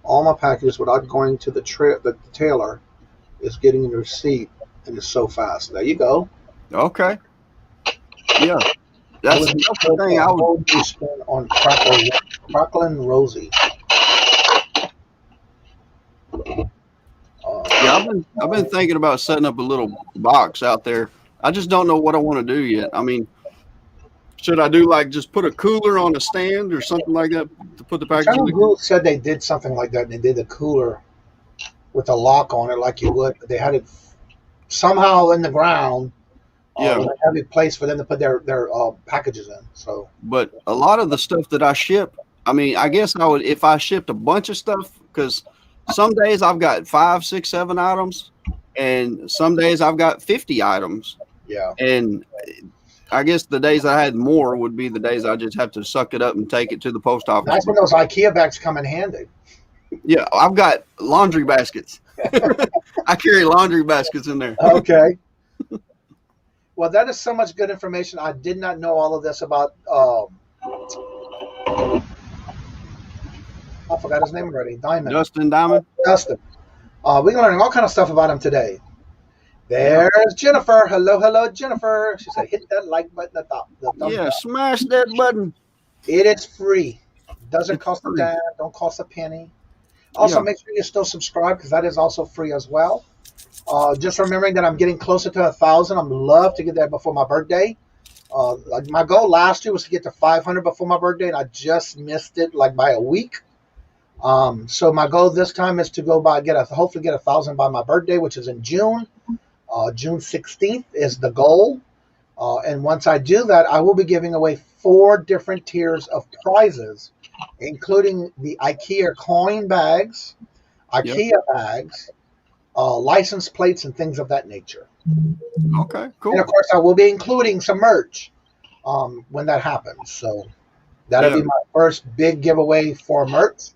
all my packages without going to the tailor. Is getting a receipt, and it's so fast. There you go. Okay. Yeah. That's the thing I would spend on Cracklin' Rosie. I've been thinking about setting up a little box out there. I just don't know what I want to do yet. I mean, should I do like just put a cooler on a stand or something like that to put the package in? Google said they did something like that, and they did the cooler with a lock on it like you would. They had it somehow in the ground. Have a place for them to put their packages in. So, but a lot of the stuff that I ship, I mean, I guess I would, if I shipped a bunch of stuff, because some days I've got 5, 6, 7 items, and some days I've got 50 items. Yeah. And I guess the days I had more would be the days I just have to suck it up and take it to the post office. That's when those IKEA bags come in handy. Yeah, I've got laundry baskets. I carry laundry baskets in there. Okay. Well, that is so much good information. I did not know all of this about. I forgot his name already. Diamond. Dustin Diamond. Dustin. We're learning all kind of stuff about him today. There's Jennifer. Hello, Jennifer. She said, "Hit that like button at the top." Yeah, smash that button. It is free. Doesn't cost a dime. Don't cost a penny. Also, make sure you still subscribe because that is also free as well. Just remembering that I'm getting closer to 1,000. I'd love to get there before my birthday. My goal last year was to get to 500 before my birthday, and I just missed it like by a week. So my goal this time is to hopefully get 1,000 by my birthday, which is in June. June 16th is the goal. And once I do that, I will be giving away 4 different tiers of prizes, including the IKEA coin bags, IKEA bags, license plates, and things of that nature. Okay, cool. And of course, I will be including some merch when that happens. So that'll be my first big giveaway for merch.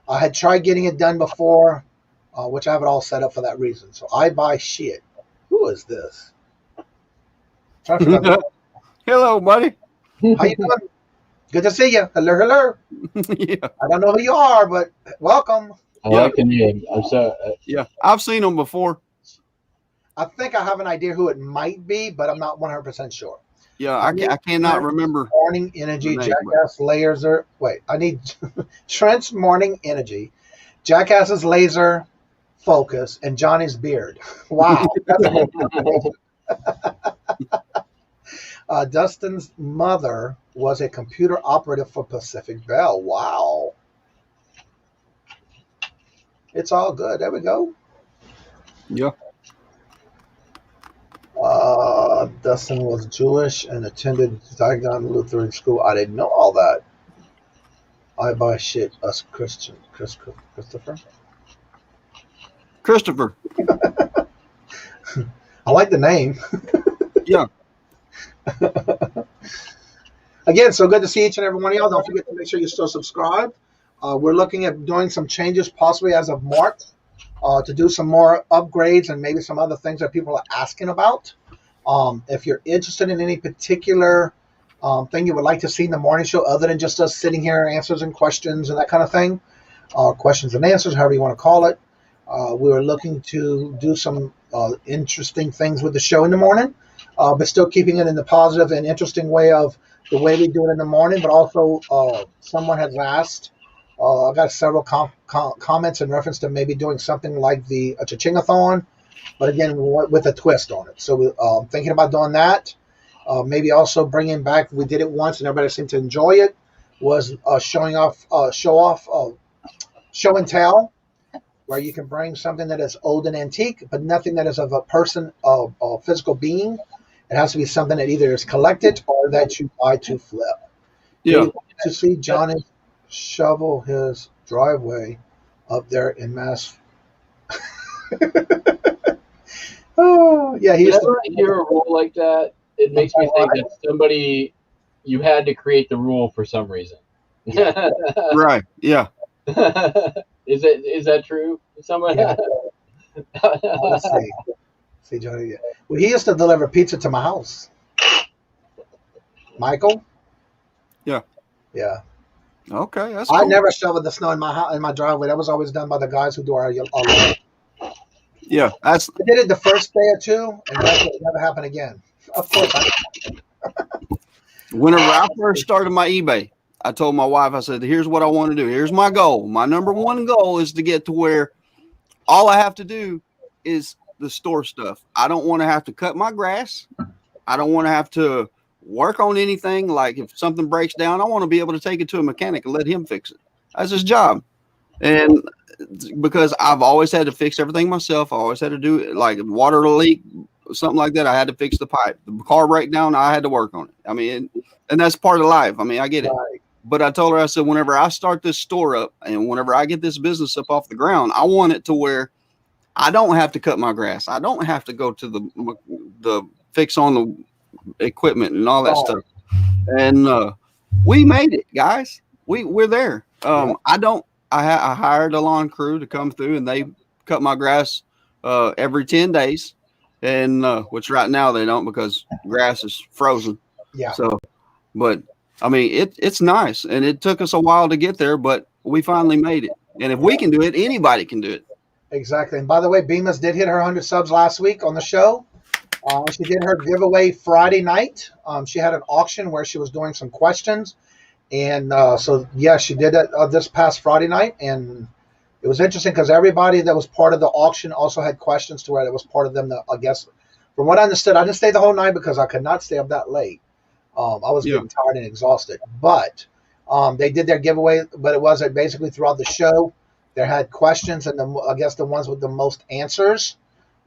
I had tried getting it done before, which I have it all set up for that reason. So I buy shit. Who is this? Hello, buddy. How you doing? Good to see you. Hello. Yeah. I don't know who you are, but welcome. I like the name. I'm so. I've seen them before. I think I have an idea who it might be, but I'm not 100% sure. Yeah, I cannot remember. Morning Energy, Jackass Laser. Wait, I need Trent's Morning Energy, Jackass's Laser, focus and Johnny's beard. Wow. That's Dustin's mother was a computer operative for Pacific Bell. Wow. It's all good. There we go. Yeah. Dustin was Jewish and attended Zion Lutheran School. I didn't know all that. I buy shit. Us Christian. Christopher? Christopher. I like the name. Yeah. Again, so good to see each and every one of y'all. Don't forget to make sure you're still subscribed. We're looking at doing some changes possibly as of March to do some more upgrades and maybe some other things that people are asking about. If you're interested in any particular thing you would like to see in the morning show other than just us sitting here, answers and questions and that kind of thing, questions and answers, however you want to call it, we were looking to do some interesting things with the show in the morning, but still keeping it in the positive and interesting way of the way we do it in the morning. But also someone has asked, I got several comments in reference to maybe doing something like the Cha-Ching-a-thon, but again, with a twist on it. So we're thinking about doing that. Maybe also bringing back, we did it once and everybody seemed to enjoy it, was show and tell, where you can bring something that is old and antique, but nothing that is of a person, a physical being. It has to be something that either is collected or that you buy to flip. Yeah. To see Johnny shovel his driveway up there in Mass. Oh, yeah. Whenever I hear a rule like that, it makes me think that you had to create the rule for some reason. Yeah. Right. Yeah. Is that true? Someone. Yeah. Let's see, Johnny. Yeah. Well, he used to deliver pizza to my house. Michael. Yeah. Yeah. Okay, that's I cool. never shoveled the snow in my driveway. That was always done by the guys who do our lawn. Yeah, that's. I did it the first day or two, and then it never happened again. Of course. Whenever I first started my eBay, I told my wife, I said, here's what I want to do. Here's my goal. My number one goal is to get to where all I have to do is the store stuff. I don't want to have to cut my grass. I don't want to have to work on anything. Like if something breaks down, I want to be able to take it to a mechanic and let him fix it. That's his job. And because I've always had to fix everything myself, I always had to do it, like water leak, something like that. I had to fix the pipe. The car breakdown, I had to work on it. I mean, and that's part of life. I mean, I get it. Right. But I told her, I said, whenever I start this store up and whenever I get this business up off the ground, I want it to where I don't have to cut my grass. I don't have to go to the fix on the equipment and all that stuff. And we made it, guys. We're there. I hired a lawn crew to come through and they cut my grass every 10 days. And which right now they don't because grass is frozen. Yeah. So, but I mean, it's nice and it took us a while to get there, but we finally made it. And if we can do it, anybody can do it. Exactly. And by the way, Bemis did hit her 100 subs last week on the show. She did her giveaway Friday night. She had an auction where she was doing some questions. And so, yeah, she did it this past Friday night. And it was interesting because everybody that was part of the auction also had questions to where it was part of them. I guess, from what I understood, I didn't stay the whole night because I could not stay up that late. I was getting tired and exhausted. But they did their giveaway. But it wasn't basically throughout the show. They had questions. And I guess the ones with the most answers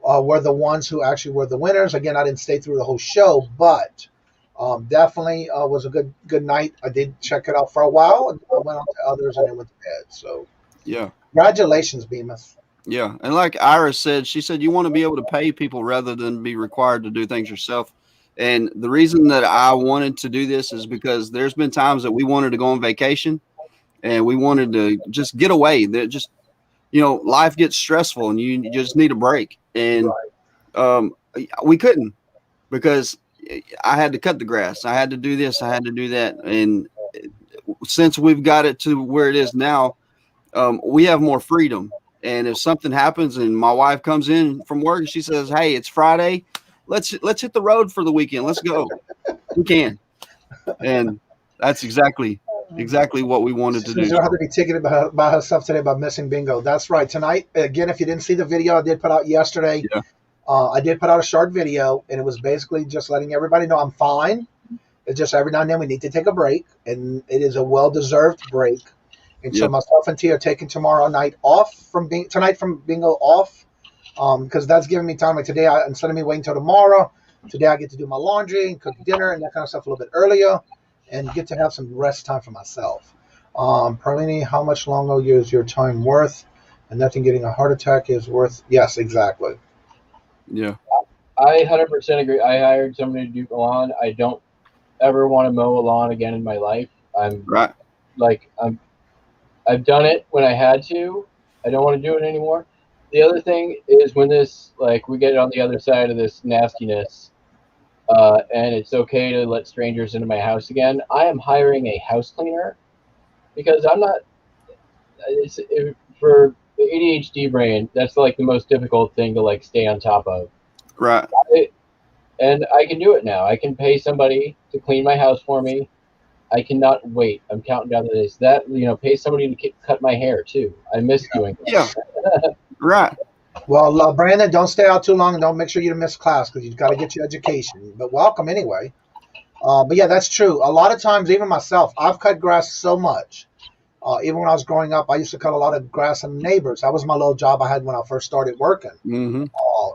were the ones who actually were the winners. Again, I didn't stay through the whole show, but definitely was a good night. I did check it out for a while, and I went on to others, and then went to bed. So, yeah, congratulations, Bemis. Yeah, and like Iris said, she said you want to be able to pay people rather than be required to do things yourself. And the reason that I wanted to do this is because there's been times that we wanted to go on vacation, and we wanted to just get away. That just life gets stressful, and you just need a break. And we couldn't because I had to cut the grass. I had to do this. I had to do that. And since we've got it to where it is now, we have more freedom. And if something happens and my wife comes in from work and she says, hey, it's Friday, let's hit the road for the weekend. Let's go. We can. And that's exactly exactly what we wanted to do. She'll have to be ticketed by herself today about missing bingo. That's right. Tonight, again, if you didn't see the video I did put out yesterday, Yeah. I did put out a short video, and it was basically just letting everybody know I'm fine. It's just every now and then we need to take a break, and it is a well-deserved break. And so Yep. myself and T are taking tomorrow night off tonight from bingo off, because that's giving me time. Like today, instead of me waiting till tomorrow, today I get to do my laundry and cook dinner and that kind of stuff a little bit earlier, and get to have some rest time for myself. Perlini, how much longer is your time worth? And nothing getting a heart attack is worth. Yes, exactly. Yeah. I 100% agree. I hired somebody to do the lawn. I don't ever want to mow a lawn again in my life. Right. I've done it when I had to. I don't want to do it anymore. The other thing is when we get on the other side of this nastiness, and it's okay to let strangers into my house again, I am hiring a house cleaner because I'm not. For the ADHD brain, that's like the most difficult thing to like stay on top of. Right. And I can do it now. I can pay somebody to clean my house for me. I cannot wait. I'm counting down the days. Pay somebody to cut my hair too. I miss doing that. Yeah. Right. Well, Brandon, don't stay out too long, and don't make sure you don't miss class because you've got to get your education. But welcome anyway. But yeah, that's true. A lot of times, even myself, I've cut grass so much. Even when I was growing up, I used to cut a lot of grass on neighbors. That was my little job I had when I first started working. Mm-hmm.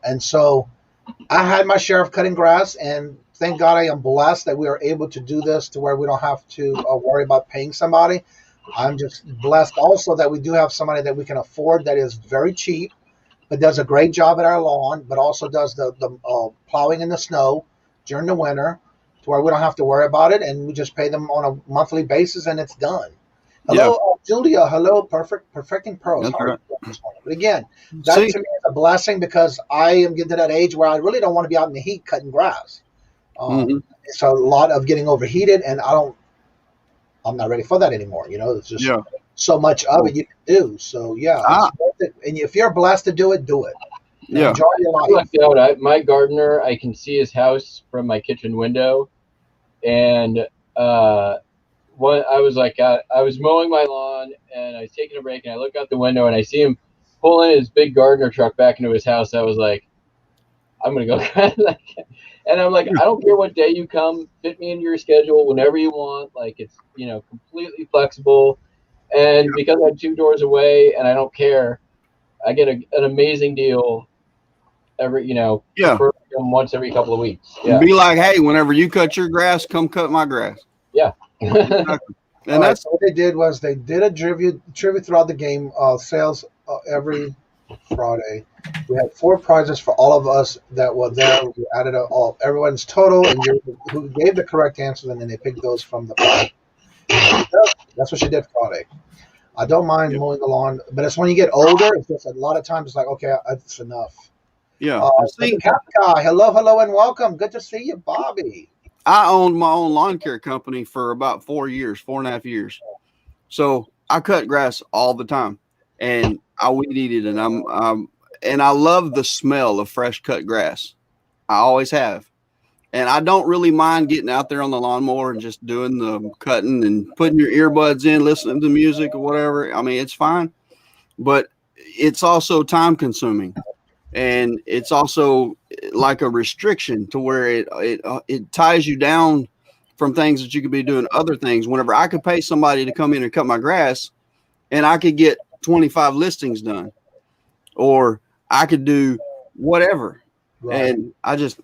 And so I had my share of cutting grass, and thank God I am blessed that we are able to do this to where we don't have to worry about paying somebody. I'm just blessed also that we do have somebody that we can afford that is very cheap, but does a great job at our lawn, but also does the plowing in the snow during the winter to where we don't have to worry about it, and we just pay them on a monthly basis, and it's done. Hello, Julia. Hello, Perfecting Pearls. That's right. But again, that to me is a blessing because I am getting to that age where I really don't want to be out in the heat cutting grass. It's a lot of getting overheated, and I'm not ready for that anymore. It's just so much of it you can do. So yeah, it's worth it. And if you're blessed to do it, do it. Yeah. Enjoy your life. My gardener, I can see his house from my kitchen window, and I was mowing my lawn and I was taking a break and I look out the window and I see him pulling his big gardener truck back into his house. I was like, I'm going to go. And I'm like, I don't care what day you come, fit me into your schedule whenever you want. Like it's, completely flexible. And because I'm 2 doors away and I don't care, I get an amazing deal once every couple of weeks. Yeah. Be like, hey, whenever you cut your grass, come cut my grass. Yeah. And that's what they did was they did a trivia throughout the game sales every Friday. We had 4 prizes for all of us that were there. We added up everyone's total and who gave the correct answers, and then they picked those from the prize. That's what she did Friday. I don't mind mowing the lawn, but it's when you get older, it's just a lot of times it's like, okay, it's enough. Yeah. Cap Guy, hello, and welcome. Good to see you, Bobby. I owned my own lawn care company for about 4.5 years. So I cut grass all the time and I weed eat it. And I love the smell of fresh cut grass. I always have. And I don't really mind getting out there on the lawnmower and just doing the cutting and putting your earbuds in, listening to music or whatever. I mean, it's fine, but it's also time consuming. And it's also like a restriction to where it ties you down from things that you could be doing other things. Whenever I could pay somebody to come in and cut my grass and I could get 25 listings done, or I could do whatever. Right. And I just,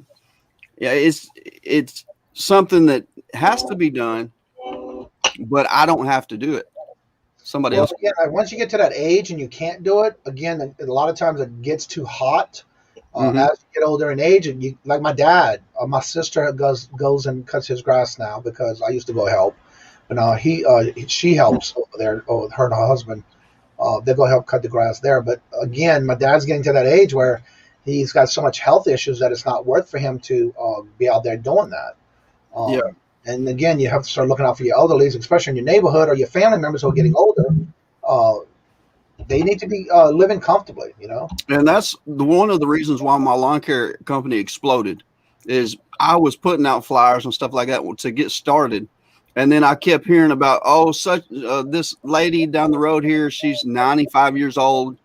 it's something that has to be done, but I don't have to do it. Somebody else. Again, once you get to that age and you can't do it, again, a lot of times it gets too hot. As you get older in age, and like my dad, my sister goes and cuts his grass now because I used to go help, but now she helps over there. Her and her husband, they go help cut the grass there. But again, my dad's getting to that age where he's got so much health issues that it's not worth for him to be out there doing that. And again, you have to start looking out for your elderlies, especially in your neighborhood or your family members who are getting older. They need to be living comfortably, And that's one of the reasons why my lawn care company exploded is I was putting out flyers and stuff like that to get started. And then I kept hearing about, this lady down the road here, she's 95 years old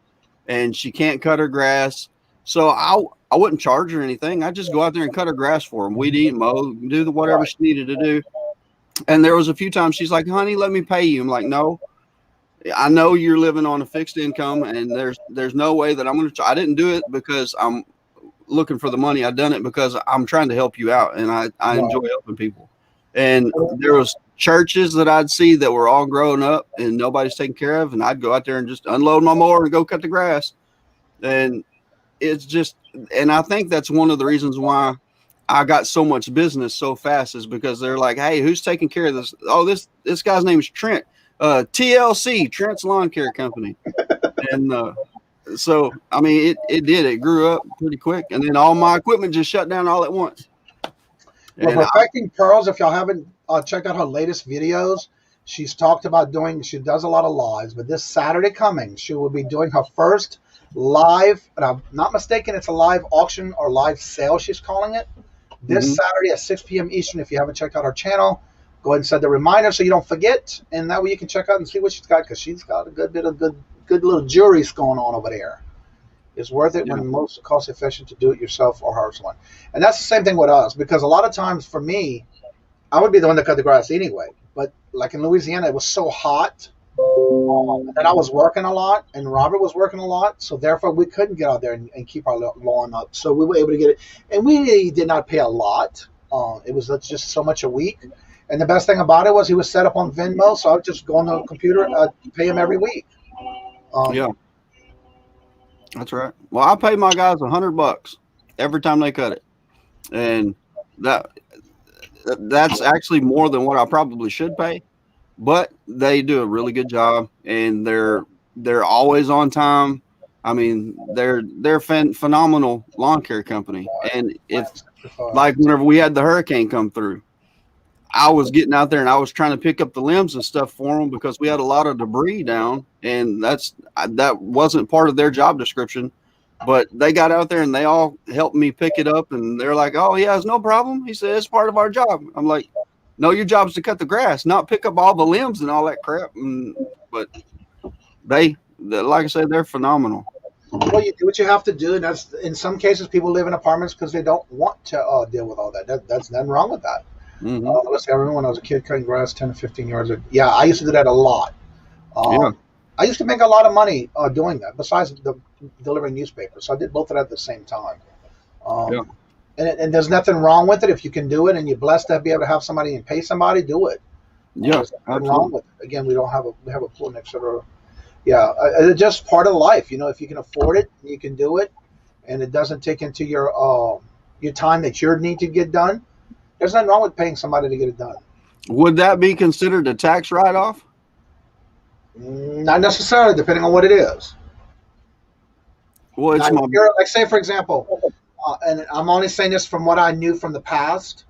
and she can't cut her grass. So I wouldn't charge her anything. I just go out there and cut her grass for them. Weed eat, mow, do whatever she needed to do. And there was a few times she's like, honey, let me pay you. I'm like, no, I know you're living on a fixed income and there's no way that I'm going to, I didn't do it because I'm looking for the money. I done it because I'm trying to help you out. And I enjoy helping people. And there was churches that I'd see that were all grown up and nobody's taken care of. And I'd go out there and just unload my mower and go cut the grass. And it's just, and I think that's one of the reasons why I got so much business so fast is because they're like, hey, who's taking care of this? Oh, this guy's name is Trent, TLC, Trent's Lawn Care Company. And so, I mean, it grew up pretty quick. And then all my equipment just shut down all at once. Well, Perfecting Pearls, if y'all haven't checked out her latest videos, she's talked about she does a lot of lives, but this Saturday coming, she will be doing her first live, and I'm not mistaken, it's a live auction or live sale, she's calling it. This Saturday at 6 p.m. Eastern. If you haven't checked out her channel, go ahead and set the reminder so you don't forget, and that way you can check out and see what she's got, because she's got a good bit of good little jewelry's going on over there. It's worth it when most cost efficient to do it yourself or hire someone. And that's the same thing with us, because a lot of times for me, I would be the one that cut the grass anyway. But like in Louisiana, it was so hot that I was working a lot and Robert was working a lot. So therefore we couldn't get out there and keep our lawn up. So we were able to get it. And we did not pay a lot. It was just so much a week. And the best thing about it was he was set up on Venmo. So I would just go on the computer, pay him every week. Yeah. That's right. Well, I pay my guys $100 every time they cut it, and that's actually more than what I probably should pay. But they do a really good job, and they're always on time. I mean, they're phenomenal lawn care company. And if like whenever we had the hurricane come through, I was getting out there and I was trying to pick up the limbs and stuff for them because we had a lot of debris down, and that wasn't part of their job description, but they got out there and they all helped me pick it up, and they're like, oh yeah, it's no problem. He said, it's part of our job. I'm like, no, your job's to cut the grass, not pick up all the limbs and all that crap. But they, like I said, they're phenomenal. Well, you do what you have to do, and that's in some cases people live in apartments because they don't want to deal with all that. That's nothing wrong with that. Let's say I remember when I was a kid cutting grass 10 to 15 yards. Yeah, I used to do that a lot. I used to make a lot of money doing that, besides delivering newspapers. So I did both of that at the same time. And there's nothing wrong with it if you can do it, and you're blessed to be able to have somebody and pay somebody, do it. Yeah, there's nothing wrong with it. Again, we have a pool next to our. Yeah, it's just part of life. You know, if you can afford it, you can do it, and it doesn't take into your time that you need to get done. There's nothing wrong with paying somebody to get it done. Would that be considered a tax write-off? Not necessarily, depending on what it is. Well, it's like say, for example, and I'm only saying this from what I knew from the past.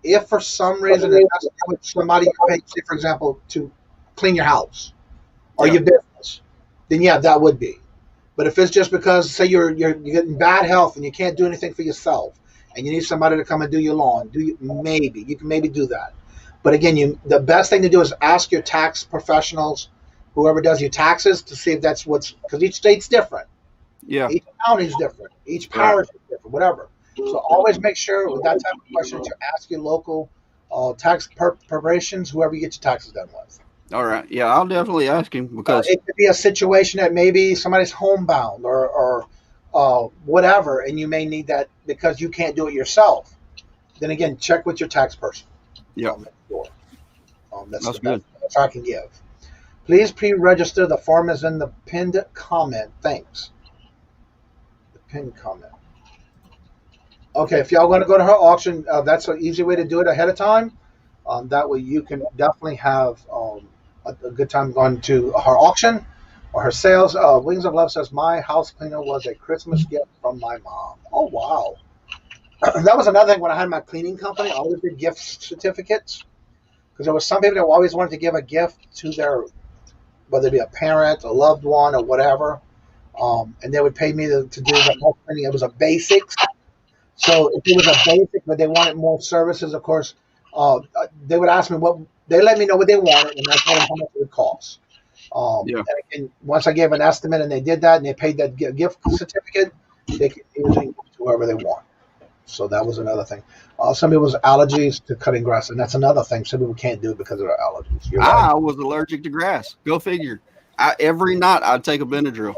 If for some reason it has to do with somebody you pay, say, for example, to clean your house or your business, then yeah, that would be. But if it's just because, say, you're getting bad health and you can't do anything for yourself, and you need somebody to come and do your lawn, you can maybe do that. But again, the best thing to do is ask your tax professionals, whoever does your taxes, to see if that's because each state's different. Yeah. Each county's different. Each parish is different, whatever. So always make sure with that type of question to ask your local tax preparations, whoever you get your taxes done with. All right. Yeah, I'll definitely ask him, because it could be a situation that maybe somebody's homebound or whatever, and you may need that because you can't do it yourself. Then again, check with your tax person. Yeah. That's the best answer I can give. Please pre-register. The form is in the pinned comment. Thanks. The pinned comment. Okay, if y'all want to go to her auction, that's an easy way to do it ahead of time. That way you can definitely have a good time going to her auction or her sales. Wings of Love says, my house cleaner was a Christmas gift from my mom. Oh, wow. That was another thing when I had my cleaning company. I always did gift certificates, because there was some people that always wanted to give a gift to their, whether it be a parent, a loved one, or whatever. And they would pay me to do the whole cleaning. It was a basics. So if it was a basic, but they wanted more services, of course, they would ask me they let me know what they wanted, and I told them how much it would cost. Yeah. And once I gave an estimate and they did that and they paid that gift certificate, they could usually give it to whoever they want. So that was another thing. Some people's allergies to cutting grass, and that's another thing. Some people can't do it because of their allergies. You're right. I was allergic to grass. Go figure. Every night I'd take a Benadryl,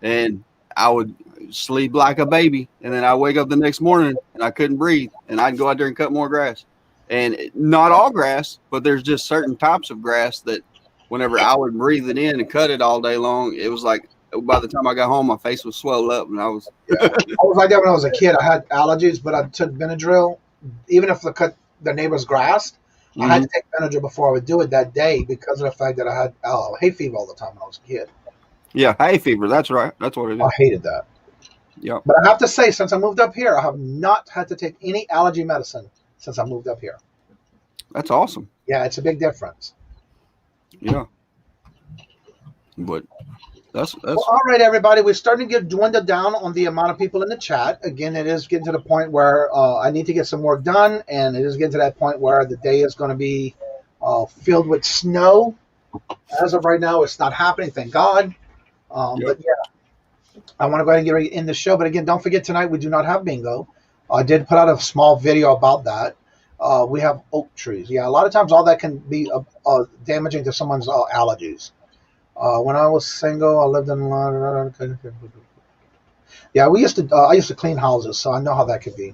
and I would sleep like a baby, and then I wake up the next morning and I couldn't breathe, and I'd go out there and cut more grass. And not all grass, but there's just certain types of grass that whenever I would breathe it in and cut it all day long, it was like by the time I got home, my face was swelled up, and I was. I was like that when I was a kid. I had allergies, but I took Benadryl, even if I cut the neighbor's grass. I had to take Benadryl before I would do it that day because of the fact that I had hay fever all the time when I was a kid. Yeah, hay fever. That's right. That's what it is. I hated that. Yeah. But I have to say, since I moved up here, I have not had to take any allergy medicine since I moved up here. That's awesome. Yeah, it's a big difference. Yeah. But that's well, all right, everybody. We're starting to get dwindled down on the amount of people in the chat. Again, it is getting to the point where I need to get some work done, and it is getting to that point where the day is going to be filled with snow. As of right now, it's not happening, thank God. But yeah, I want to go ahead and get ready to end the show. But again, don't forget tonight we do not have bingo. I did put out a small video about that. We have oak trees. Yeah, a lot of times all that can be damaging to someone's allergies. When I was single, I lived in. Yeah, I used to clean houses, so I know how that could be.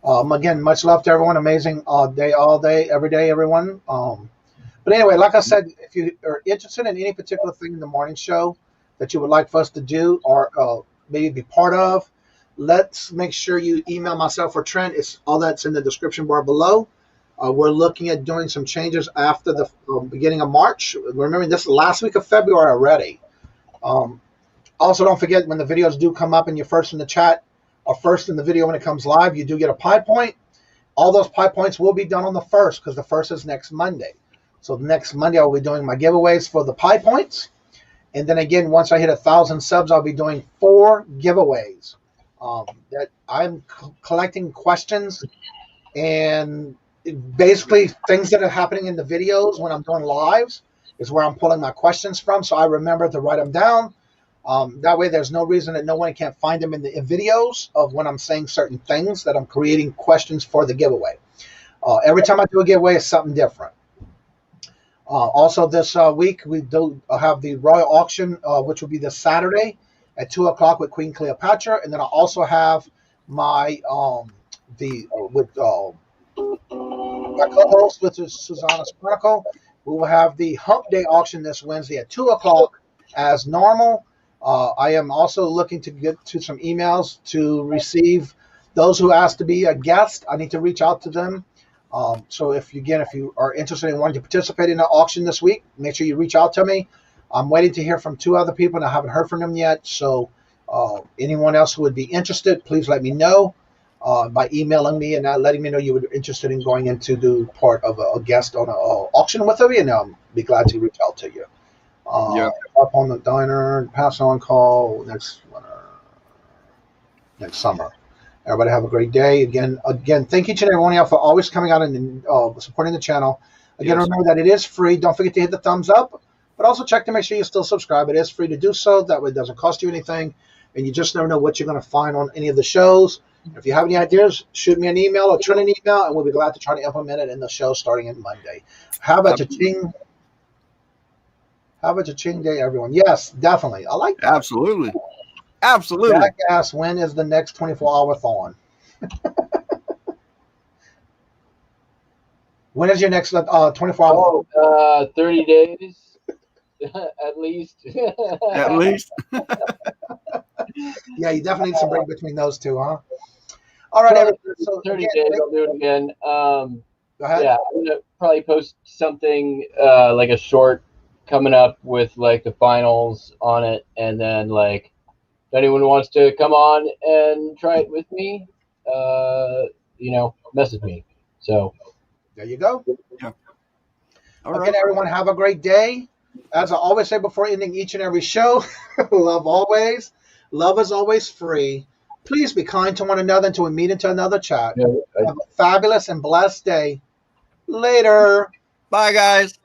Again, much love to everyone. Amazing all day, every day, everyone. But anyway, like I said, if you are interested in any particular thing in the morning show that you would like for us to do or maybe be part of, let's make sure you email myself or Trent. It's all that's in the description bar below. We're looking at doing some changes after the beginning of March. Remember, this is the last week of February already. Also, don't forget when the videos do come up and you're first in the chat or first in the video when it comes live, you do get a pie point. All those pie points will be done on the 1st because the 1st is next Monday. So next Monday, I'll be doing my giveaways for the pie points. And then again, once I hit 1,000 subs, I'll be doing 4 giveaways. That I'm collecting questions and basically things that are happening in the videos when I'm doing lives is where I'm pulling my questions from. So I remember to write them down. That way there's no reason that no one can't find them in the videos of when I'm saying certain things that I'm creating questions for the giveaway. Every time I do a giveaway, it's something different. Also this week, we do have the Royal Auction, which will be this Saturday at 2 o'clock with Queen Cleopatra. And then I also have my my co-host, which is Susanna's Chronicle. We will have the Hump Day auction this Wednesday at 2 o'clock as normal. I am also looking to get to some emails to receive those who ask to be a guest. I need to reach out to them. So if you are interested in wanting to participate in the auction this week, make sure you reach out to me. I'm waiting to hear from 2 other people, and I haven't heard from them yet. So anyone else who would be interested, please let me know by emailing me and letting me know you were interested in going in to do part of a guest on an auction with me, and I'll be glad to reach out to you. Up on the diner, pass on call next summer. Everybody have a great day. Again, thank each and every one of y'all for always coming out and supporting the channel. Again, Remember that it is free. Don't forget to hit the thumbs up, but also check to make sure you still subscribe. It is free to do so. That way it doesn't cost you anything, and you just never know what you're going to find on any of the shows. If you have any ideas, shoot me an email or Trent an email, and we'll be glad to try to implement it in the show starting on Monday. Have a cha-ching day, everyone. Yes, definitely. I like that. Absolutely. Absolutely. Jackass, when is the next 24-hour thon? When is your next 24-hour? 30 days at least. At least. Yeah, you definitely need some break between those two, huh? All right, everybody. So 30 days, I'll do it again. Go ahead. Yeah, I'm going to probably post something like a short coming up with like the finals on it, and then like if anyone wants to come on and try it with me, message me. So there you go. Yeah. Again, everyone, have a great day. As I always say before ending each and every show, love always. Love is always free. Please be kind to one another until we meet into another chat. Yeah, have a fabulous and blessed day. Later. Bye, guys.